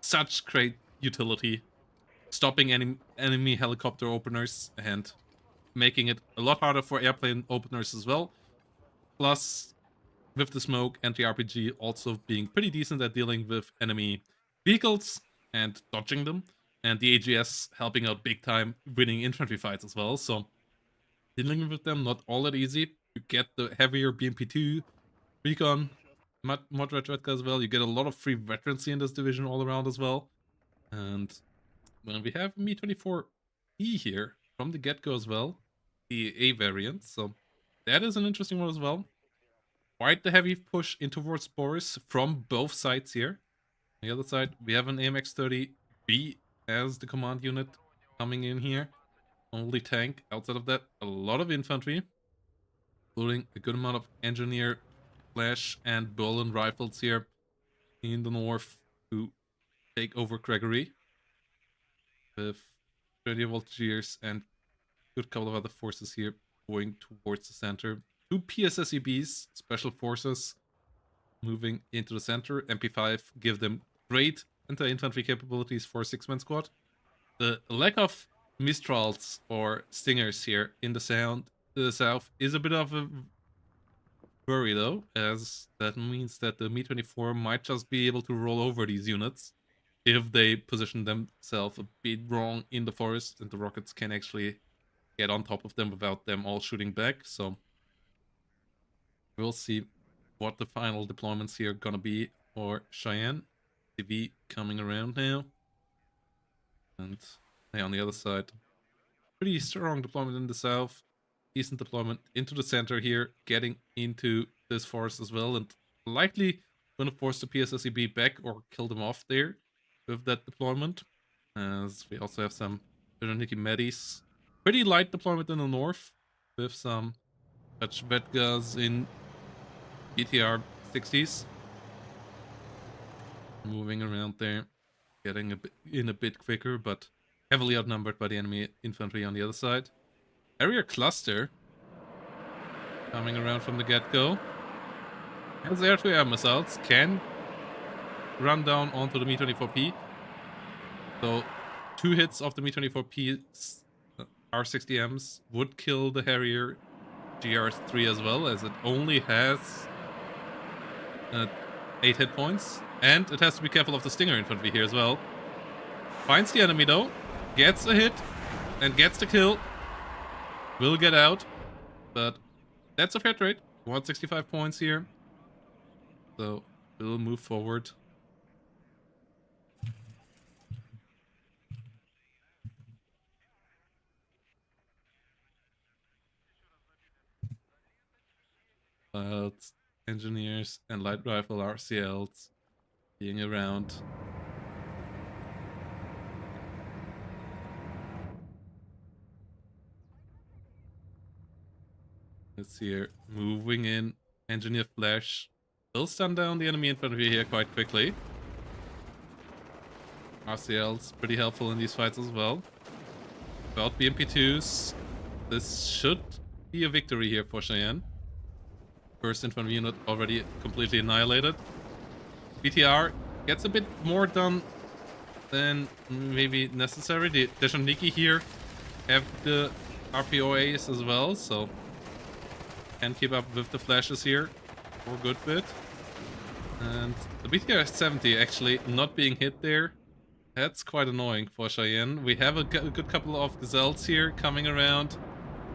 such great utility, stopping enemy helicopter openers and making it a lot harder for airplane openers as well. Plus, with the smoke and the RPG also being pretty decent at dealing with enemy vehicles and dodging them, and the AGS helping out big time, winning infantry fights as well. So dealing with them not all that easy. You get the heavier BMP2 recon moderate Redka as well. You get a lot of free veterancy in this division all around as well. And when we have Mi-24E here from the get-go as well, the A variant, so that is an interesting one as well. Quite the heavy push in towards Boris from both sides here. On the other side, we have an AMX-30B as the command unit coming in here. Only tank. Outside of that, a lot of infantry, including a good amount of engineer, flash, and Berlin rifles here in the north to take over Gregory, with 30 volunteers and a good couple of other forces here going towards the center. 2 PSSEBs, special forces, moving into the center. MP5 give them great anti-infantry capabilities for a 6-man squad. The lack of Mistrals or Stingers here in the south is a bit of a worry though, as that means that the Mi-24 might just be able to roll over these units if they position themselves a bit wrong in the forest, and the rockets can actually get on top of them without them all shooting back. So we'll see what the final deployments here are gonna be for Cheyenne. TV coming around now. And hey, on the other side, pretty strong deployment in the south. Decent deployment into the center here, getting into this forest as well, and likely gonna force the PSSEB back or kill them off there with that deployment. As we also have some Veroniki Medis. Pretty light deployment in the north with some such Vetgas in BTR 60s. Moving around there, getting a bit quicker, but heavily outnumbered by the enemy infantry on the other side. Area cluster coming around from the get-go. As air-to-air missiles can run down onto the Mi-24P. So 2 hits of the Mi-24P R60Ms would kill the Harrier GR3 as well, as it only has 8 hit points. And it has to be careful of the Stinger infantry here as well. Finds the enemy though, gets a hit, and gets the kill. Will get out, but that's a fair trade. 165 points here. So we'll move forward. Clouds, engineers, and light rifle RCLs being around. It's here, moving in Engineer Flash will stun down the enemy infantry here quite quickly. RCL's pretty helpful in these fights as well. Without BMP2s, this should be a victory here for Cheyenne. First infantry unit already completely annihilated. BTR gets a bit more done than maybe necessary. The Deshaniki here have the RPOAs as well, so can keep up with the flashes here for a good bit. And the BTR 70 actually not being hit there, that's quite annoying for Cheyenne. We have a good couple of Gazelles here coming around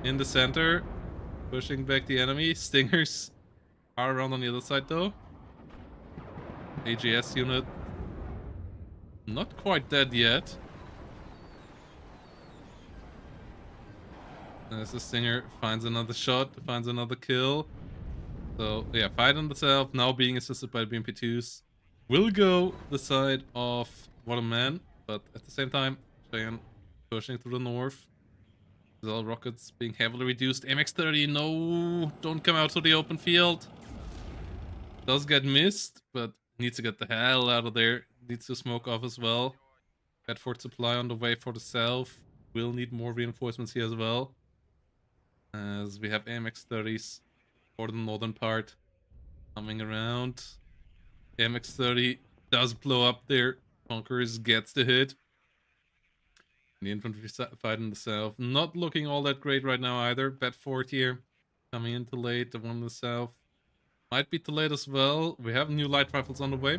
in the center, pushing back the enemy. Stingers are around on the other side though. AGS unit not quite dead yet. As the Stinger finds another shot, finds another kill. So yeah, fight on the self, now being assisted by BMP2s. Will go the side of What a Man, but at the same time, Cheyenne pushing to the north. Gazelle rockets being heavily reduced. MX-30, no, don't come out to the open field. Does get missed, but needs to get the hell out of there. Needs to smoke off as well. Bedford supply on the way for the south. Will need more reinforcements here as well, as we have AMX-30s for the northern part coming around. AMX-30 does blow up there. Conquerors gets the hit. The infantry fight in the south not looking all that great right now either. Bedford here coming in too late. The one in the south might be too late as well. We have new light rifles on the way.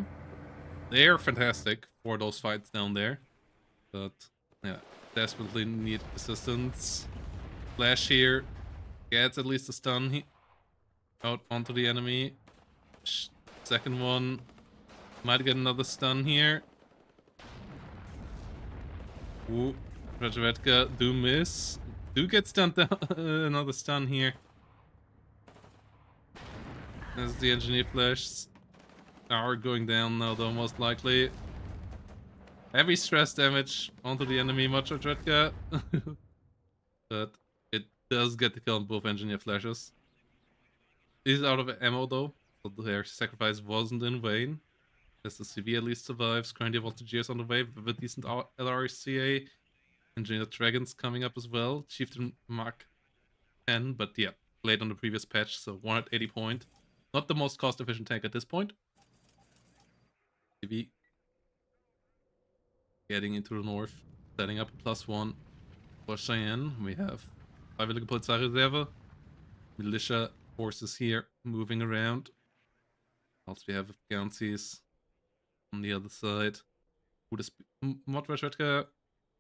They're fantastic for those fights down there, but yeah, desperately need assistance. Flash here gets at least a stun out onto the enemy. Second one might get another stun here. Ooh, Rajavetka do miss. Do get stunned down. Another stun here. As the engineer flashes are going down now though, most likely. Heavy stress damage onto the enemy Rajavetka. But it does get the kill on both engineer flashes. Is out of ammo though, so their sacrifice wasn't in vain. As the CV at least survives. Currently Voltageers on the way with a decent LRCA. Engineer Dragons coming up as well. Chieftain Mark 10, but yeah, played on the previous patch, so 180 point. Not the most cost efficient tank at this point. CV getting into the north, setting up a +1 for Cheyenne. We have Freiwillige Polizeireserve, militia forces here moving around. Also we have Gauncies on the other side. Modrashvetka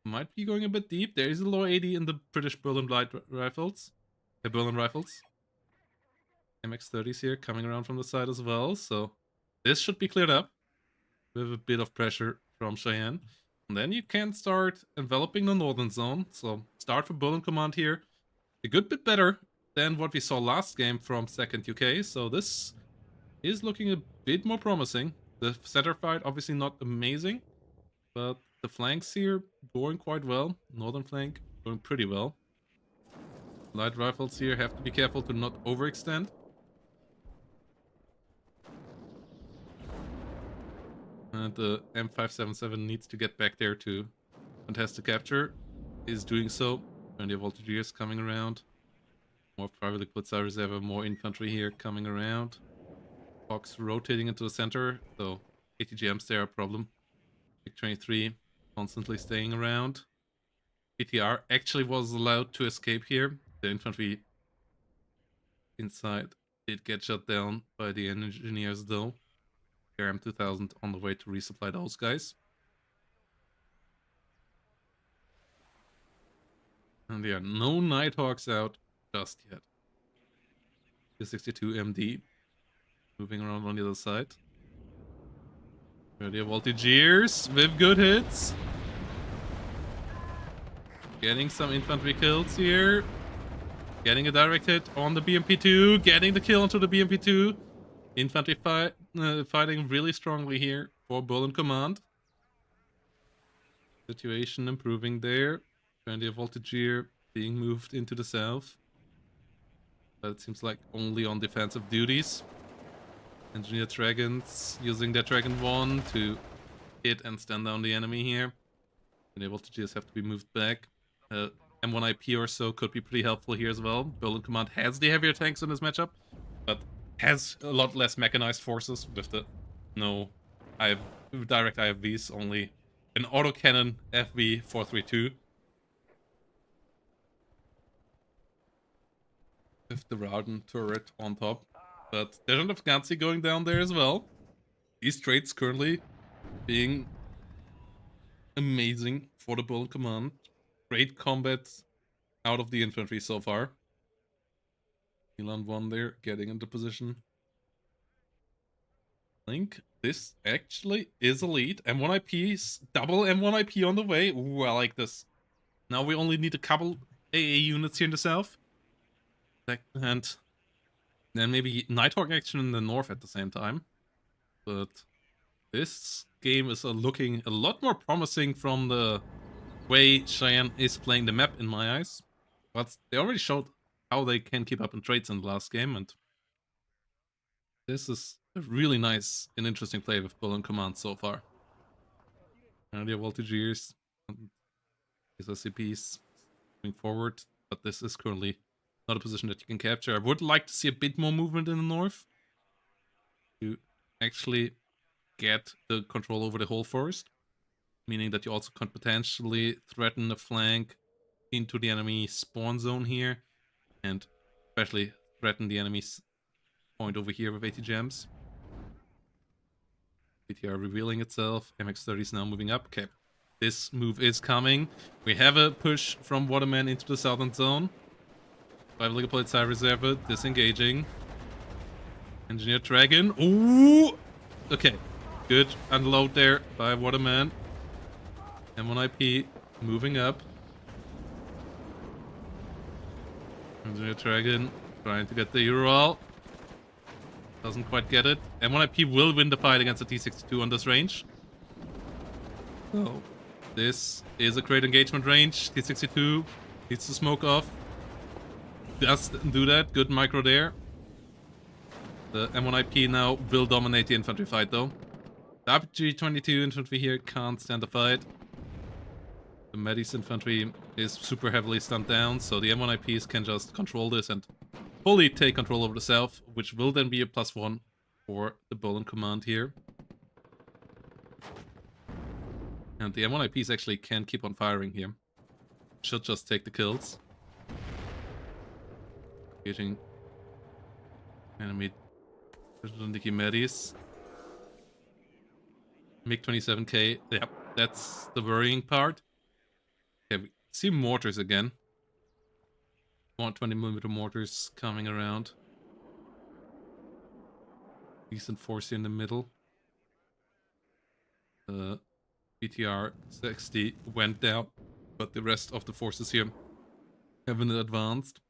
might be going a bit deep. There is a low 80 in the British Berlin light rifles. Berlin rifles. MX-30s here coming around from the side as well. So this should be cleared up with a bit of pressure from Cheyenne. And then you can start enveloping the northern zone. So start for Berlin Command here. A good bit better than what we saw last game from 2nd UK. So this is looking a bit more promising. The center fight obviously not amazing, but the flanks here going quite well. Northern flank going pretty well. Light rifles here have to be careful to not overextend. And the M577 needs to get back there to contest the capture. Is doing so. Plenty of Voltageers coming around. More Freiwillige Polizeireserve, more infantry here coming around. Fox rotating into the center, so ATGMs there are a problem. MiG-23 constantly staying around. PTR actually was allowed to escape here. The infantry inside did get shut down by the engineers though. RM2000 on the way to resupply those guys. And there are no Nighthawks out just yet. The 62 MD moving around on the other side. Ready Voltageers with good hits. Getting some infantry kills here. Getting a direct hit on the BMP2. Getting the kill onto the BMP2. Infantry fighting really strongly here for Berlin Command. Situation improving there. Plenty of Voltageer being moved into the south. But it seems like only on defensive duties. Engineer Dragons using their Dragon 1 to hit and stand down the enemy here. And able to just have to be moved back. M1 IP or so could be pretty helpful here as well. Berlin Command has the heavier tanks in this matchup, but has a lot less mechanized forces with the direct IFVs, only an autocannon FV432. With the Rauden turret on top. But Legend of Ganzi going down there as well. These trades currently being amazing for the Berlin Command. Great combat out of the infantry so far. Milan 1 there, getting into position. I think this actually is a lead. M1 IPs, double M1 IP on the way. Ooh, I like this. Now we only need a couple AA units here in the south. And then maybe Nighthawk action in the north at the same time. But this game is looking a lot more promising from the way Cheyenne is playing the map in my eyes. But they already showed how they can keep up in trades in the last game, and this is a really nice and interesting play with Berlin Command so far. Grenadier Voltigeurs, these SCPs moving forward, but this is currently not a position that you can capture. I would like to see a bit more movement in the north to actually get the control over the whole forest, meaning that you also can potentially threaten the flank into the enemy spawn zone here, and especially threaten the enemy's point over here with 80 gems. BTR revealing itself. MX-30 is now moving up. Okay, this move is coming. We have a push from Waterman into the southern zone. 5 Ligapolizei Reserve disengaging. Engineer Dragon. Ooh! Okay, good unload there by Waterman. M1 IP moving up. Engineer Dragon trying to get the Ural. Doesn't quite get it. M1 IP will win the fight against the T-62 on this range. So, this is a great engagement range. T-62 needs to smoke off. Just do that. Good micro there. The M1 IP now will dominate the infantry fight though. The RPG-22 infantry here can't stand the fight. The Metis infantry is super heavily stunned down, so the M1 IPs can just control this and fully take control over the south, which will then be a +1 for the Berlin Command here. And the M1 IPs actually can keep on firing here. Should just take the kills. Engaging enemy Metis. MiG-27K, yep, that's the worrying part. Okay, we see mortars again. 120mm mortars coming around. Decent force here in the middle. The BTR-60 went down, but the rest of the forces here haven't advanced.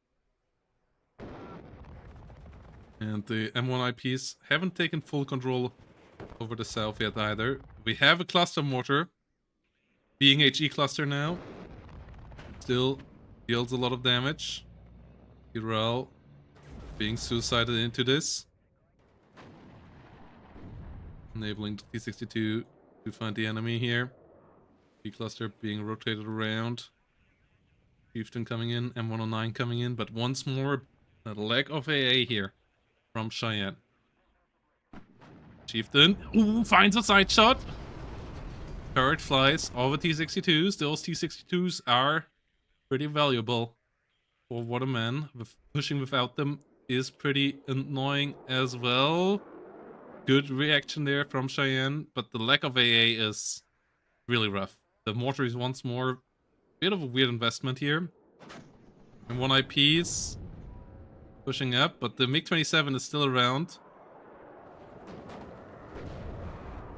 And the M1 IPs haven't taken full control over the south yet either. We have a cluster mortar. Being HE cluster now. Still deals a lot of damage. Ural being suicided into this. Enabling the T-62 to find the enemy here. B cluster being rotated around. Chieftain coming in, M109 coming in, but once more, a lack of AA here from Cheyenne. Chieftain, ooh, finds a side shot. Turret flies over T-62s. Those T-62s are pretty valuable for Waterman. Pushing without them is pretty annoying as well. Good reaction there from Cheyenne, but the lack of AA is really rough. The mortar is once more a bit of a weird investment here. And one IP's pushing up, but the MiG-27 is still around.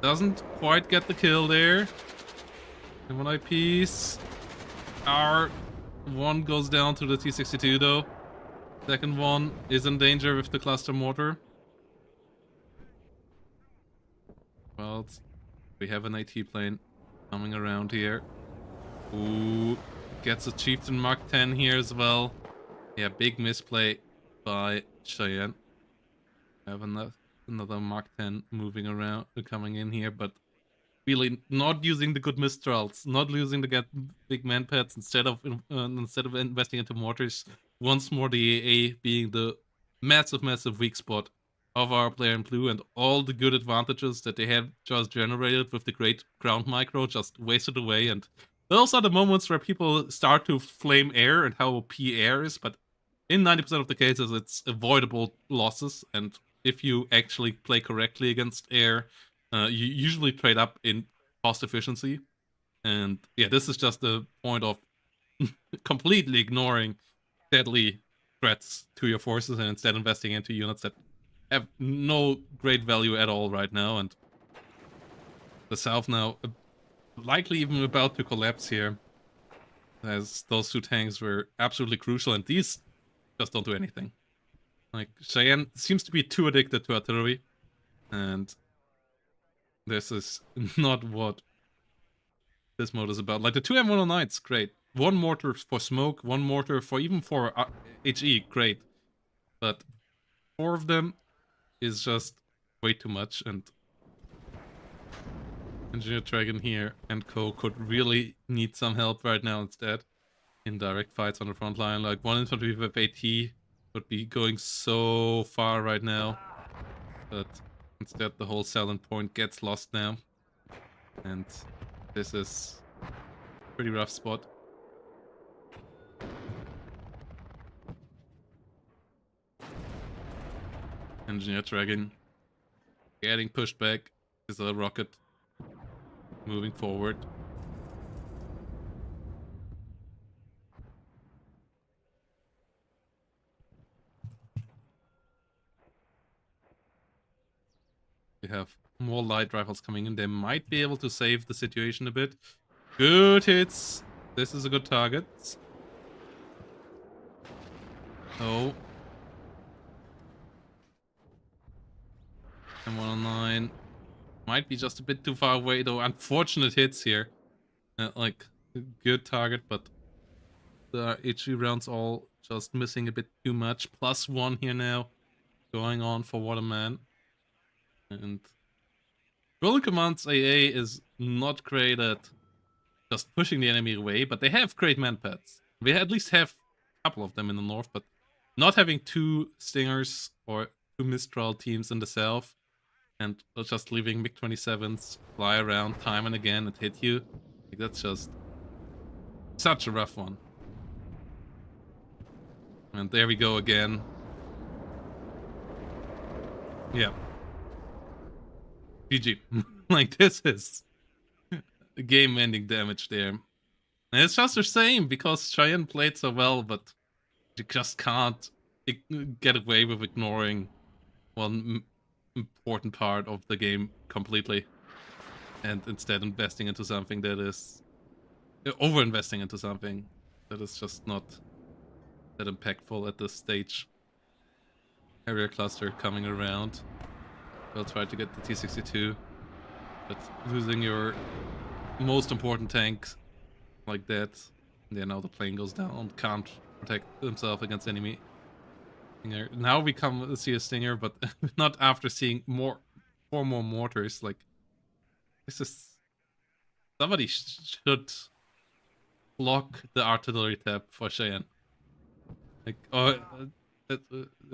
Doesn't quite get the kill there. And one IP's are... One goes down to the T-62 though. Second one is in danger with the cluster mortar. Well, we have an AT plane coming around here. Ooh, gets a Chieftain Mark 10 here as well. Yeah, big misplay by Cheyenne. I have another Mark 10 moving around, coming in here, but really not using the good Mistrals, not using the get big man pads instead of investing into mortars. Once more, the AA being the massive weak spot of our player in blue, and all the good advantages that they had just generated with the great ground micro just wasted away. And those are the moments where people start to flame air and how OP air is, but in 90% of the cases, it's avoidable losses. And if you actually play correctly against air, you usually trade up in cost efficiency. And yeah, this is just the point of completely ignoring deadly threats to your forces and instead investing into units that have no great value at all right now. And the South now likely even about to collapse here, as those two tanks were absolutely crucial, and these just don't do anything. Like, Cheyenne seems to be too addicted to artillery, and this is not what this mode is about. Like, the 2 M109's great. One mortar for smoke, one mortar for even for HE, great. But 4 of them is just way too much, and Engineer Dragon here and co could really need some help right now instead. In direct fights on the front line, like 1 infantry with AT would be going so far right now. But instead the whole selling point gets lost now. And this is a pretty rough spot. Engineer Dragon getting pushed back. Is a rocket moving forward. We have more light rifles coming in. They might be able to save the situation a bit. Good hits. This is a good target. Oh. M109 might be just a bit too far away, though. Unfortunate hits here. Like, good target, but the HE rounds all just missing a bit too much. +1 here now, going on for Waterman. And Golden Command's AA is not great at just pushing the enemy away, but they have great man pads. We at least have a couple of them in the north, but not having 2 Stingers or 2 Mistral teams in the south, and just leaving MiG-27s fly around time and again and hit you, like, that's just such a rough one. And there we go again. Yeah. GG. Like, this is game-ending damage there. And it's just the same, because Cheyenne played so well, but you just can't get away with ignoring one important part of the game completely, and instead investing into something that is over-investing into something that is just not that impactful at this stage. Area cluster coming around. They'll try to get the T-62, but losing your most important tank like that, yeah, now the plane goes down, can't protect himself against enemy. Now we come to see a Stinger, but not after seeing 4 more mortars. Like, this is... Somebody should block the artillery tab for Cheyenne. Like, or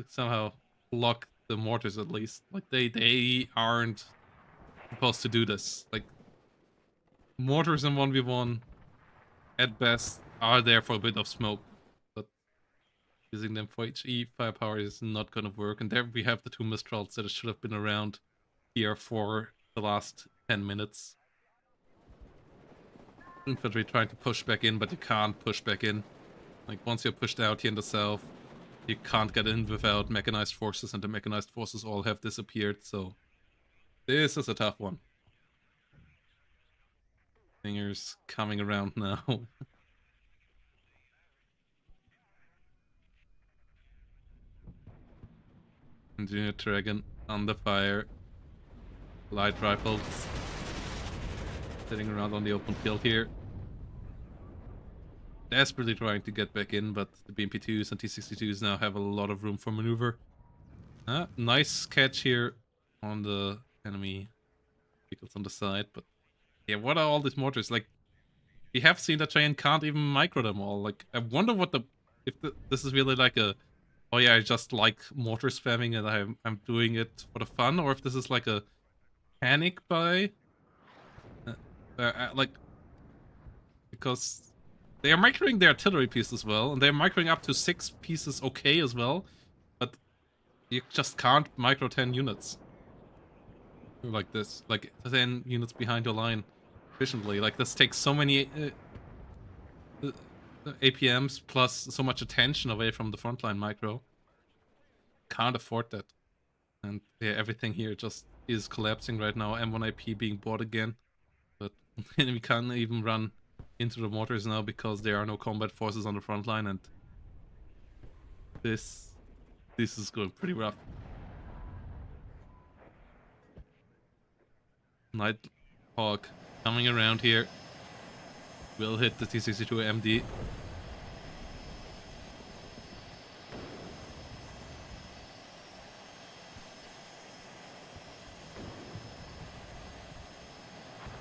somehow block the mortars at least. Like, they aren't supposed to do this. Like, mortars in 1v1 at best are there for a bit of smoke, but using them for HE firepower is not gonna work. And there we have the 2 Mistrals that should have been around here for the last 10 minutes. Infantry trying to push back in, but you can't push back in. Like, once you're pushed out here in the south, you can't get in without mechanized forces, and the mechanized forces all have disappeared, so this is a tough one. Stingers coming around now. Engineer Dragon under fire. Light rifles sitting around on the open field here. desperately trying to get back in, but the BMP2s and T62s now have a lot of room for maneuver. Nice catch here on the enemy vehicles on the side, but yeah, what are all these mortars? Like, we have seen that Cheyenne can't even micro them all. Like, I wonder what this is really like a, oh yeah, I just like mortar spamming and I'm doing it for the fun, or if this is like a panic buy, like, because they are microing their artillery piece as well, and they're microing up to 6 pieces okay as well, but you just can't micro 10 units like this, like 10 units behind your line efficiently. Like, this takes so many APMs plus so much attention away from the frontline micro. Can't afford that. And yeah, everything here just is collapsing right now. M1IP being bought again, but we can't even run into the mortars now because there are no combat forces on the front line, and this is going pretty rough. Nighthawk coming around here will hit the T62 MD.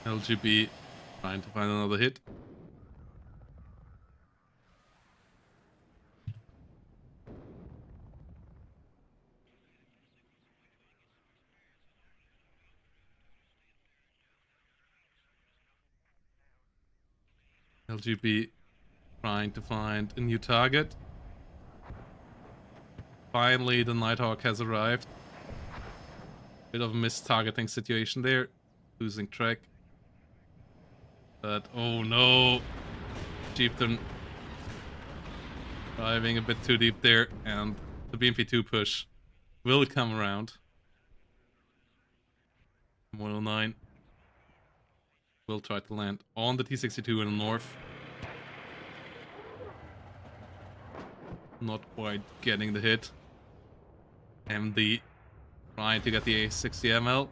LGB trying to find another hit. LGB trying to find a new target. Finally, the Nighthawk has arrived. Bit of a missed-targeting situation there. Losing track. But, oh no! Chieftain driving a bit too deep there, and the BMP2 push will come around. 109 will try to land on the T62 in the north. Not quite getting the hit. MD trying to get the A60ML.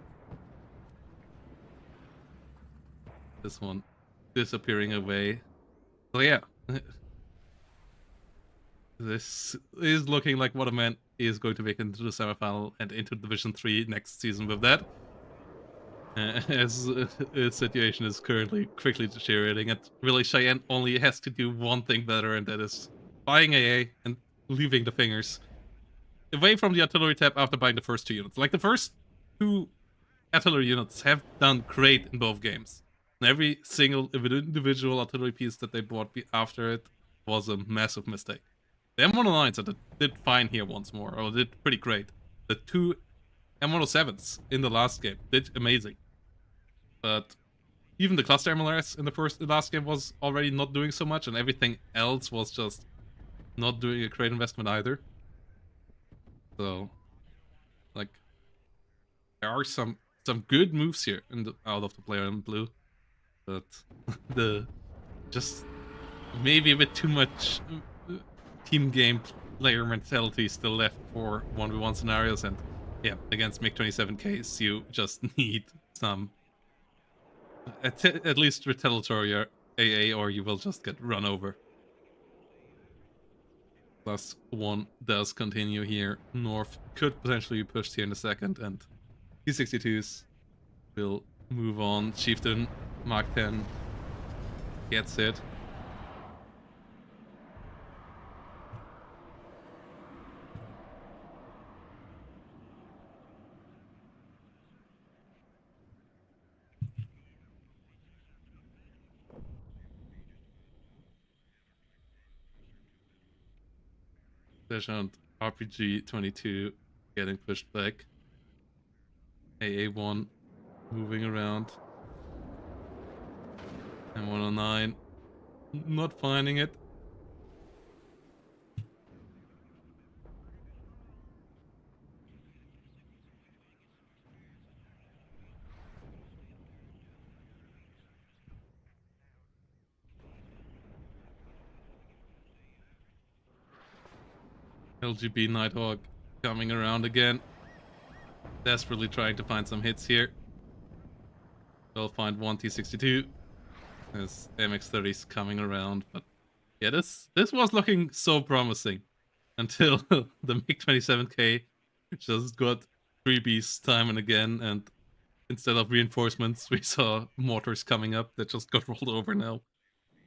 This one disappearing away. So yeah. This is looking like what a man is going to make into the semifinal and into Division 3 next season with that. As the situation is currently quickly deteriorating, and really Cheyenne only has to do one thing better, and that is buying AA and leaving the fingers away from the artillery tab after buying the first 2 units. Like, the first 2 artillery units have done great in both games. And every single individual artillery piece that they bought after it was a massive mistake. The M109s did fine here once more, or did pretty great. The 2 M107s in the last game did amazing. But even the cluster MLRS in the last game was already not doing so much, and everything else was just not doing a great investment either. So, like, there are some good moves here out of the player in blue, but just maybe a bit too much team game player mentality still left for 1v1 scenarios, and yeah, against MiG-27Ks you just need some at least retaliatory AA, or you will just get run over. +1 does continue here. North could potentially be pushed here in a second, and T62s will move on. Chieftain Mark 10 gets hit. Session RPG 22 getting pushed back. AA1 moving around. M109 not finding it. LGB Nighthawk coming around again. Desperately trying to find some hits here. They'll find one T62 as MX-30's coming around, but Yeah, this was looking so promising until the MiG-27K just got freebies time and again, and instead of reinforcements, we saw mortars coming up that just got rolled over now.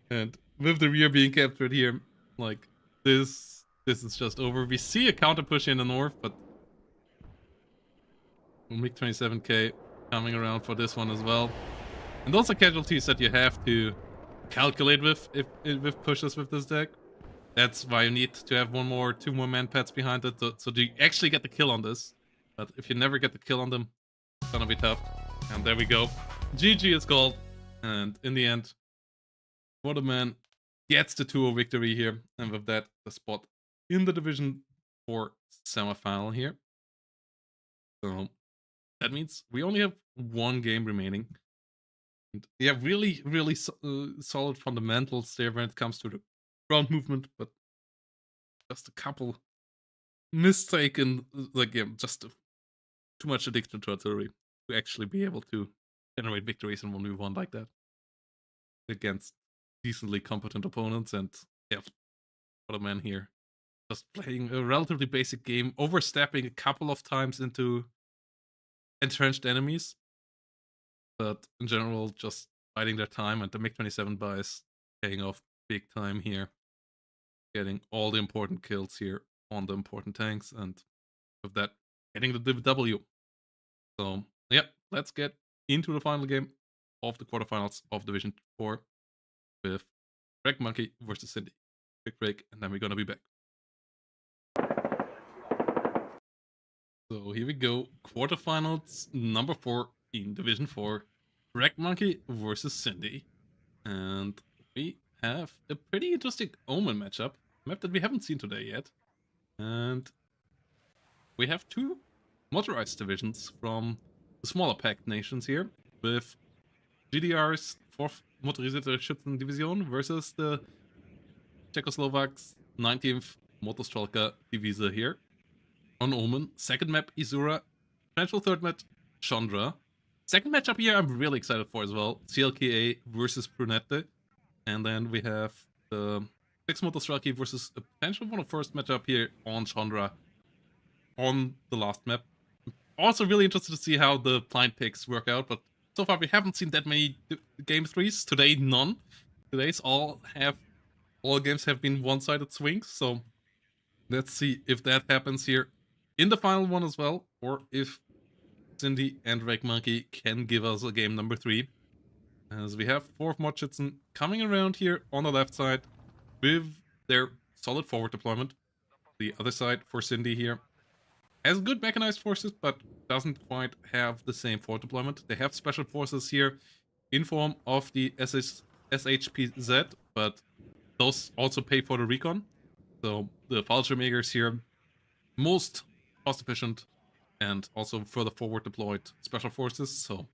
And with the rear being captured here, like this is just over. We see a counter push in the north, but MiG-27K coming around for this one as well. And those are casualties that you have to calculate with if with pushes with this deck. That's why you need to have two more man pads behind it, so you actually get the kill on this. But if you never get the kill on them, it's gonna be tough. And there we go. GG is called. And in the end, Waterman gets the 2-0 victory here. And with that, the spot in the Division 4 semifinal here. So that means we only have one game remaining. And yeah, really solid fundamentals there when it comes to the ground movement, but just a couple mistaken, like, yeah, just too much addiction to artillery to actually be able to generate victories in 1v1 like that against decently competent opponents. And yeah, what a man here. Just playing a relatively basic game, overstepping a couple of times into entrenched enemies, but in general, just biding their time, and the MiG-27 buys paying off big time here. Getting all the important kills here on the important tanks, and with that, getting the W. So, yeah, let's get into the final game of the quarterfinals of Division 4 with Greg Monkey versus Cindy. Quick break, and then we're gonna be back. So here we go. Quarterfinals number 4 in Division 4. Greg Monkey versus Cindy. And we have a pretty interesting Omen matchup. Map that we haven't seen today yet. And we have two motorized divisions from the smaller packed nations here, with GDR's 4th Motorisierte Schützendivision versus the Czechoslovaks 19th Motorstrelka Divisa here. On Omen, second map Isura, potential third map Chandra. Second matchup here I'm really excited for as well, CLKA versus Brunette. And then we have the 6th Motorstrelka versus a potential one of first matchup here on Chandra on the last map. Also really interested to see how the blind picks work out, but so far we haven't seen that many game threes. Today, none. Today's all games have been one-sided swings, so let's see if that happens here in the final one as well, or if Cindy and Rake Monkey can give us a game number 3. As we have 4th Modschützen coming around here on the left side with their solid forward deployment. The other side for Cindy here has good mechanized forces, but doesn't quite have the same forward deployment. They have special forces here in form of the SHPZ, but those also pay for the recon. So the Fallschirmjägers here, most cost efficient and also further forward deployed special forces. So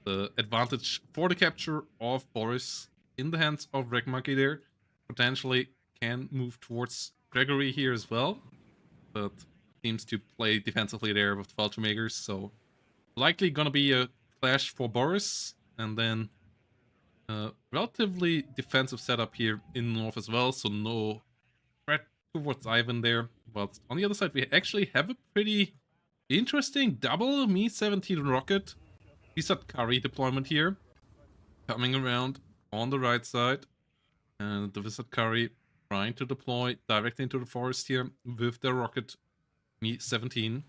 the advantage for the capture of Boris in the hands of Red Monkey there potentially can move towards Gregory here as well, but seems to play defensively there with Fallschirmjägers, so likely gonna be a clash for Boris, and then relatively defensive setup here in the north as well, so no threat towards Ivan there. But on the other side, we actually have a pretty interesting double Mi-17 rocket Visatkari deployment here, coming around on the right side, and the Visatkari trying to deploy directly into the forest here with their rocket Mi-17.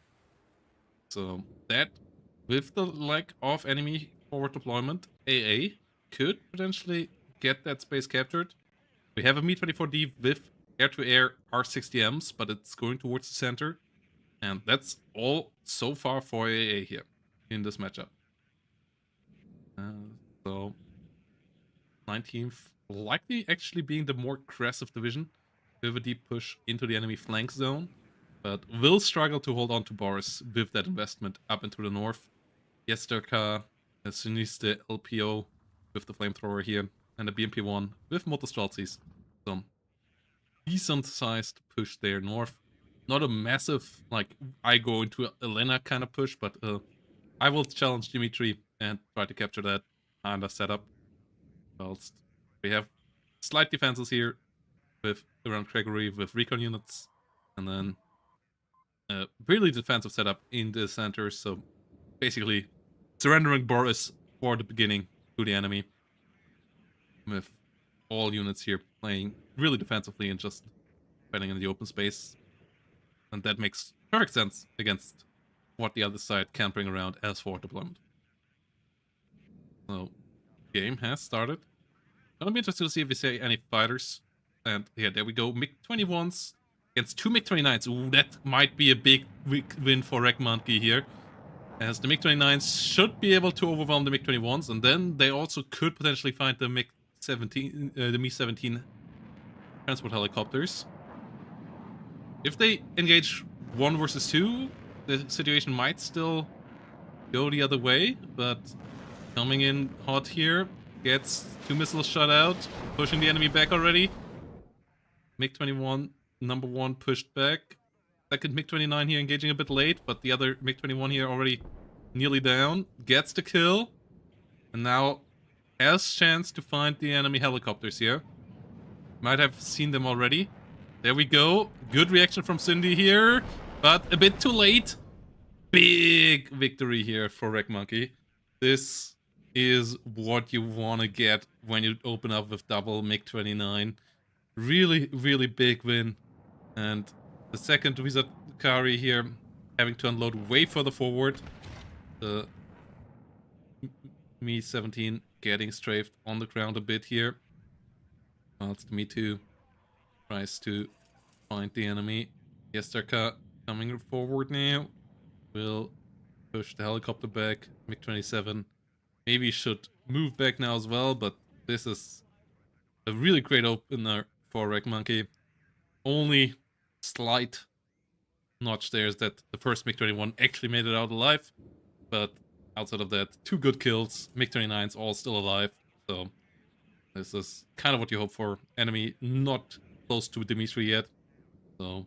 So that, with the lack of enemy forward deployment, AA could potentially get that space captured. We have a Mi-24D with air-to-air R60Ms, but it's going towards the center. And that's all so far for AA here in this matchup. So 19th likely actually being the more aggressive division with a deep push into the enemy flank zone, but will struggle to hold on to Boris with that investment up into the north. Yesterka, a Siniste LPO with the flamethrower here, and a BMP-1 with Motorstralzis. So decent sized push there north. Not a massive, like, I go into Elena kind of push, but I will challenge Dimitri and try to capture that kind of setup. Whilst we have slight defenses here with around Gregory with recon units, and then really defensive setup in the center. So basically, surrendering Boris for the beginning to the enemy, with all units here playing really defensively and just fighting in the open space, and that makes perfect sense against what the other side can bring around as forward deployment. So, game has started. Gonna be interested to see if we see any fighters. And yeah, there we go. MiG-21s against 2 MiG-29s. Ooh, that might be a big win for Rek Monkey here. As the MiG-29s should be able to overwhelm the MiG-21s. And then they also could potentially find the MiG-17, the Mi-17 transport helicopters. If they engage 1 versus 2, the situation might still go the other way. But coming in hot here. Gets 2 missiles shot out, pushing the enemy back already. MiG-21, number 1 pushed back. Second MiG-29 here engaging a bit late, but the other MiG-21 here already nearly down. Gets the kill. And now has chance to find the enemy helicopters here. Might have seen them already. There we go. Good reaction from Cindy here, but a bit too late. Big victory here for Rek Monkey. This is what you want to get when you open up with double MiG-29. Really, really big win. And the second Wizardkari here having to unload way further forward. The Mi-17 getting strafed on the ground a bit here. Whilst the Mi-2 tries to find the enemy. Yesterka coming forward now. Will push the helicopter back. MiG-27 maybe should move back now as well, but this is a really great opener for Rek Monkey. Only slight notch there is that the first MiG-21 actually made it out alive, but outside of that, 2 good kills, MiG-29s all still alive, so this is kind of what you hope for. Enemy not close to Dimitri yet, so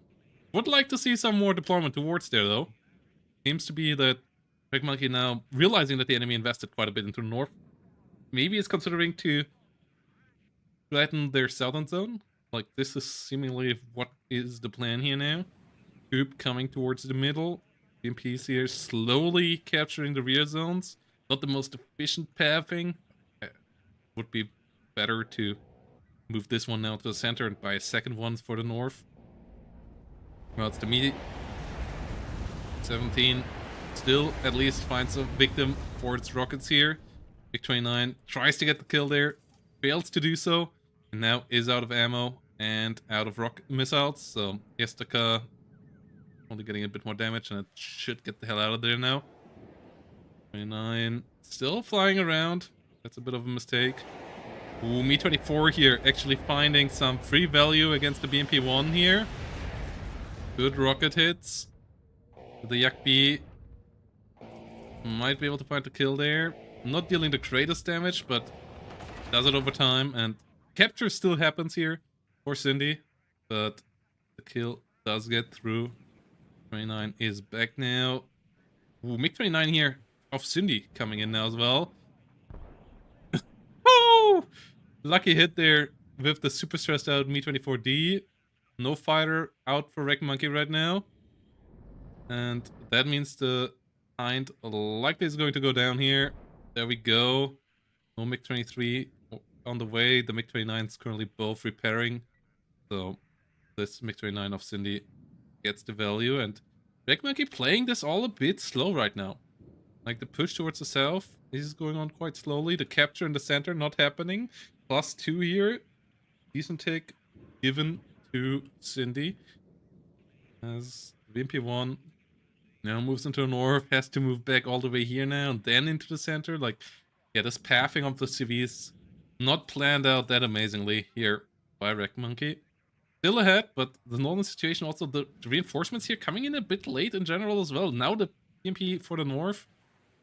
would like to see some more deployment towards there though. Seems to be that Rek Monkey now realizing that the enemy invested quite a bit into the north. Maybe is considering to flatten their southern zone. Like, this is seemingly what is the plan here now. Group coming towards the middle. BMPs here slowly capturing the rear zones. Not the most efficient pathing. Would be better to move this one now to the center and buy a second one for the north. Well, it's the Mi-17. Still, at least finds a victim for its rockets here. MiG-29 tries to get the kill there, fails to do so, and now is out of ammo and out of rocket missiles. So Yestaka only getting a bit more damage, and it should get the hell out of there now. 29 still flying around. That's a bit of a mistake. Ooh, Mi-24 here actually finding some free value against the BMP-1 here. Good rocket hits. The Yak-B might be able to find the kill there. Not dealing the greatest damage, but does it over time. And capture still happens here for Cindy, but the kill does get through. 29 is back now. Ooh, MiG-29 here of Cindy coming in now as well. Woo! Lucky hit there with the super stressed out Mi-24D. No fighter out for Rek Monkey right now. And that means the Hind likely is going to go down here. There we go. No MiG-23 on the way. The MiG-29 is currently both repairing. So this MiG-29 of Cindy gets the value. And Rek Monkey playing this all a bit slow right now. Like, the push towards the south is going on quite slowly. The capture in the center not happening. +2 here. Decent take given to Cindy. As VMP1 now moves into the north, has to move back all the way here now and then into the center. Like, yeah, this pathing of the CVs not planned out that amazingly here by Rek Monkey. Still ahead, but the northern situation, also the reinforcements here coming in a bit late in general as well. Now the PMP for the north.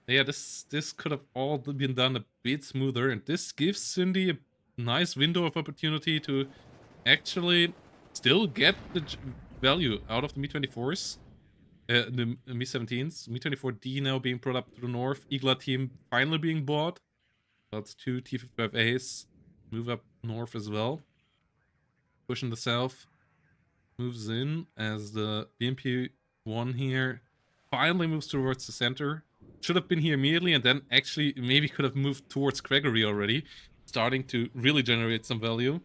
Yeah, this could have all been done a bit smoother, and this gives Cindy a nice window of opportunity to actually still get the value out of the Mi-24s. The Mi-17s. Mi-24D now being brought up to the north. Igla team finally being bought. That's 2 T-55As move up north as well. pushing the south. Moves in as the BMP-1 here finally moves towards the center. Should have been here immediately and then actually maybe could have moved towards Gregory already. Starting to really generate some value.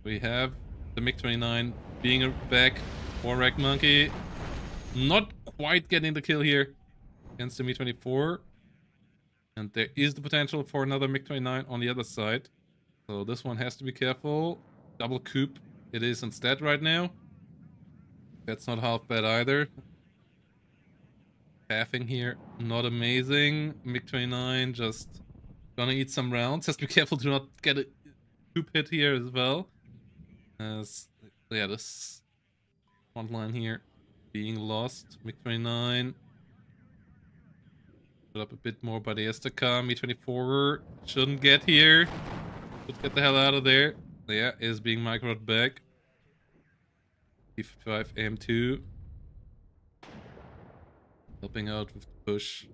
We have the MiG-29 being back for Wreck Monkey. Not quite getting the kill here against the Mi-24. And there is the potential for another MiG-29 on the other side. So this one has to be careful. Double coup it is instead right now. That's not half bad either. Pathing here, not amazing. MiG-29 just gonna eat some rounds. Has to be careful to not get a coup hit here as well. As, yeah, this front line here being lost. MiG-29 put up a bit more by the Estacam. Mi-24 shouldn't get here. Should get the hell out of there. Yeah, is being microed back. T-55 AM2 helping out with the push.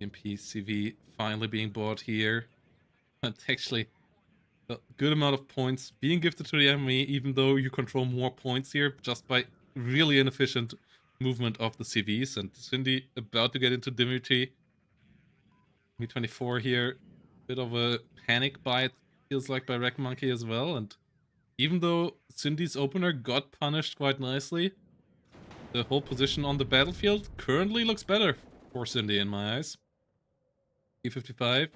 MP-CV finally being bought here. And actually a good amount of points being gifted to the enemy, even though you control more points here just by really inefficient movement of the CVs. And Cindy about to get into Dimitri. Mi-24 here, bit of a panic buy, it feels like, by Wreck Monkey as well. And even though Cindy's opener got punished quite nicely, the whole position on the battlefield currently looks better for Cindy in my eyes. T-55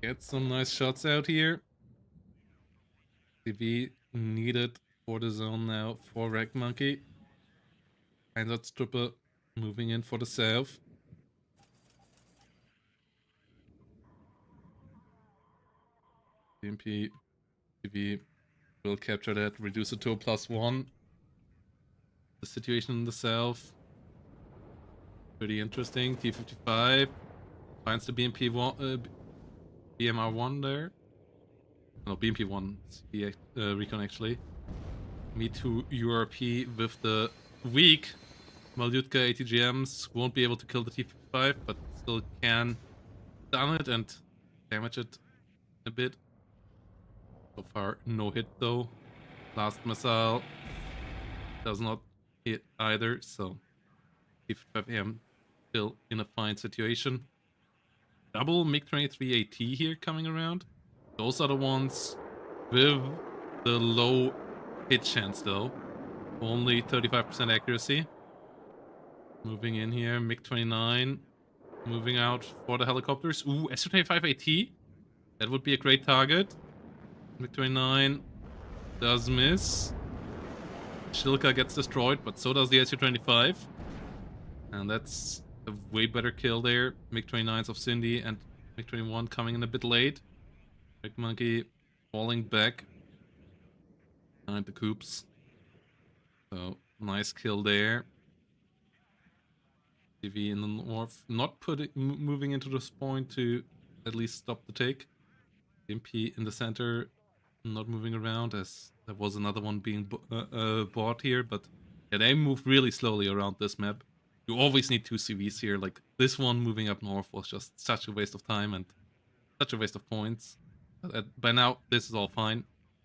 get some nice shots out here. CV needed for the zone now for Wreck Monkey. Einsatztruppe moving in for the south. BMP TV will capture that, reduce it to a +1. The situation in the south, pretty interesting. T-55 finds the BMR-1 there. No, BMP-1, recon actually. Me-2 URP with the weak Malyutka ATGMs won't be able to kill the T-55, but still can stun it and damage it a bit. So far, no hit though. Last missile does not hit either, so T-55M still in a fine situation. Double MiG-23AT here coming around. Those are the ones with the low hit chance though. Only 35% accuracy. Moving in here, MiG-29 moving out for the helicopters. Ooh, Su-25AT. That would be a great target. MiG-29 does miss. Shilka gets destroyed, but so does the Su-25. And that's a way better kill there. MiG-29s of Cindy and MiG-21 coming in a bit late. Wreck Monkey falling back behind the coops. So, nice kill there. TV in the north not moving into this point to at least stop the take. MP in the center not moving around, as there was another one being bought here, but yeah, they move really slowly around this map. You always need 2 CVs here. Like, this one moving up north was just such a waste of time and such a waste of points. But by now, this is all fine.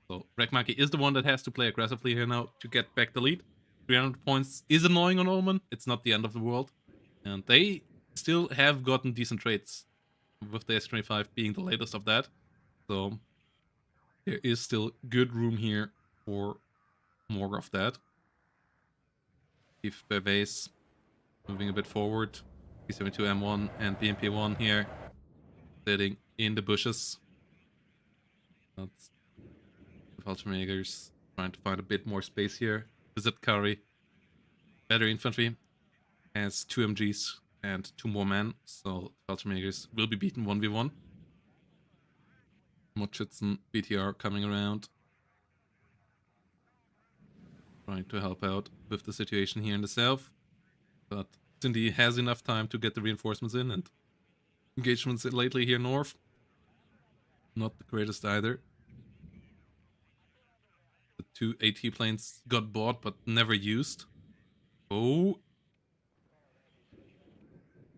So Wreck Monkey is the one that has to play aggressively here now to get back the lead. 300 points is annoying on Omen. It's not the end of the world. And they still have gotten decent trades, with the S25 being the latest of that. So there is still good room here for more of that. If Base moving a bit forward, P72M1 and BMP1 here sitting in the bushes. That's the Fallschirmjägers trying to find a bit more space here. Visit Curry, better infantry, has 2 MGs and 2 more men, so Fallschirmjägers will be beaten 1v1. Mutschützen, BTR coming around, trying to help out with the situation here in the south. But Cindy has enough time to get the reinforcements in, and engagements lately here north, not the greatest either. The 2 AT planes got bought but never used. Oh.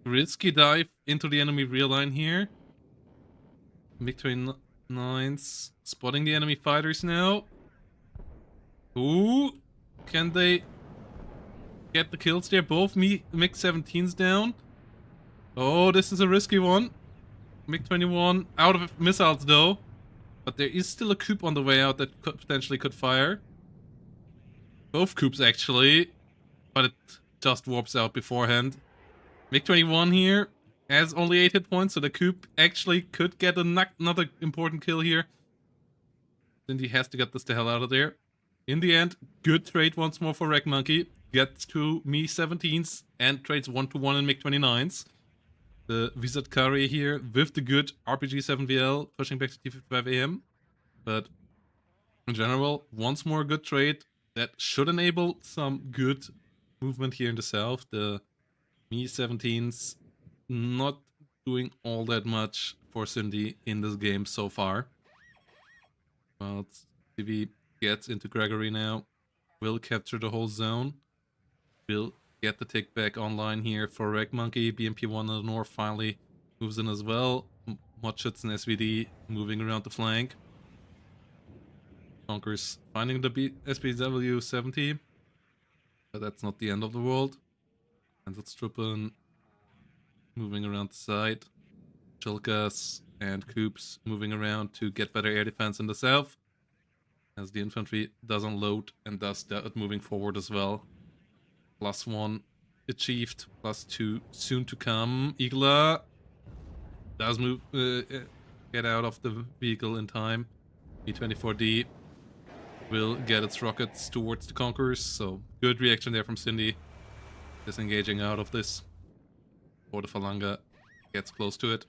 Risky dive into the enemy rear line here. MiG-29 Nines spotting the enemy fighters now. Ooh, can they get the kills there? Both MiG-17s down. Oh, this is a risky one. MiG-21 out of missiles though. But there is still a coup on the way out that potentially could fire. Both coups actually. But it just warps out beforehand. MiG-21 here has only 8 hit points, so the coup actually could get another important kill here. Cindy has to get this the hell out of there. In the end, good trade once more for Wreck Monkey. Gets 2 Mi-17s and trades 1-1 in MiG-29s. The Wizard Curry here with the good RPG-7VL pushing back to T-55AM. But in general, once more a good trade that should enable some good movement here in the south. The Mi-17s not doing all that much for Cindy in this game so far. But TV gets into Gregory now. Will capture the whole zone. Will get the take back online here for Wreck Monkey. BMP-1 in the north finally moves in as well. Motschützen and SVD moving around the flank. Conquers finding the SPW-70. But that's not the end of the world. And it's Truppen moving around the side. Chilkas and Coops moving around to get better air defense in the south. As the infantry does unload and does that moving forward as well. +1 achieved, +2 soon to come. Igla does move, get out of the vehicle in time. E-24D will get its rockets towards the Conquerors, so good reaction there from Cindy. Disengaging out of this. Or the Falanga gets close to it.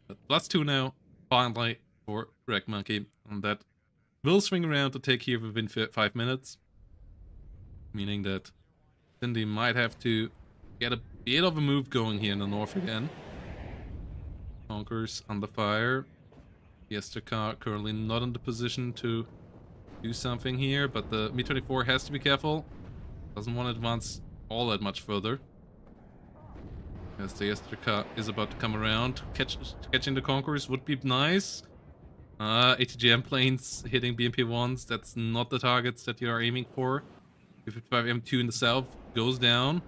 But +2 now, finally, for Wreck Monkey. And that will swing around to take here within 5 minutes. Meaning that Cindy might have to get a bit of a move going here in the north again. Conquers under fire. Yestercar currently not in the position to do something here, but the Mi-24 has to be careful. Doesn't want to advance all that much further. As the Yestercar is about to come around. Catching the Conquerors would be nice. ATGM planes hitting BMP-1s. That's not the targets that you are aiming for. T-55M2 in the south goes down.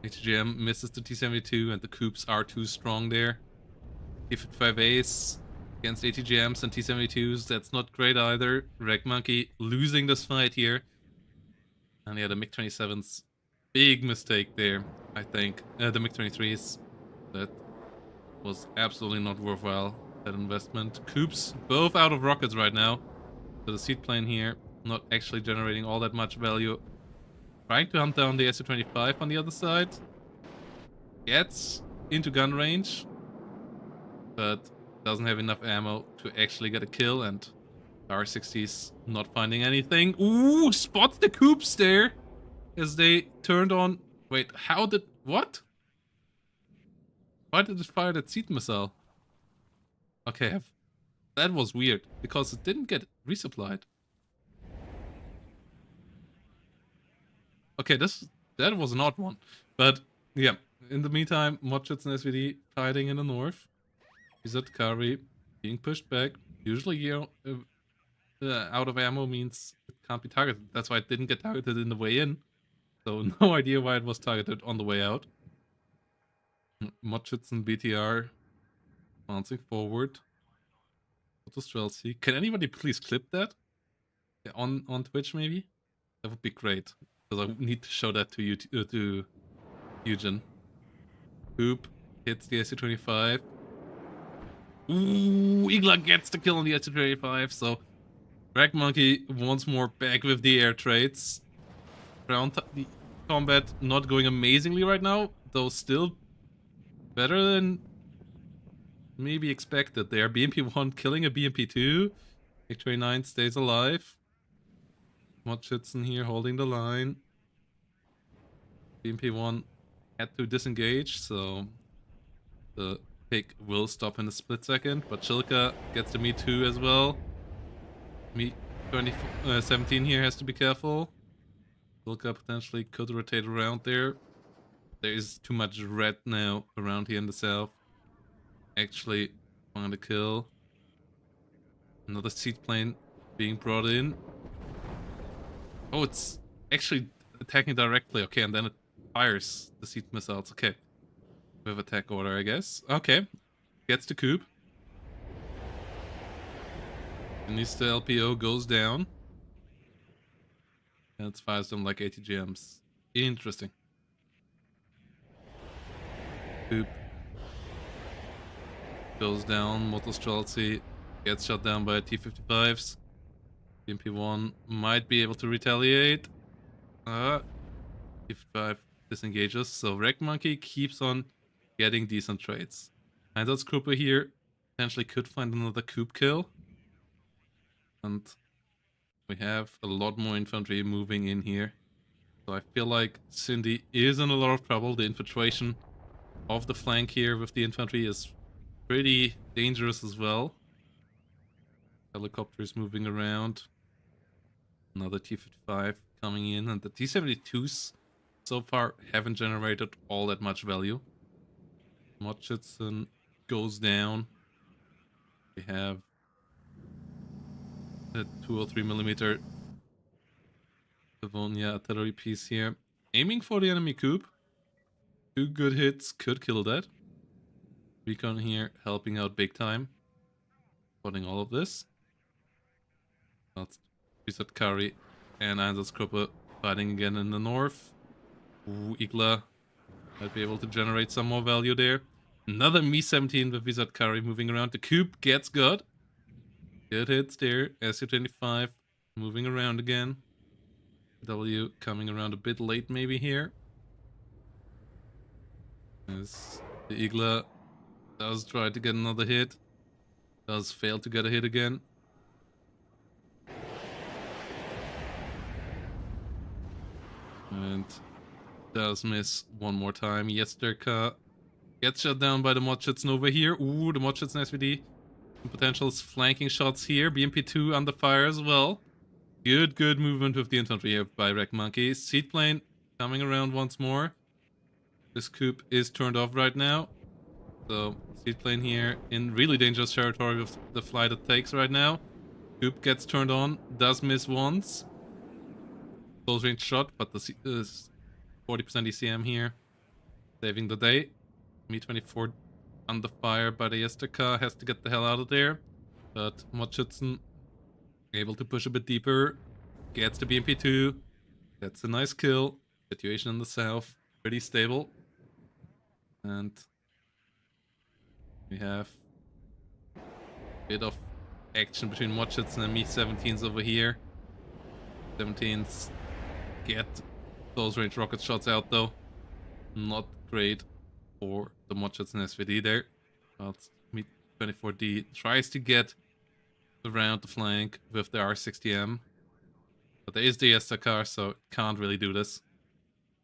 ATGM misses the T-72 and the Coups are too strong there. T-55As against ATGMs and T-72s, that's not great either. Wreck Monkey losing this fight here. And yeah, the MiG-27s, big mistake there, I think. The MiG-23s, that was absolutely not worthwhile, that investment. Coups, both out of rockets right now. So the seaplane here, not actually generating all that much value. Trying to hunt down the Su-25 on the other side. Gets into gun range, but doesn't have enough ammo to actually get a kill, and R-60's not finding anything. Ooh, spots the Coups there as they turned on. Wait, how did... what? Why did it fire that seed missile? Okay, that was weird, because it didn't get resupplied. Okay, that was an odd one. But, yeah, in the meantime, Motschützen and SVD fighting in the north. Wizard Curry being pushed back. Usually, you know, out of ammo means it can't be targeted. That's why it didn't get targeted in the way in. So, no idea why it was targeted on the way out. Motschützen BTR advancing forward. Autostrelcy. Can anybody please clip that? Yeah, on Twitch, maybe? That would be great. Because I need to show that to you, to Eugen. Hoop hits the Su-25. Ooh, Igla gets the kill on the Su-25, so Wreck Monkey once more back with the air trades. Ground combat not going amazingly right now, though still better than maybe expected there. BMP-1 killing a BMP-2. MiG-29 stays alive. Motschützen here holding the line. BMP-1 had to disengage, so the pick will stop in a split second. But Chilka gets the Mi-2 as well. Mi-17 here has to be careful. Chilka potentially could rotate around there. There is too much red now around here in the south. Actually Find a kill. Another seed plane being brought in. Oh, it's actually attacking directly. Okay, and then it fires the seed missiles. Okay. With attack order, I guess. Okay. Gets the coup. And the LPO goes down. And it fires them like ATGMs. Interesting. Coup goes down. Motostrelcy gets shot down by T-55s. BMP-1 might be able to retaliate. T-55 disengages. So Wreck Monkey keeps on getting decent trades. Einsatzgruppe here potentially could find another coup kill. And we have a lot more infantry moving in here. So I feel like Cindy is in a lot of trouble. The infiltration of the flank here with the infantry is pretty dangerous as well. Helicopters moving around. Another T-55 coming in. And the T-72s so far haven't generated all that much value. Motschützen goes down. We have a 203mm Livonia artillery piece here. Aiming for the enemy coup. 2 good hits could kill that. Recon here helping out big time. Spotting all of this. That's Reset Curry and Einsatzgruppe fighting again in the north. Ooh, Igla might be able to generate some more value there. Another Mi-17 with Visat Curry moving around. The coup gets good. Good hits there. Su-25 moving around again. W coming around a bit late maybe here. As the Igla does try to get another hit. Does fail to get a hit again. And does miss one more time. Yesterka gets shut down by the Motschützen over here. Ooh, the Motschützen SVD. Potential flanking shots here. BMP-2 under fire as well. Good movement with the infantry here by Wreck Monkey. Seed plane coming around once more. This coup is turned off right now. So, seed plane here in really dangerous territory with the flight it takes right now. Coup gets turned on. Does miss once. Close range shot, but the 40% ECM here. Saving the day. Mi-24 under fire by the Yesterka. Has to get the hell out of there. But Motschützen able to push a bit deeper. Gets the BMP-2. That's a nice kill. Situation in the south. Pretty stable. And we have a bit of action between Motschützen and Mi-17s over here. 17s get those range rocket shots out though. Not great for the Motschützen SVD there. But Mi-24D tries to get around the flank with the R60M. But there is the Car, so it can't really do this.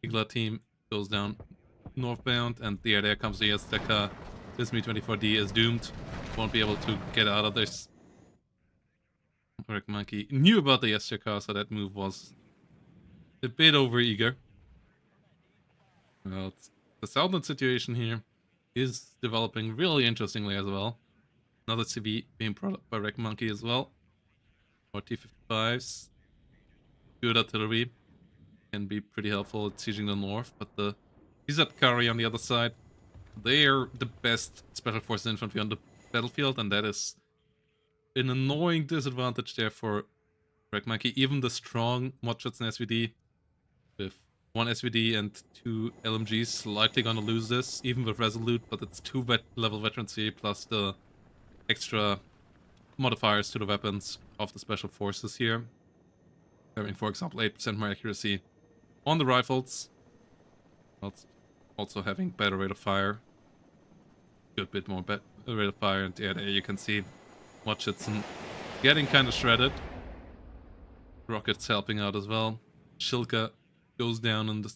Igla team goes down northbound, and there comes the Car. This Mi-24D is doomed. Won't be able to get out of this. Wreck Monkey knew about the Car, so that move was a bit over-eager. Well, the southern situation here is developing really interestingly as well. Another CV being brought up by Wreck Monkey as well. More T-55s. Good artillery. Can be pretty helpful at sieging the north, but the Visat Curry on the other side, they're the best special forces infantry on the battlefield, and that is an annoying disadvantage there for Wreck Monkey. Even the strong Motschützen SVD with 1 SVD and 2 LMGs likely gonna lose this, even with Resolute, but it's 2 level veterancy plus the extra modifiers to the weapons of the special forces here. Having, for example, 8% more accuracy on the rifles. Also having better rate of fire. Good bit more rate of fire, and yeah, there you can see Motschützen getting kind of shredded. Rockets helping out as well. Schilke goes down in the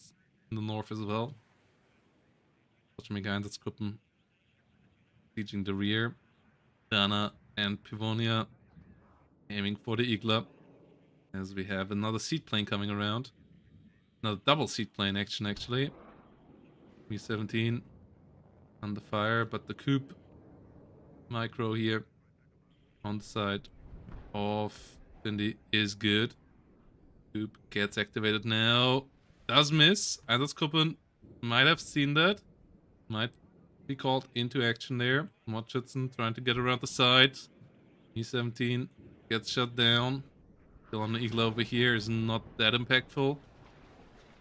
north as well. Einsatzgruppen sieging the rear. Dana and Pivonia aiming for the Igla. As we have another seed plane coming around. Another double seed plane action actually. Mi-17 under fire, but the coup micro here on the side of Cindy is good. Coop gets activated now. Does miss. Einsatz might have seen that. Might be called into action there. Motschützen trying to get around the side. E17 gets shut down. Still on the eagle over here is not that impactful.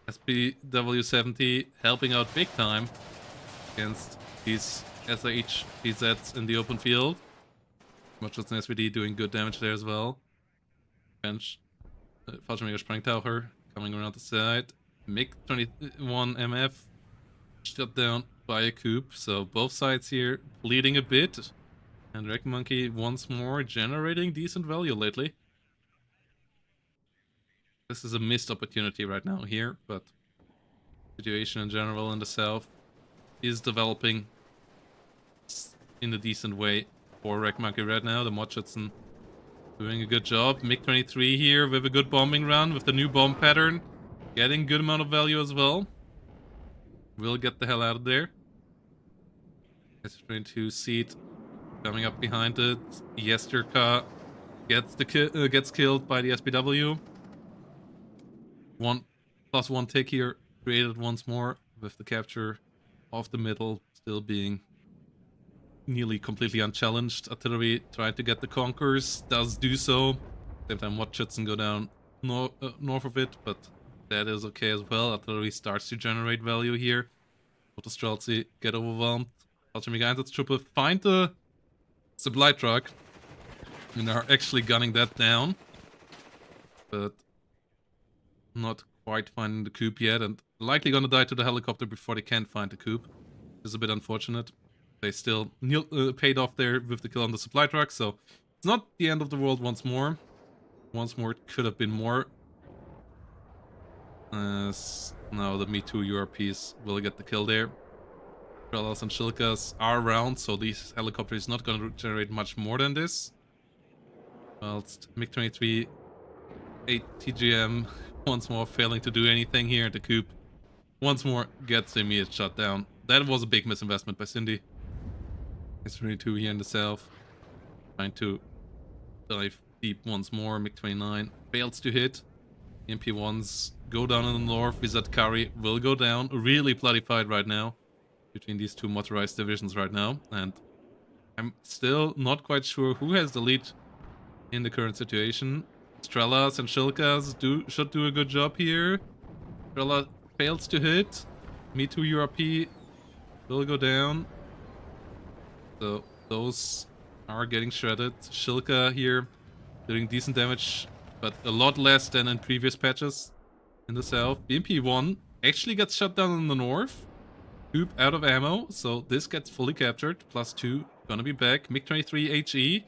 SPW70 helping out big time against these SRH PZs in the open field. Motschützen SVD doing good damage there as well. Bench Fallschirmjäger Sprengtaucher coming around the side. MiG-21 MF shut down by a coup. So both sides here bleeding a bit. And Wreck Monkey once more generating decent value lately. This is a missed opportunity right now here, but situation in general in the south is developing in a decent way for Wreck Monkey right now. The Motschützen doing a good job. MiG-23 here with a good bombing run with the new bomb pattern. Getting good amount of value as well. We'll get the hell out of there. S-22 seat coming up behind it. Yesterka gets killed by the SPW. 1+1 tick here created once more with the capture of the middle still being nearly completely unchallenged. Artillery tried to get the Conquerors, does do so. Same time Motschützen go down north of it, but that is okay as well. Artillery starts to generate value here. Autostrelzi get overwhelmed. Fallschirmjäger Einsatztruppe find the supply truck and are actually gunning that down, but not quite finding the coup yet, and likely gonna die to the helicopter before they can find the coup. This is a bit unfortunate. They still paid off there with the kill on the supply truck, so it's not the end of the world once more. Once more, it could have been more. Now the Me Too URPs will get the kill there. Trellas and Shilkas are around, so these helicopters not going to generate much more than this. Whilst MiG-23 8TGM once more failing to do anything here. The coup once more gets the immediate shutdown. That was a big misinvestment by Cindy. S-22 here in the south, trying to dive deep once more. MiG-29 fails to hit. MP1s go down in the north. Vizatkari will go down. Really bloody fight right now between these two motorized divisions right now. And I'm still not quite sure who has the lead in the current situation. Strellas and Shilkas should do a good job here. Strela fails to hit. Me Too URP will go down. So those are getting shredded. Shilka here doing decent damage, but a lot less than in previous patches in the south. BMP-1 actually gets shut down in the north. Coop out of ammo, so this gets fully captured. +2, gonna be back. MiG-23 HE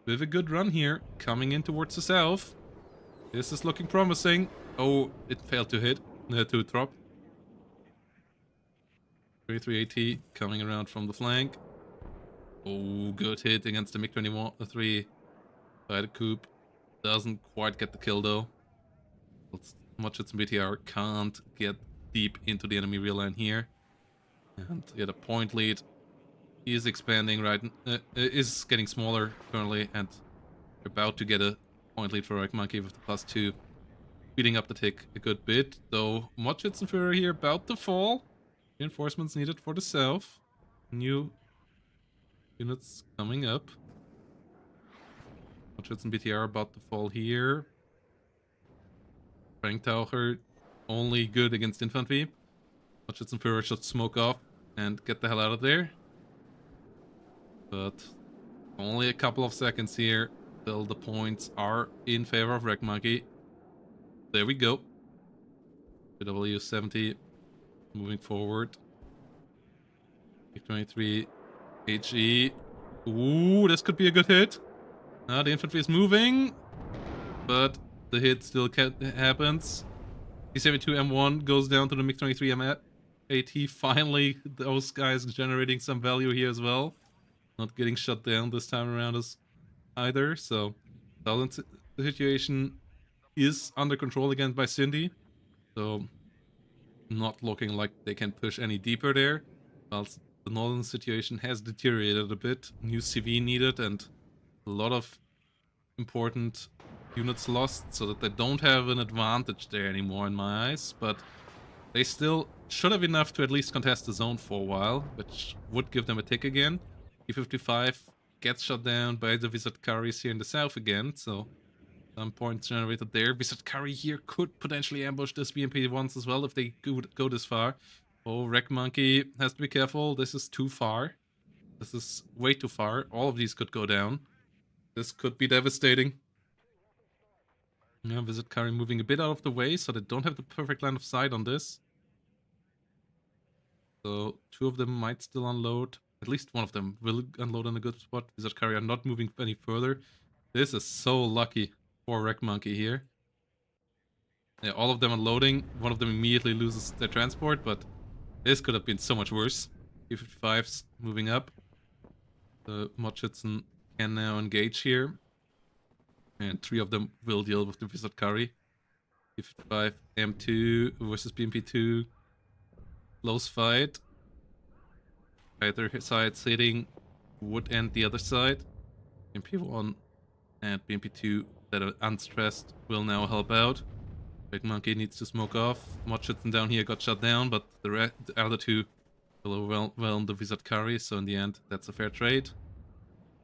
with a good run here, coming in towards the south. This is looking promising. Oh, it failed to hit, to drop. 23 AT coming around from the flank. Oh, good hit against the MiG-23 by the Coop. Doesn't quite get the kill though. Motschützen BTR can't get deep into the enemy rear line here. And yeah, the point lead is expanding is getting smaller currently, and about to get a point lead for Wreck Monkey with the +2. Speeding up the tick a good bit, though Motschützenführer here about to fall. Reinforcements needed for the south. New units coming up. Motschützen BTR about to fall here. Sprengtaucher only good against infantry. Motschützenführer should smoke off and get the hell out of there. But only a couple of seconds here till the points are in favor of Wreck Monkey. There we go. W70 moving forward. MiG-23 HE. Ooh, this could be a good hit. The infantry is moving, but the hit still happens. T-72 M1 goes down to the MiG-23 AT. Finally, those guys generating some value here as well. Not getting shut down this time around either. So, the situation is under control again by Cindy. So, not looking like they can push any deeper there. Whilst the northern situation has deteriorated a bit. New CV needed and a lot of important units lost, so that they don't have an advantage there anymore in my eyes, but they still should have enough to at least contest the zone for a while, which would give them a tick again. E55 gets shut down by the Wizard Curries here in the south again, so some points generated there. Wizard Curry here could potentially ambush this BMP once as well if they could go this far. Oh, Wreck Monkey has to be careful. This is too far. This is way too far. All of these could go down. This could be devastating. Yeah, Wizard Curry moving a bit out of the way so they don't have the perfect line of sight on this. So 2 of them might still unload. At least one of them will unload in a good spot. Wizard Curry are not moving any further. This is so lucky for Wreck Monkey here. Yeah, all of them unloading. One of them immediately loses their transport, but this could have been so much worse. E55's moving up. The Mochitson can now engage here. And 3 of them will deal with the Wizard Curry. E55, M2 versus BMP2. Close fight. Either side's hitting would end the other side. BMP1 and BMP2 that are unstressed will now help out. Big Monkey needs to smoke off. Mochitson down here got shut down, but the other 2 will overwhelm the Wizard Curry, so in the end, that's a fair trade.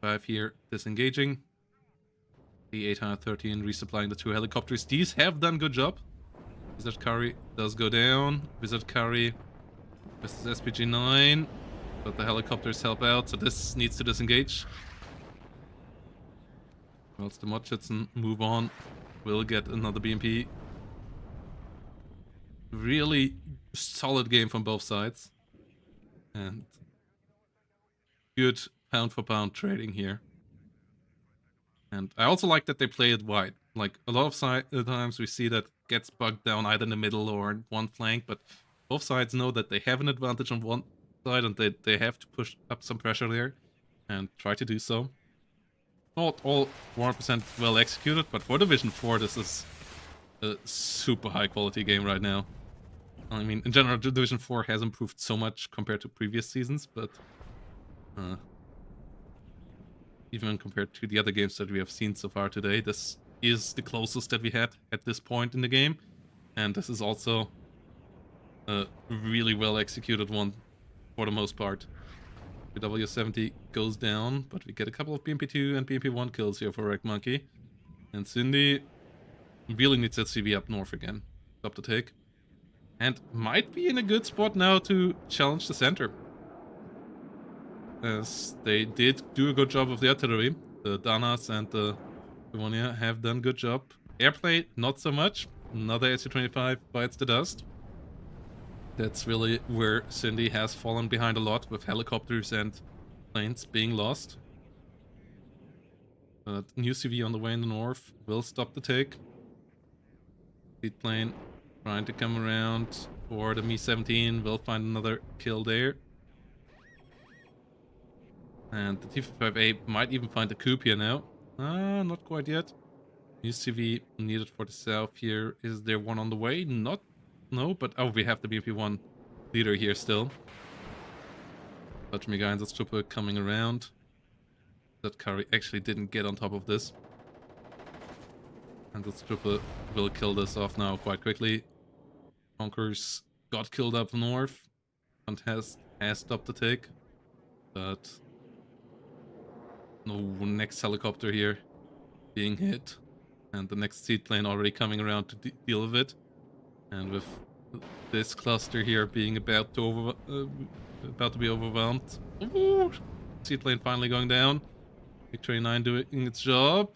5 here disengaging. The 813 resupplying the 2 helicopters. These have done good job. Wizard Curry does go down. Wizard Curry versus SPG-9. But the helicopters help out, so this needs to disengage. Whilst the Mochitson move on, will get another BMP. Really solid game from both sides. And good pound for pound trading here. And I also like that they play it wide. Like, a lot of times we see that gets bugged down either in the middle or in one flank, but both sides know that they have an advantage on one side and they have to push up some pressure there and try to do so. Not all 100% well executed, but for Division 4 this is a super high quality game right now. I mean, in general, Division 4 has improved so much compared to previous seasons, but even compared to the other games that we have seen so far today, this is the closest that we had at this point in the game. And this is also a really well executed one for the most part. The W70 goes down, but we get a couple of BMP2 and BMP1 kills here for Wreck Monkey. And Cindy really needs that CV up north again. Up to take. And might be in a good spot now to challenge the center. As they did do a good job of the artillery. The Danas and the Livonia have done a good job. Airplay, not so much. Another SU-25 bites the dust. That's really where Cindy has fallen behind a lot, with helicopters and planes being lost. But new CV on the way in the north will stop the take. Lead plane trying to come around for the Mi-17 will find another kill there. And the T-55A might even find a coup here now. Not quite yet. New CV needed for the south here. Is there one on the way? No, but oh, we have the BMP-1 leader here still. Vladimir Gains's trooper coming around. That Curry actually didn't get on top of this. And this trooper will kill this off now quite quickly. Conkers got killed up north and has stopped the take. But no next helicopter here being hit. And the next seaplane already coming around to deal with it. And with this cluster here being about to be overwhelmed. Ooh, seaplane finally going down. Victory 9 doing its job.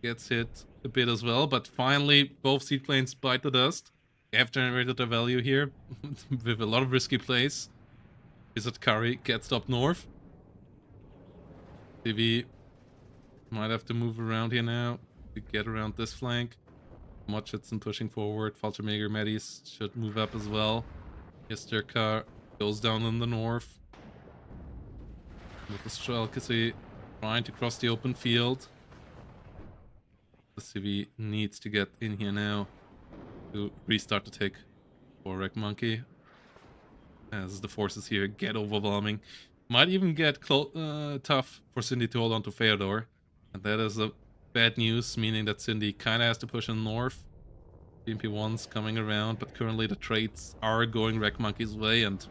Gets hit a bit as well, but finally both seaplanes bite the dust. They have generated their value here with a lot of risky plays. Wizard Curry gets up north. TV might have to move around here now to get around this flank. Mochitson pushing forward. Faltermager Medis should move up as well. Yes, their car goes down in the north. With the Strelkasi trying to cross the open field. The CV needs to get in here now to restart the take for Wreck Monkey. as the forces here get overwhelming. Might even get tough for Cindy to hold on to Feodor. And that is a bad news, meaning that Cindy kind of has to push in north. BMP1's coming around, but currently the trades are going Wreck Monkey's way and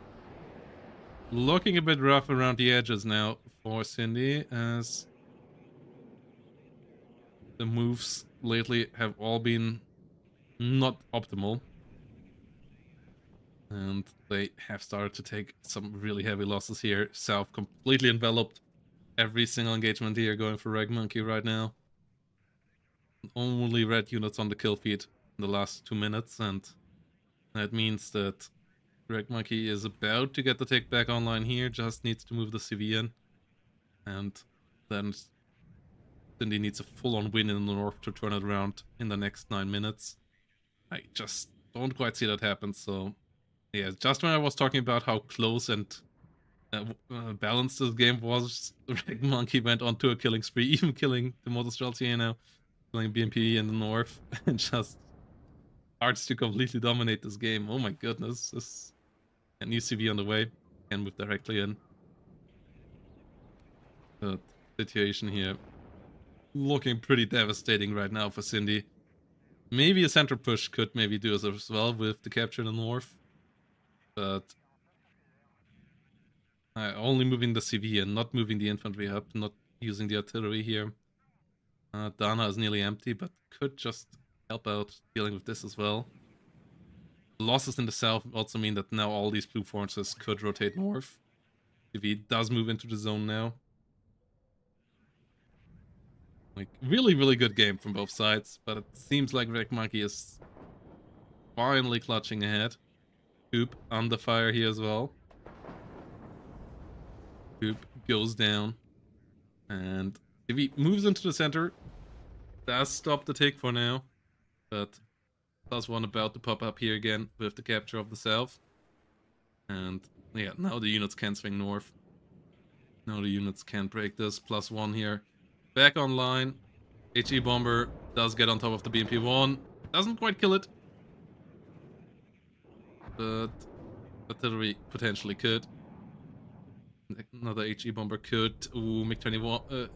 looking a bit rough around the edges now for Cindy, as the moves lately have all been not optimal. And they have started to take some really heavy losses here. South completely enveloped. Every single engagement here going for Reg Monkey right now. Only red units on the kill feed in the last 2 minutes, and that means that Reg Monkey is about to get the take back online here, just needs to move the CV in. And then Cindy needs a full-on win in the north to turn it around in the next 9 minutes. I just don't quite see that happen, so yeah, just when I was talking about how close and balanced this game was, Reg Monkey went on to a killing spree, even killing the Motorstrels here now, killing BMP in the north, and just starts to completely dominate this game. Oh my goodness, this a new CV on the way, can move directly in. The situation here looking pretty devastating right now for Cindy. Maybe a center push could maybe do as well with the capture in the north, but only moving the CV and not moving the infantry up, not using the artillery here. Dana is nearly empty, but could just help out dealing with this as well. Losses in the south also mean that now all these blue forces could rotate north. CV does move into the zone now. Like, really, really good game from both sides, but it seems like Reg Monkey is finally clutching ahead. Coop under fire here as well. Coop goes down, and if he moves into the center, does stop the take for now, but +1 about to pop up here again with the capture of the south. And yeah, now the units can swing north. Now the units can break this. +1 here. Back online. HE Bomber does get on top of the BMP1. Doesn't quite kill it, but artillery potentially could. Another HE Bomber could. Ooh, MiG-21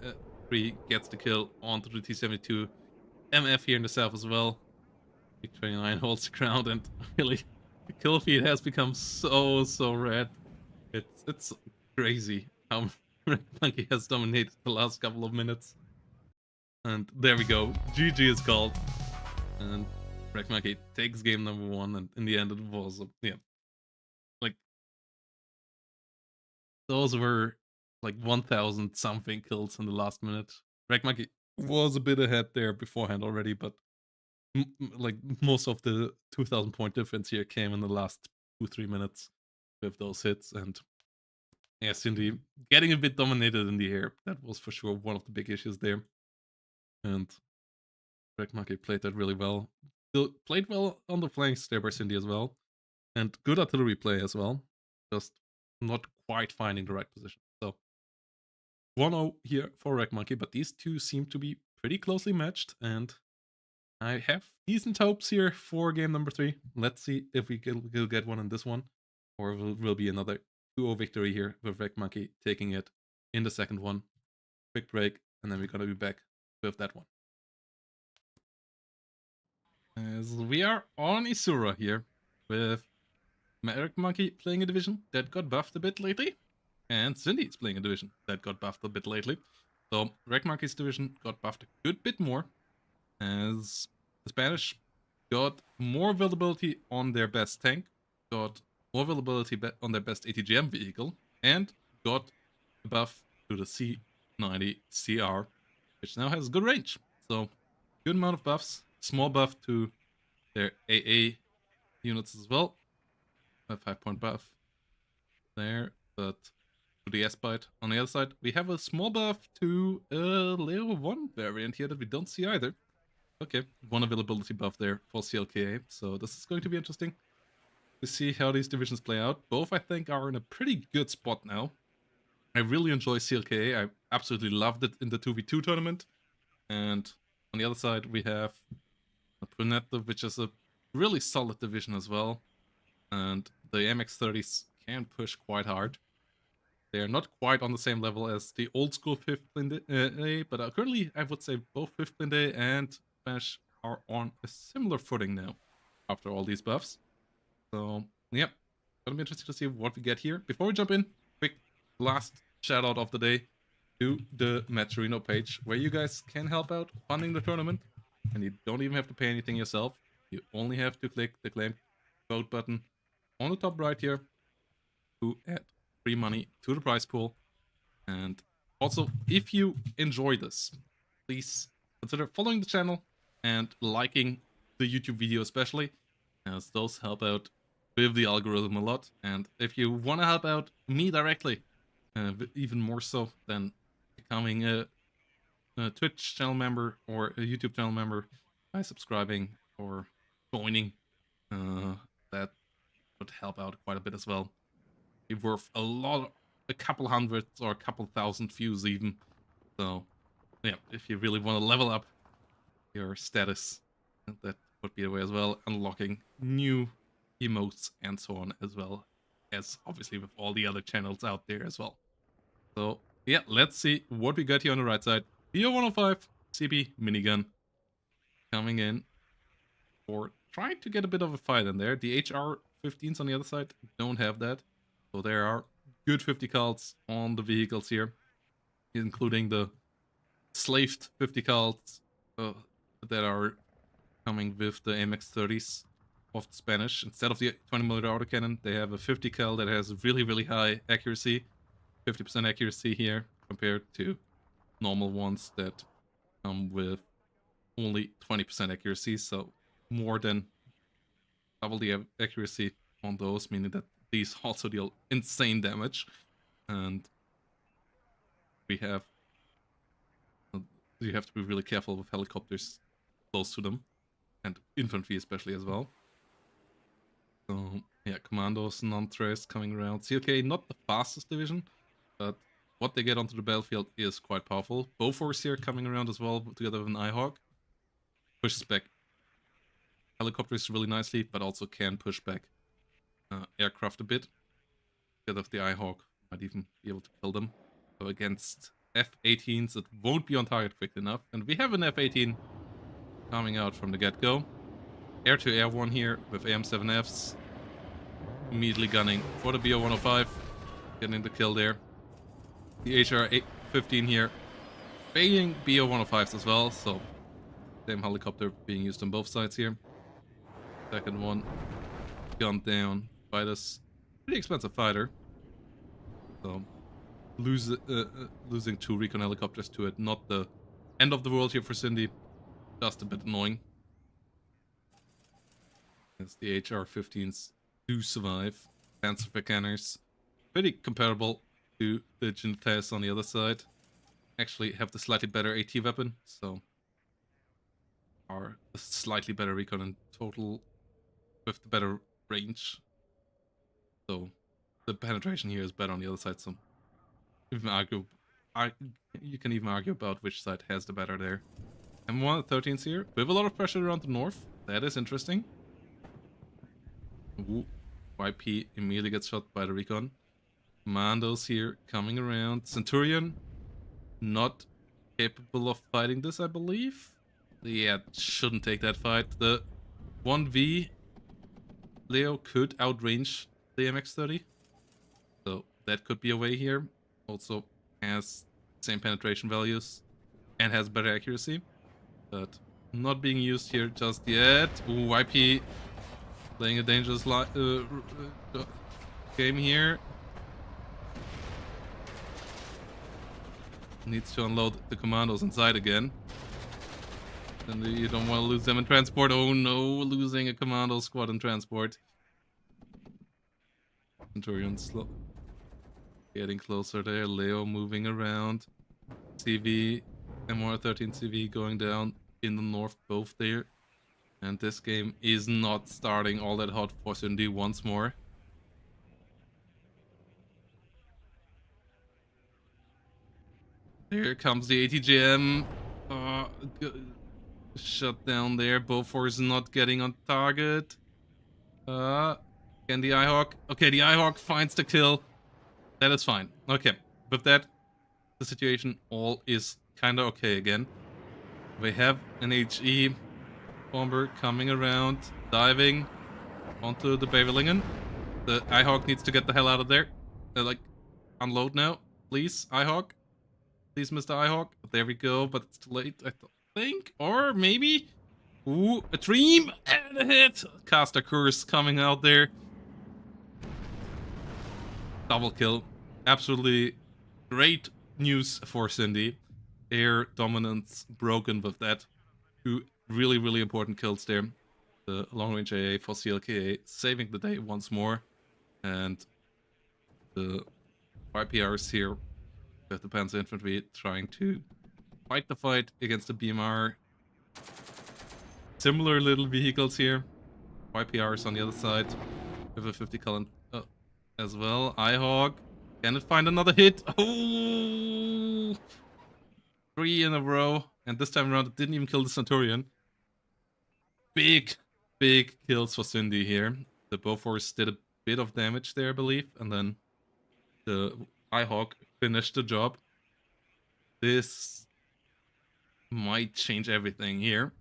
3 gets the kill onto the T-72 MF here in the south as well. MiG-29 holds the ground, and really, the kill feed has become so red. It's crazy how Monkey has dominated the last couple of minutes. And there we go. GG is called. And Wreck Monkey takes game number 1, and in the end it was, yeah. Like, those were like 1,000 something kills in the last minute. Wreck Monkey was a bit ahead there beforehand already, but like most of the 2,000 point difference here came in the last 2-3 minutes with those hits. And yeah, Cindy getting a bit dominated in the air. That was for sure one of the big issues there. And Wreck Monkey played that really well. Played well on the flanks there by Cindy as well. And good artillery play as well. Just not quite finding the right position. So 1-0 here for Wreck Monkey, but these two seem to be pretty closely matched, and I have decent hopes here for game number 3. Let's see if we can get one in this one, or will be another 2-0 victory here with Wreck Monkey taking it in the second one. Quick break, and then we're gonna be back with that one. As we are on Isura here, with Wreck Monkey playing a division that got buffed a bit lately, and Cindy is playing a division that got buffed a bit lately. So Wreck Monkey's division got buffed a good bit more, as the Spanish got more availability on their best tank, got more availability on their best ATGM vehicle, and got a buff to the C90 CR, which now has good range. So good amount of buffs, small buff to their AA units as well. A 5-point buff there, but to the S-Bite. On the other side, we have a small buff to a Layer 1 variant here that we don't see either. Okay, 1 availability buff there for CLKA, so this is going to be interesting to see how these divisions play out. Both, I think, are in a pretty good spot now. I really enjoy CLKA. I absolutely loved it in the 2v2 tournament. And on the other side, we have Brunette, which is a really solid division as well. And the MX-30s can push quite hard. They're not quite on the same level as the old school 5th Blinde, but currently I would say both 5th Blinde and Spanish are on a similar footing now after all these buffs. So, yeah, gonna be interesting to see what we get here. Before we jump in, quick last shout out of the day to the Matcherino page, where you guys can help out funding the tournament, and you don't even have to pay anything yourself. You only have to click the claim vote button on the top right here to add free money to the prize pool. And also, if you enjoy this, please consider following the channel and liking the YouTube video especially, as those help out with the algorithm a lot. And if you want to help out me directly, even more so than becoming a Twitch channel member or a YouTube channel member by subscribing or joining, that would help out quite a bit as well. Be worth a couple hundreds or a couple thousand views even. So yeah, if you really want to level up your status, that would be a way as well, unlocking new emotes and so on, as well as obviously with all the other channels out there as well. So yeah, let's see what we got here on the right side. BO105 CB minigun coming in for trying to get a bit of a fight in there. The HR-15s on the other side don't have that. So there are good 50 cals on the vehicles here, including the slaved 50 cals that are coming with the MX-30s of the Spanish. Instead of the 20mm autocannon, they have a 50 cal that has really, really high accuracy, 50% accuracy here, compared to normal ones that come with only 20% accuracy, so more than double the accuracy on those, meaning that these also deal insane damage. And you have to be really careful with helicopters close to them, and infantry especially as well. So yeah, commandos, non-tres coming around. CLK, not the fastest division, but what they get onto the battlefield is quite powerful. Bofors here coming around as well, together with an Ihawk. Pushes back helicopters really nicely, but also can push back aircraft a bit. Instead of the Ihawk, might even be able to kill them. So against F-18s, it won't be on target quick enough. And we have an F-18 coming out from the get-go. Air-to-air one here with AM-7Fs. Immediately gunning for the BO-105. Getting the kill there. The HR-15 here. Baiting BO-105s as well, so same helicopter being used on both sides here. Second one gunned down by this pretty expensive fighter. So losing 2 recon helicopters to it, not the end of the world here for Cindy. Just a bit annoying. As the HR-15s do survive. Panzer cannons, pretty comparable to the Genites on the other side. Actually have the slightly better AT weapon, so are a slightly better recon in total with the better range. So the penetration here is better on the other side, so you can even argue about which side has the better there. M113s here, with a lot of pressure around the north. That is interesting. Ooh, YP immediately gets shot by the recon. Commandos here coming around. Centurion, not capable of fighting this, I believe. Yeah, shouldn't take that fight. The 1V Leo could outrange the MX-30. So that could be a way here. Also has same penetration values and has better accuracy. But not being used here just yet. Ooh, YP playing a dangerous game here. Needs to unload the commandos inside again. And you don't want to lose them in transport. Oh no, losing a commando squad in transport. Centurion slow. Getting closer there. Leo moving around. CV, M113 CV going down in the north, both there. And this game is not starting all that hot for Cindy once more. Here comes the ATGM. Shut down there. Bofors not getting on target. Can Again, the Eyehawk. Okay, the Eyehawk finds the kill. That is fine. Okay, with that, the situation all is kind of okay again. We have an HE bomber coming around, diving onto the Bevelingen. The Eyehawk needs to get the hell out of there. Like, unload now, please, Eyehawk. Please, Mr. Eyehawk. There we go, but it's too late, I think. Or maybe... Ooh, a dream and a hit. Caster Curse coming out there. Double kill. Absolutely great news for Cindy. Air dominance broken with that. Two really, really important kills there. The long range AA for CLKA saving the day once more. And the YPRs here with the Panzer Infantry trying to fight the fight against the BMR. Similar little vehicles here. YPRs on the other side with a 50 cal as well. Eyehawk. Can it find another hit? Oh! 3 in a row. And this time around it didn't even kill the Centurion. Big kills for Cindy here. The Bofors did a bit of damage there, I believe. And then the Eyehawk finished the job. This might change everything here.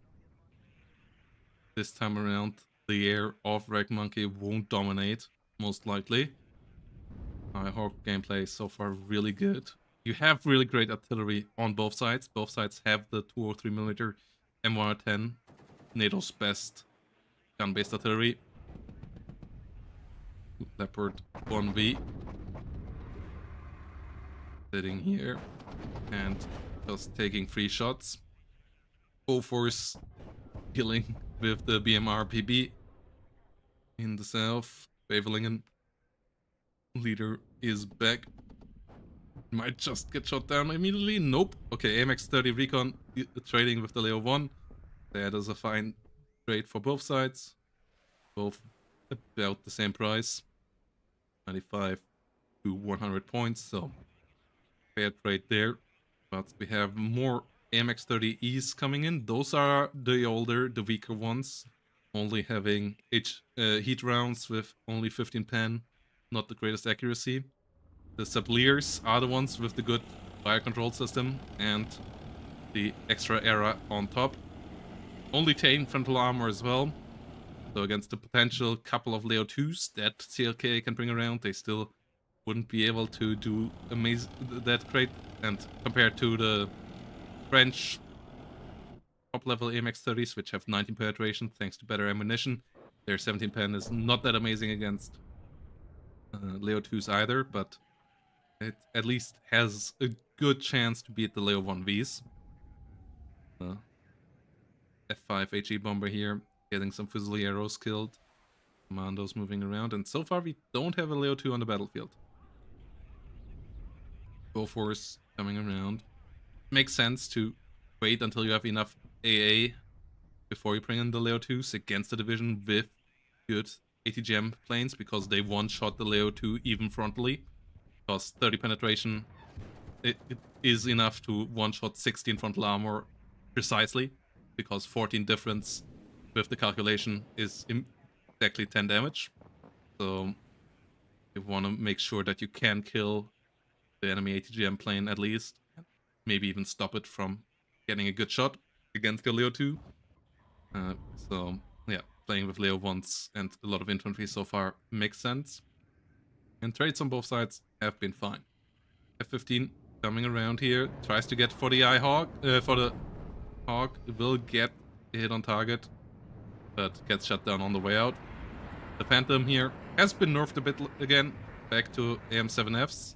This time around, the air of Wreck Monkey won't dominate, most likely. Eyehawk gameplay so far really good. You have really great artillery on both sides. Both sides have the 203mm M110, NATO's best gun-based artillery. Leopard 1V. Sitting here and just taking 3 shots. Bofors killing with the BMR PB in the south. Bevelingen leader is back. Might just get shot down immediately. Nope. Okay, AMX-30 Recon trading with the Leo 1. That is a fine trade for both sides. Both about the same price. 95 to 100 points, so fair trade there. But we have more AMX-30Es coming in. Those are the older, the weaker ones. Only having heat rounds with only 15 pen. Not the greatest accuracy. The Sabliers are the ones with the good fire control system and the extra era on top. Only 10 frontal armor as well. So against the potential couple of Leo 2s that CLK can bring around, they still wouldn't be able to do that great. And compared to the French top-level AMX-30s, which have 19 penetration thanks to better ammunition, their 17 pen is not that amazing against Leo 2s either, but it at least has a good chance to beat the Leo 1Vs. F5 HE bomber here, getting some Fusileros killed. Commandos moving around, and so far we don't have a Leo 2 on the battlefield. Bofors coming around. Makes sense to wait until you have enough AA before you bring in the Leo 2s against the division with good ATGM planes, because they one-shot the Leo 2 even frontally. Because 30 penetration it is enough to one-shot 16 frontal armor precisely, because 14 difference with the calculation is exactly 10 damage. So you want to make sure that you can kill the enemy ATGM plane at least, maybe even stop it from getting a good shot against your Leo 2. So yeah, playing with Leo 1s and a lot of infantry so far makes sense. And trades on both sides have been fine. F-15 coming around here, tries to get for the Eyehawk, for the Hawk, will get a hit on target, but gets shut down on the way out. The Phantom here has been nerfed a bit again, back to AM7Fs,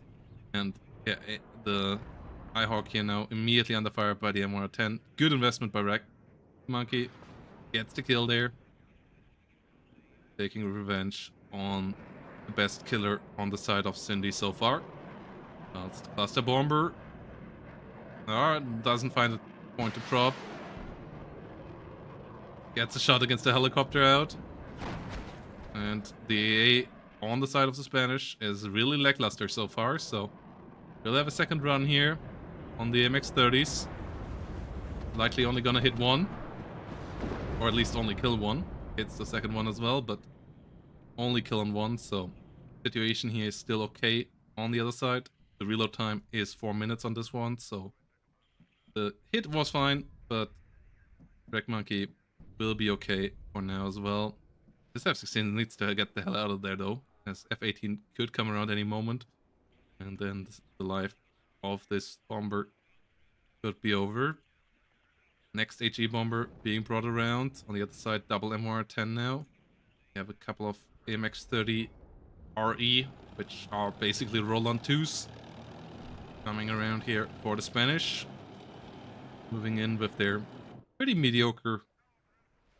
and yeah, the Eyehawk here now immediately under fire by the M110. Good investment by Wreck Monkey, gets the kill there, taking revenge on the best killer on the side of Cindy so far. That's the cluster bomber. Doesn't find a point to prop. Gets a shot against the helicopter out. And the AA on the side of the Spanish is really lackluster so far, so we'll have a second run here on the MX-30s. Likely only gonna hit one. Or at least only kill one. Hits the second one as well, but only kill on one, so situation here is still okay on the other side. The reload time is 4 minutes on this one, so the hit was fine, but Wreck Monkey will be okay for now as well. This F-16 needs to get the hell out of there though, as F-18 could come around any moment, and then the life of this bomber could be over. Next HE bomber being brought around. On the other side, double MR10 now. We have a couple of AMX-30 RE, which are basically roll-on 2s, coming around here for the Spanish. Moving in with their pretty mediocre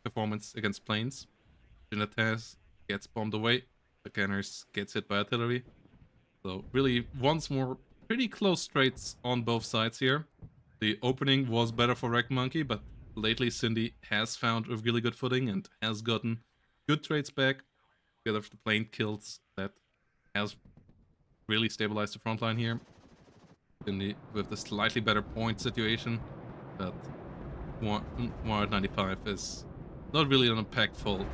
performance against planes. Ginatas gets bombed away. The Gunners gets hit by artillery. So really, once more, pretty close trades on both sides here. The opening was better for Wreck Monkey, but lately Cindy has found a really good footing and has gotten good trades back. Together with the plane kills, that has really stabilized the front line here. Cindy with the slightly better point situation, but 195 is not really an impactful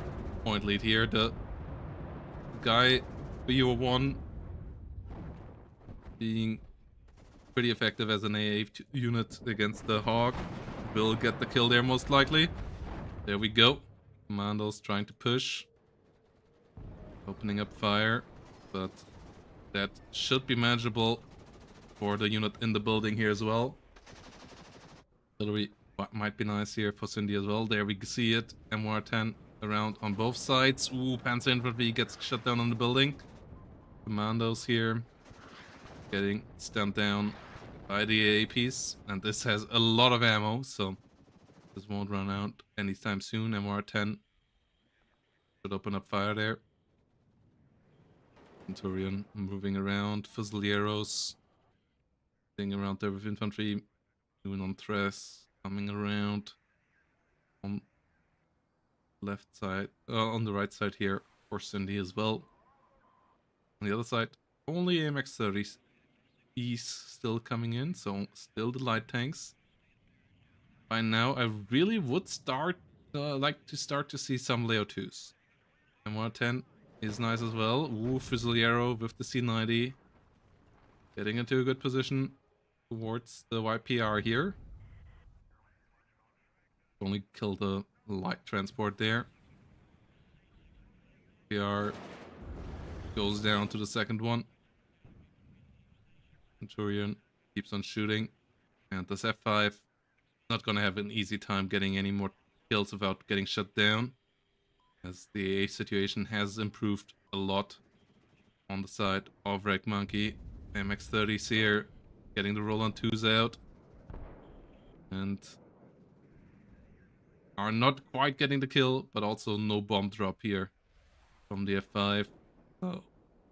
point lead here. The guy BO1 being pretty effective as an AA unit against the Hawk will get the kill there most likely. There we go. Commandos trying to push. Opening up fire, but that should be manageable for the unit in the building here as well. Artillery might be nice here for Cindy as well. There we see it. MR10 around on both sides. Ooh, Panzer Infantry gets shut down on the building. Commandos here getting stamped down by the AAPs. And this has a lot of ammo, so this won't run out anytime soon. MR10 should open up fire there. Centurion moving around. Fusileros staying around there with infantry. Doing on Tres. Coming around. On left side. On the right side here for Cindy as well. On the other side, only AMX-30s still coming in. So still the light tanks. By now, I really would like to start to see some Leo 2s. M110 is nice as well. Ooh, Fusiliero with the C90. Getting into a good position towards the YPR here. Only killed the light transport there. PR goes down to the second one. Centurion keeps on shooting. And this F5 not gonna have an easy time getting any more kills without getting shut down, as the AA situation has improved a lot on the side of Wreck Monkey. MX-30s here getting the roll-on 2s out and are not quite getting the kill, but also no bomb drop here from the F5. So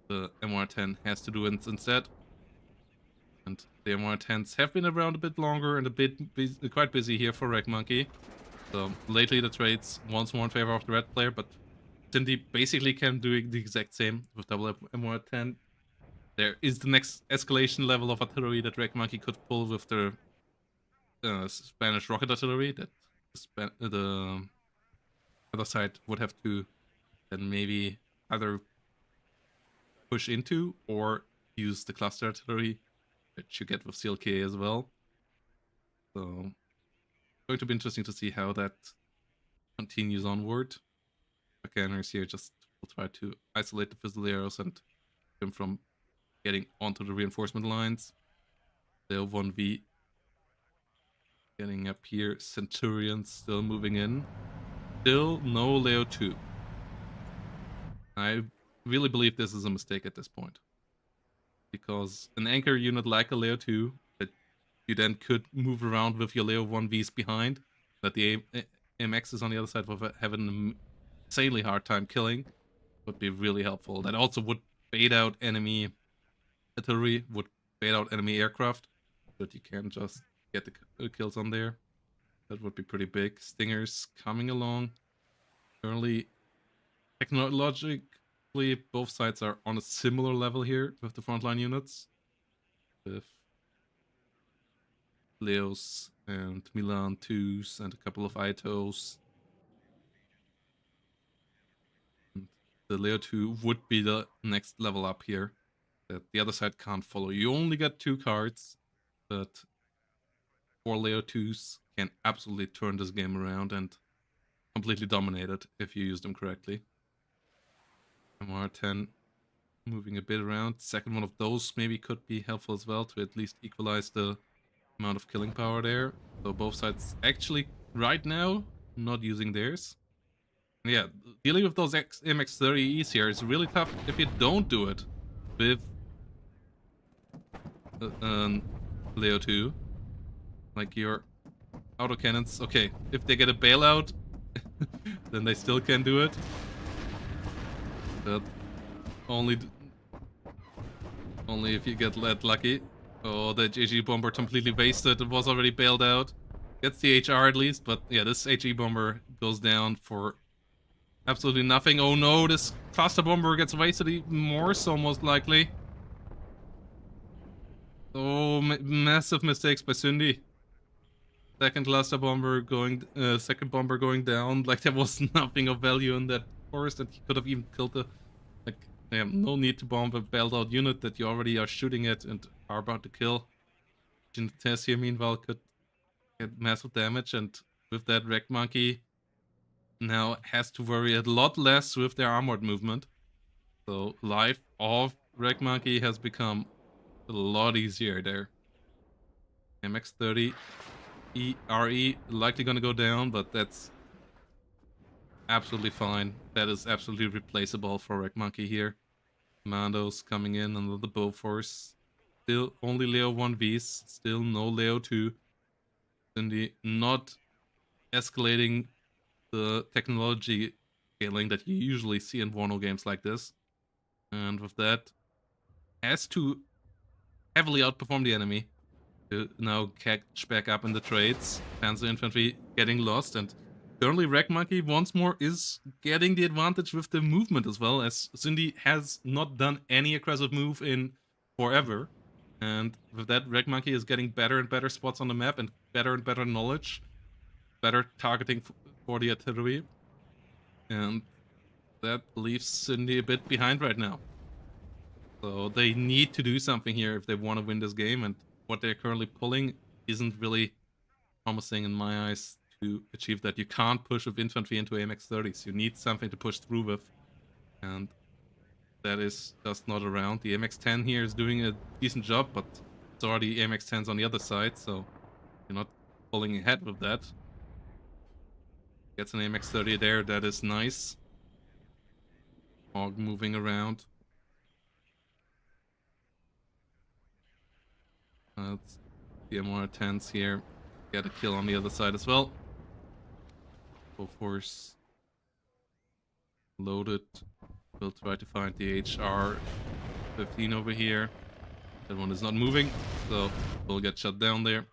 the MR10 has to do it instead. And the MR10s have been around a bit longer and quite busy here for Wreck Monkey. So lately the trades once more in favor of the red player, but Cindy basically can do the exact same with double MR10. There is the next escalation level of artillery that Wreck Monkey could pull with the Spanish rocket artillery that the other side would have to then maybe either push into or use the cluster artillery that you get with CLK as well. So going to be interesting to see how that continues onward. Gunners here just will try to isolate the Fusileros and them from getting onto the reinforcement lines. Leo 1V getting up here. Centurions still moving in. Still no Leo 2. I really believe this is a mistake at this point, because an anchor unit like a Leo 2 that you then could move around with your Leo 1Vs behind, that the AMXs on the other side will have an insanely hard time killing, would be really helpful. That also would bait out enemy artillery, would bait out enemy aircraft, so that you can just get the kills on there. That would be pretty big. Stingers coming along. Currently, technologically, both sides are on a similar level here with the frontline units, with Leos and Milan 2s and a couple of Itos. And the Leo 2 would be the next level up here that the other side can't follow. You only get 2 cards, but 4 Leo 2s can absolutely turn this game around and completely dominate it if you use them correctly. MR10 moving a bit around. Second one of those maybe could be helpful as well to at least equalize the amount of killing power there. So both sides actually right now not using theirs. Yeah, dealing with those MX30Es here is really tough if you don't do it with Leo 2. Like your autocannons. Okay, if they get a bailout, then they still can do it. But only if you get that lucky. Oh, that HE bomber completely wasted. It was already bailed out. Gets the HR at least, but yeah, this HE bomber goes down for absolutely nothing. Oh no, this faster bomber gets wasted even more, so most likely. Oh, massive mistakes by Cindy. Second cluster bomber going, second bomber going down. Like there was nothing of value in that forest, and he could have even killed the. Like, yeah, no need to bomb a bailed out unit that you already are shooting at and are about to kill. Tess here, meanwhile, could get massive damage, and with that, Wreck Monkey now has to worry a lot less with their armored movement. So life of Wreck Monkey has become a lot easier there. MX30 RE likely gonna go down, but that's absolutely fine. That is absolutely replaceable for Wreck Monkey here. Commandos coming in under the Bofors. Still only Leo 1Vs, still no Leo 2. Cindy not escalating the technology scaling that you usually see in WARNO games like this. And with that, has to heavily outperform the enemy to now catch back up in the trades. Panzer Infantry getting lost, and currently Wreck Monkey once more is getting the advantage with the movement as well, as Cindy has not done any aggressive move in forever. And with that, Wreck Monkey is getting better and better spots on the map and better knowledge, better targeting for the artillery. And that leaves Cindy a bit behind right now. So they need to do something here if they want to win this game, and what they're currently pulling isn't really promising in my eyes to achieve that. You can't push with infantry into AMX-30s. You need something to push through with, and that is just not around. The AMX-10 here is doing a decent job, but it's already AMX-10s on the other side, so you're not pulling ahead with that. Gets an AMX-30 there, that is nice. Hog moving around. Let's the MR10s here. Get a kill on the other side as well. Force loaded. We'll try to find the HR-15 over here. That one is not moving, so we'll get shut down there.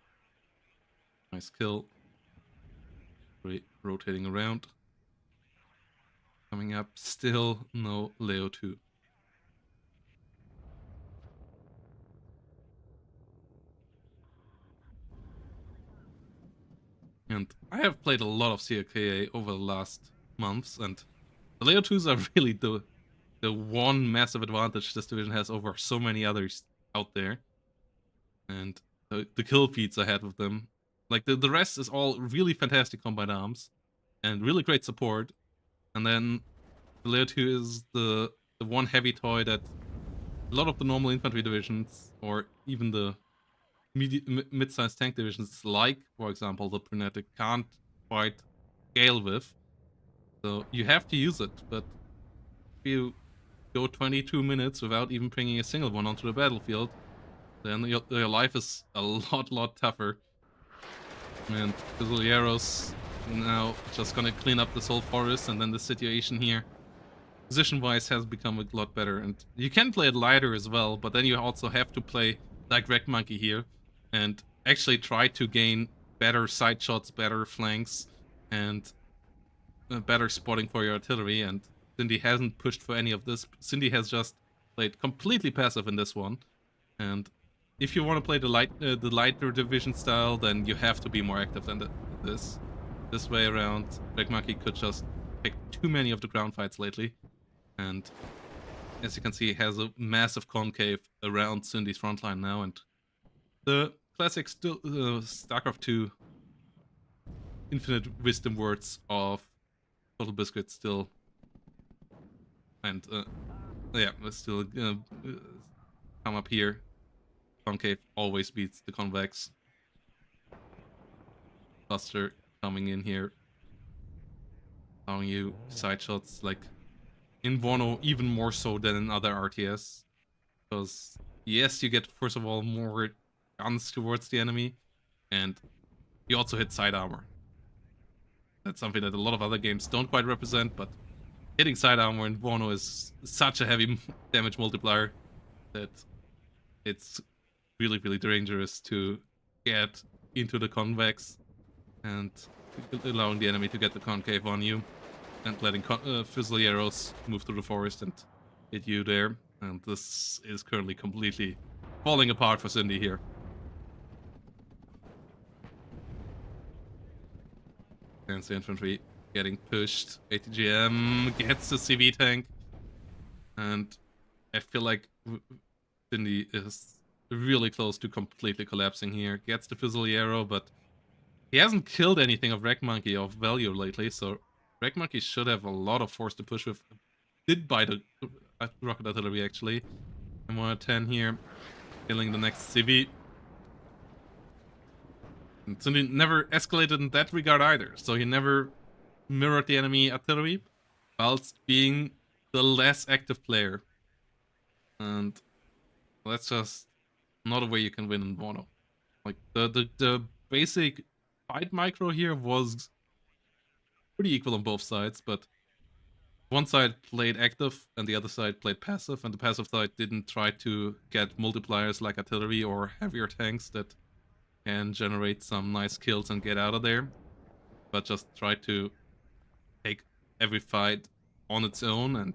Nice kill. Great, rotating around. Coming up, still no Leo 2. And I have played a lot of CRKA over the last months, and the Leo 2s are really the one massive advantage this division has over so many others out there. And the kill feeds I had with them. Like, the rest is all really fantastic combined arms, and really great support. And then the Leo 2 is the one heavy toy that a lot of the normal infantry divisions, or even the mid-sized tank divisions, like, for example, the Brunetic, can't quite scale with. So you have to use it, but if you go 22 minutes without even bringing a single one onto the battlefield, then your life is a lot tougher. And Fusiliers now just gonna clean up this whole forest, and then the situation here, position-wise, has become a lot better. And you can play it lighter as well, but then you also have to play like Wreck Monkey here, and actually try to gain better side shots, better flanks, and better spotting for your artillery. And Cindy hasn't pushed for any of this. Cindy has just played completely passive in this one. And if you want to play the lighter division style, then you have to be more active than this way around. Wreck Monkey could just pick too many of the ground fights lately, And as you can see, it has a massive concave around Cindy's front line now, and the classic StarCraft 2 infinite wisdom words of Total Biscuit still, and yeah, still come up here. Concave always beats the convex. Cluster coming in here, allowing you side shots like in WARNO even more so than in other RTS. Because yes, you get first of all more guns towards the enemy, and you also hit side armor. That's something that a lot of other games don't quite represent, but hitting side armor in WARNO is such a heavy damage multiplier that it's really, really dangerous to get into the convex and allowing the enemy to get the concave on you and letting fizzly arrows move through the forest and hit you there. And this is currently completely falling apart for Cindy here. And the infantry getting pushed. ATGM gets the CV tank. And I feel like Cindy is really close to completely collapsing here. Gets the fizzly arrow, but he hasn't killed anything of Wreck Monkey of value lately, so Wreck Monkey should have a lot of force to push with. Did buy the rocket artillery actually. M110 here, killing the next CV. And Cindy never escalated in that regard either, so he never mirrored the enemy artillery, whilst being the less active player. And that's just not a way you can win in WARNO. Like the basic fight micro here was pretty equal on both sides, but one side played active and the other side played passive, and the passive side didn't try to get multipliers like artillery or heavier tanks that can generate some nice kills and get out of there, but just try to take every fight on its own and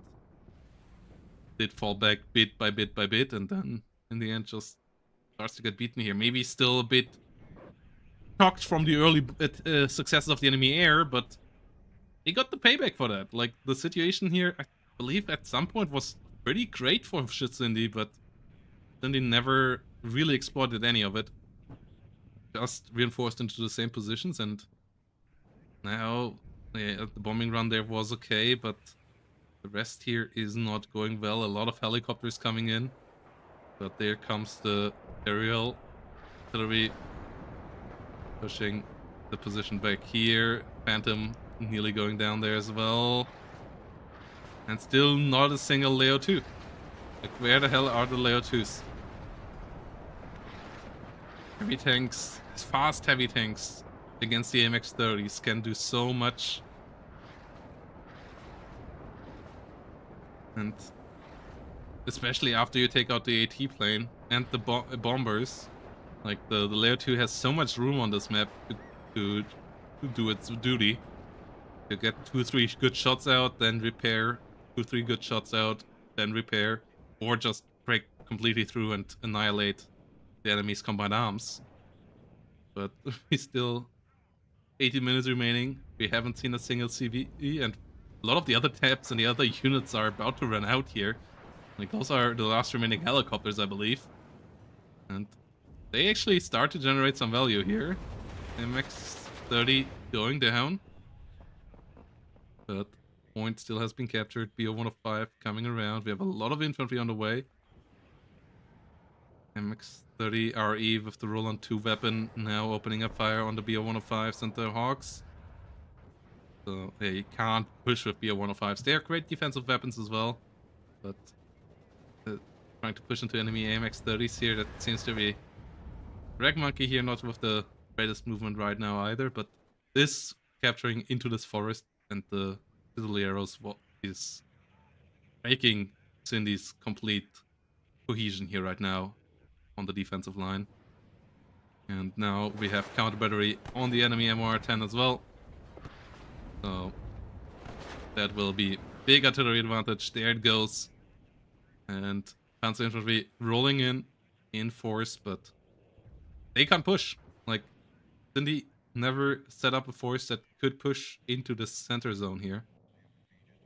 did fall back bit by bit by bit, and then in the end just starts to get beaten here. Maybe still a bit shocked from the early successes of the enemy air, but he got the payback for that. Like, the situation here, I believe at some point was pretty great for Cindy, but Cindy never really exploited any of it. Just reinforced into the same positions, and now the bombing run there was okay, but the rest here is not going well. A lot of helicopters coming in, but there comes the aerial artillery pushing the position back here. Phantom nearly going down there as well. And still not a single Leo 2. Like, where the hell are the Leo 2s? Heavy tanks, fast heavy tanks against the AMX-30s can do so much. And especially after you take out the AT plane and the bombers, like the Leo 2 has so much room on this map to do its duty. You get 2-3 good shots out, then repair, 2-3 good shots out, then repair, or just break completely through and annihilate the enemy's combined arms. But we still 80 minutes remaining. We haven't seen a single CVE, and a lot of the other tabs and the other units are about to run out here. Like, those are the last remaining helicopters, I believe. And they actually start to generate some value here. MX-30 going down. But point still has been captured. BO-105 coming around. We have a lot of infantry on the way. MX-30 RE with the Roland 2 weapon now opening up fire on the BO-105s and the Hawks. So they can't push with BO-105s. They are great defensive weapons as well, but trying to push into enemy AMX-30s here, that seems to be Rag Monkey here, not with the greatest movement right now either, but this capturing into this forest and the fizzle arrows is making Cindy's complete cohesion here right now on the defensive line. And now we have counter battery on the enemy MR10 as well. So that will be big artillery advantage. There it goes. And Panzer infantry rolling in force, but they can't push. Like, Cindy never set up a force that could push into the center zone here.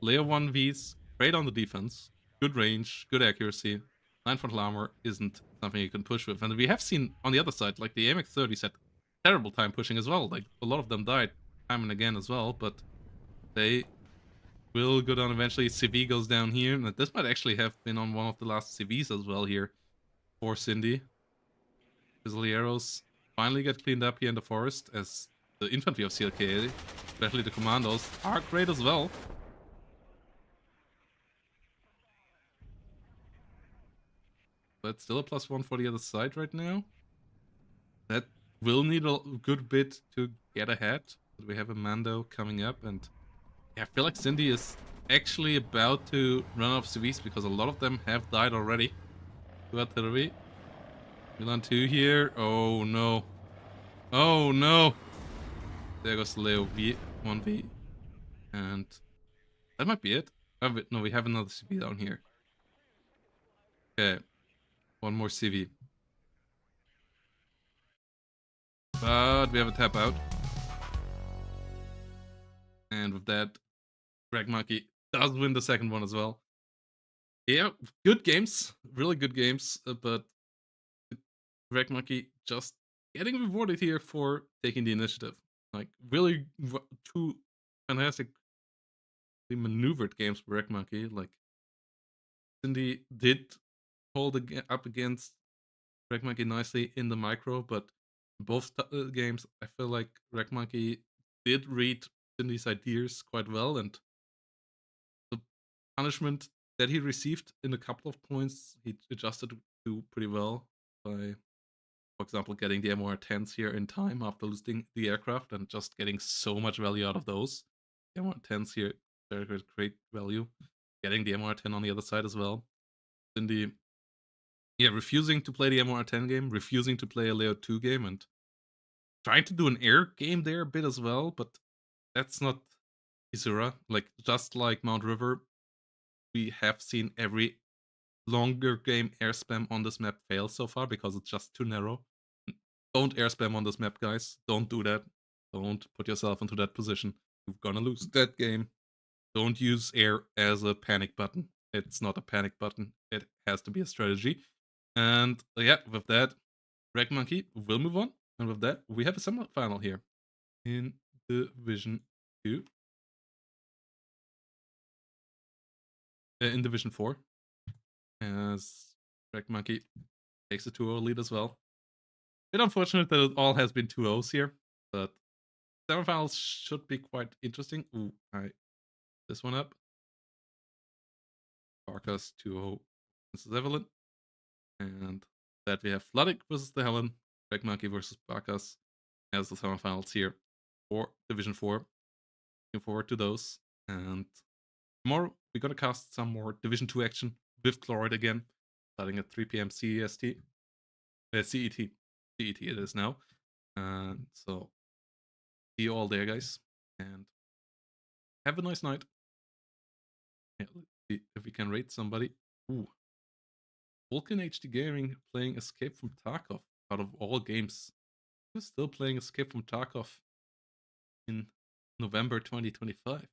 Layer 1Vs Great on the defense. Good range, good accuracy. 9 frontal armor isn't something you can push with. And we have seen on the other side, like the AMX-30s had terrible time pushing as well. Like a lot of them died time and again as well, but they will go down eventually. CV goes down here. And this might actually have been on one of the last CVs as well here for Cindy. Grizzly arrows finally get cleaned up here in the forest as the infantry of CLK, especially the commandos, are great as well. But still a +1 for the other side right now. That will need a good bit to get ahead. But we have a Mando coming up, and yeah, I feel like Cindy is actually about to run out of CVs because a lot of them have died already. 2 artillery. Milan 2 here. Oh no. Oh no. There goes the Leo V 1V. And that might be it. Oh, wait, no, we have another CV down here. Okay. One more CV. But we have a tap out. And with that, Greg Monkey does win the second one as well. Yeah, good games. Really good games. But Greg Monkey just getting rewarded here for taking the initiative. Like, really, 2 fantastically maneuvered games for Greg Monkey. Like, Cindy did hold up against Greg Monkey nicely in the micro, but both games, I feel like Greg Monkey did read Cindy's ideas quite well, and the punishment that he received in a couple of points, he adjusted to pretty well by, for example, getting the MOR-10s here in time after losing the aircraft and just getting so much value out of those. The MOR-10s here, very, very great value. Getting the MOR-10 on the other side as well. Cindy, yeah, refusing to play the MOR-10 game, refusing to play a Leo 2 game, and trying to do an air game there a bit as well, but that's not Isura. Like, just like Mount River, we have seen every longer game air spam on this map fail so far because it's just too narrow. Don't air spam on this map, guys. Don't do that. Don't put yourself into that position. You're gonna lose that game. Don't use air as a panic button. It's not a panic button. It has to be a strategy. And yeah, with that, Rag Monkey will move on. And with that, we have a semi-final here in Division 2. In Division 4. As Rag Monkey takes a 2-0 lead as well. Bit unfortunate that it all has been 2-0s here, but semifinals should be quite interesting. Ooh, this one up. Barkas 2-0 versus Evelyn. And that we have Floodic versus the Helen, Rag Monkey versus Barkas as the semifinals here for Division 4. Looking forward to those. And tomorrow we're gonna cast some more Division 2 action with Chloride again, starting at 3 p.m. CEST. CET. CET it is now. And so see you all there, guys. And have a nice night. Yeah, let's see if we can rate somebody. Ooh. Vulcan HD Gaming playing Escape from Tarkov out of all games. Who's still playing Escape from Tarkov in November 2025?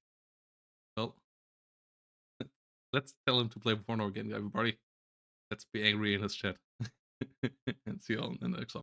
Well, let's tell him to play WARNO again, everybody. Let's be angry in his chat. And see you all in the next one.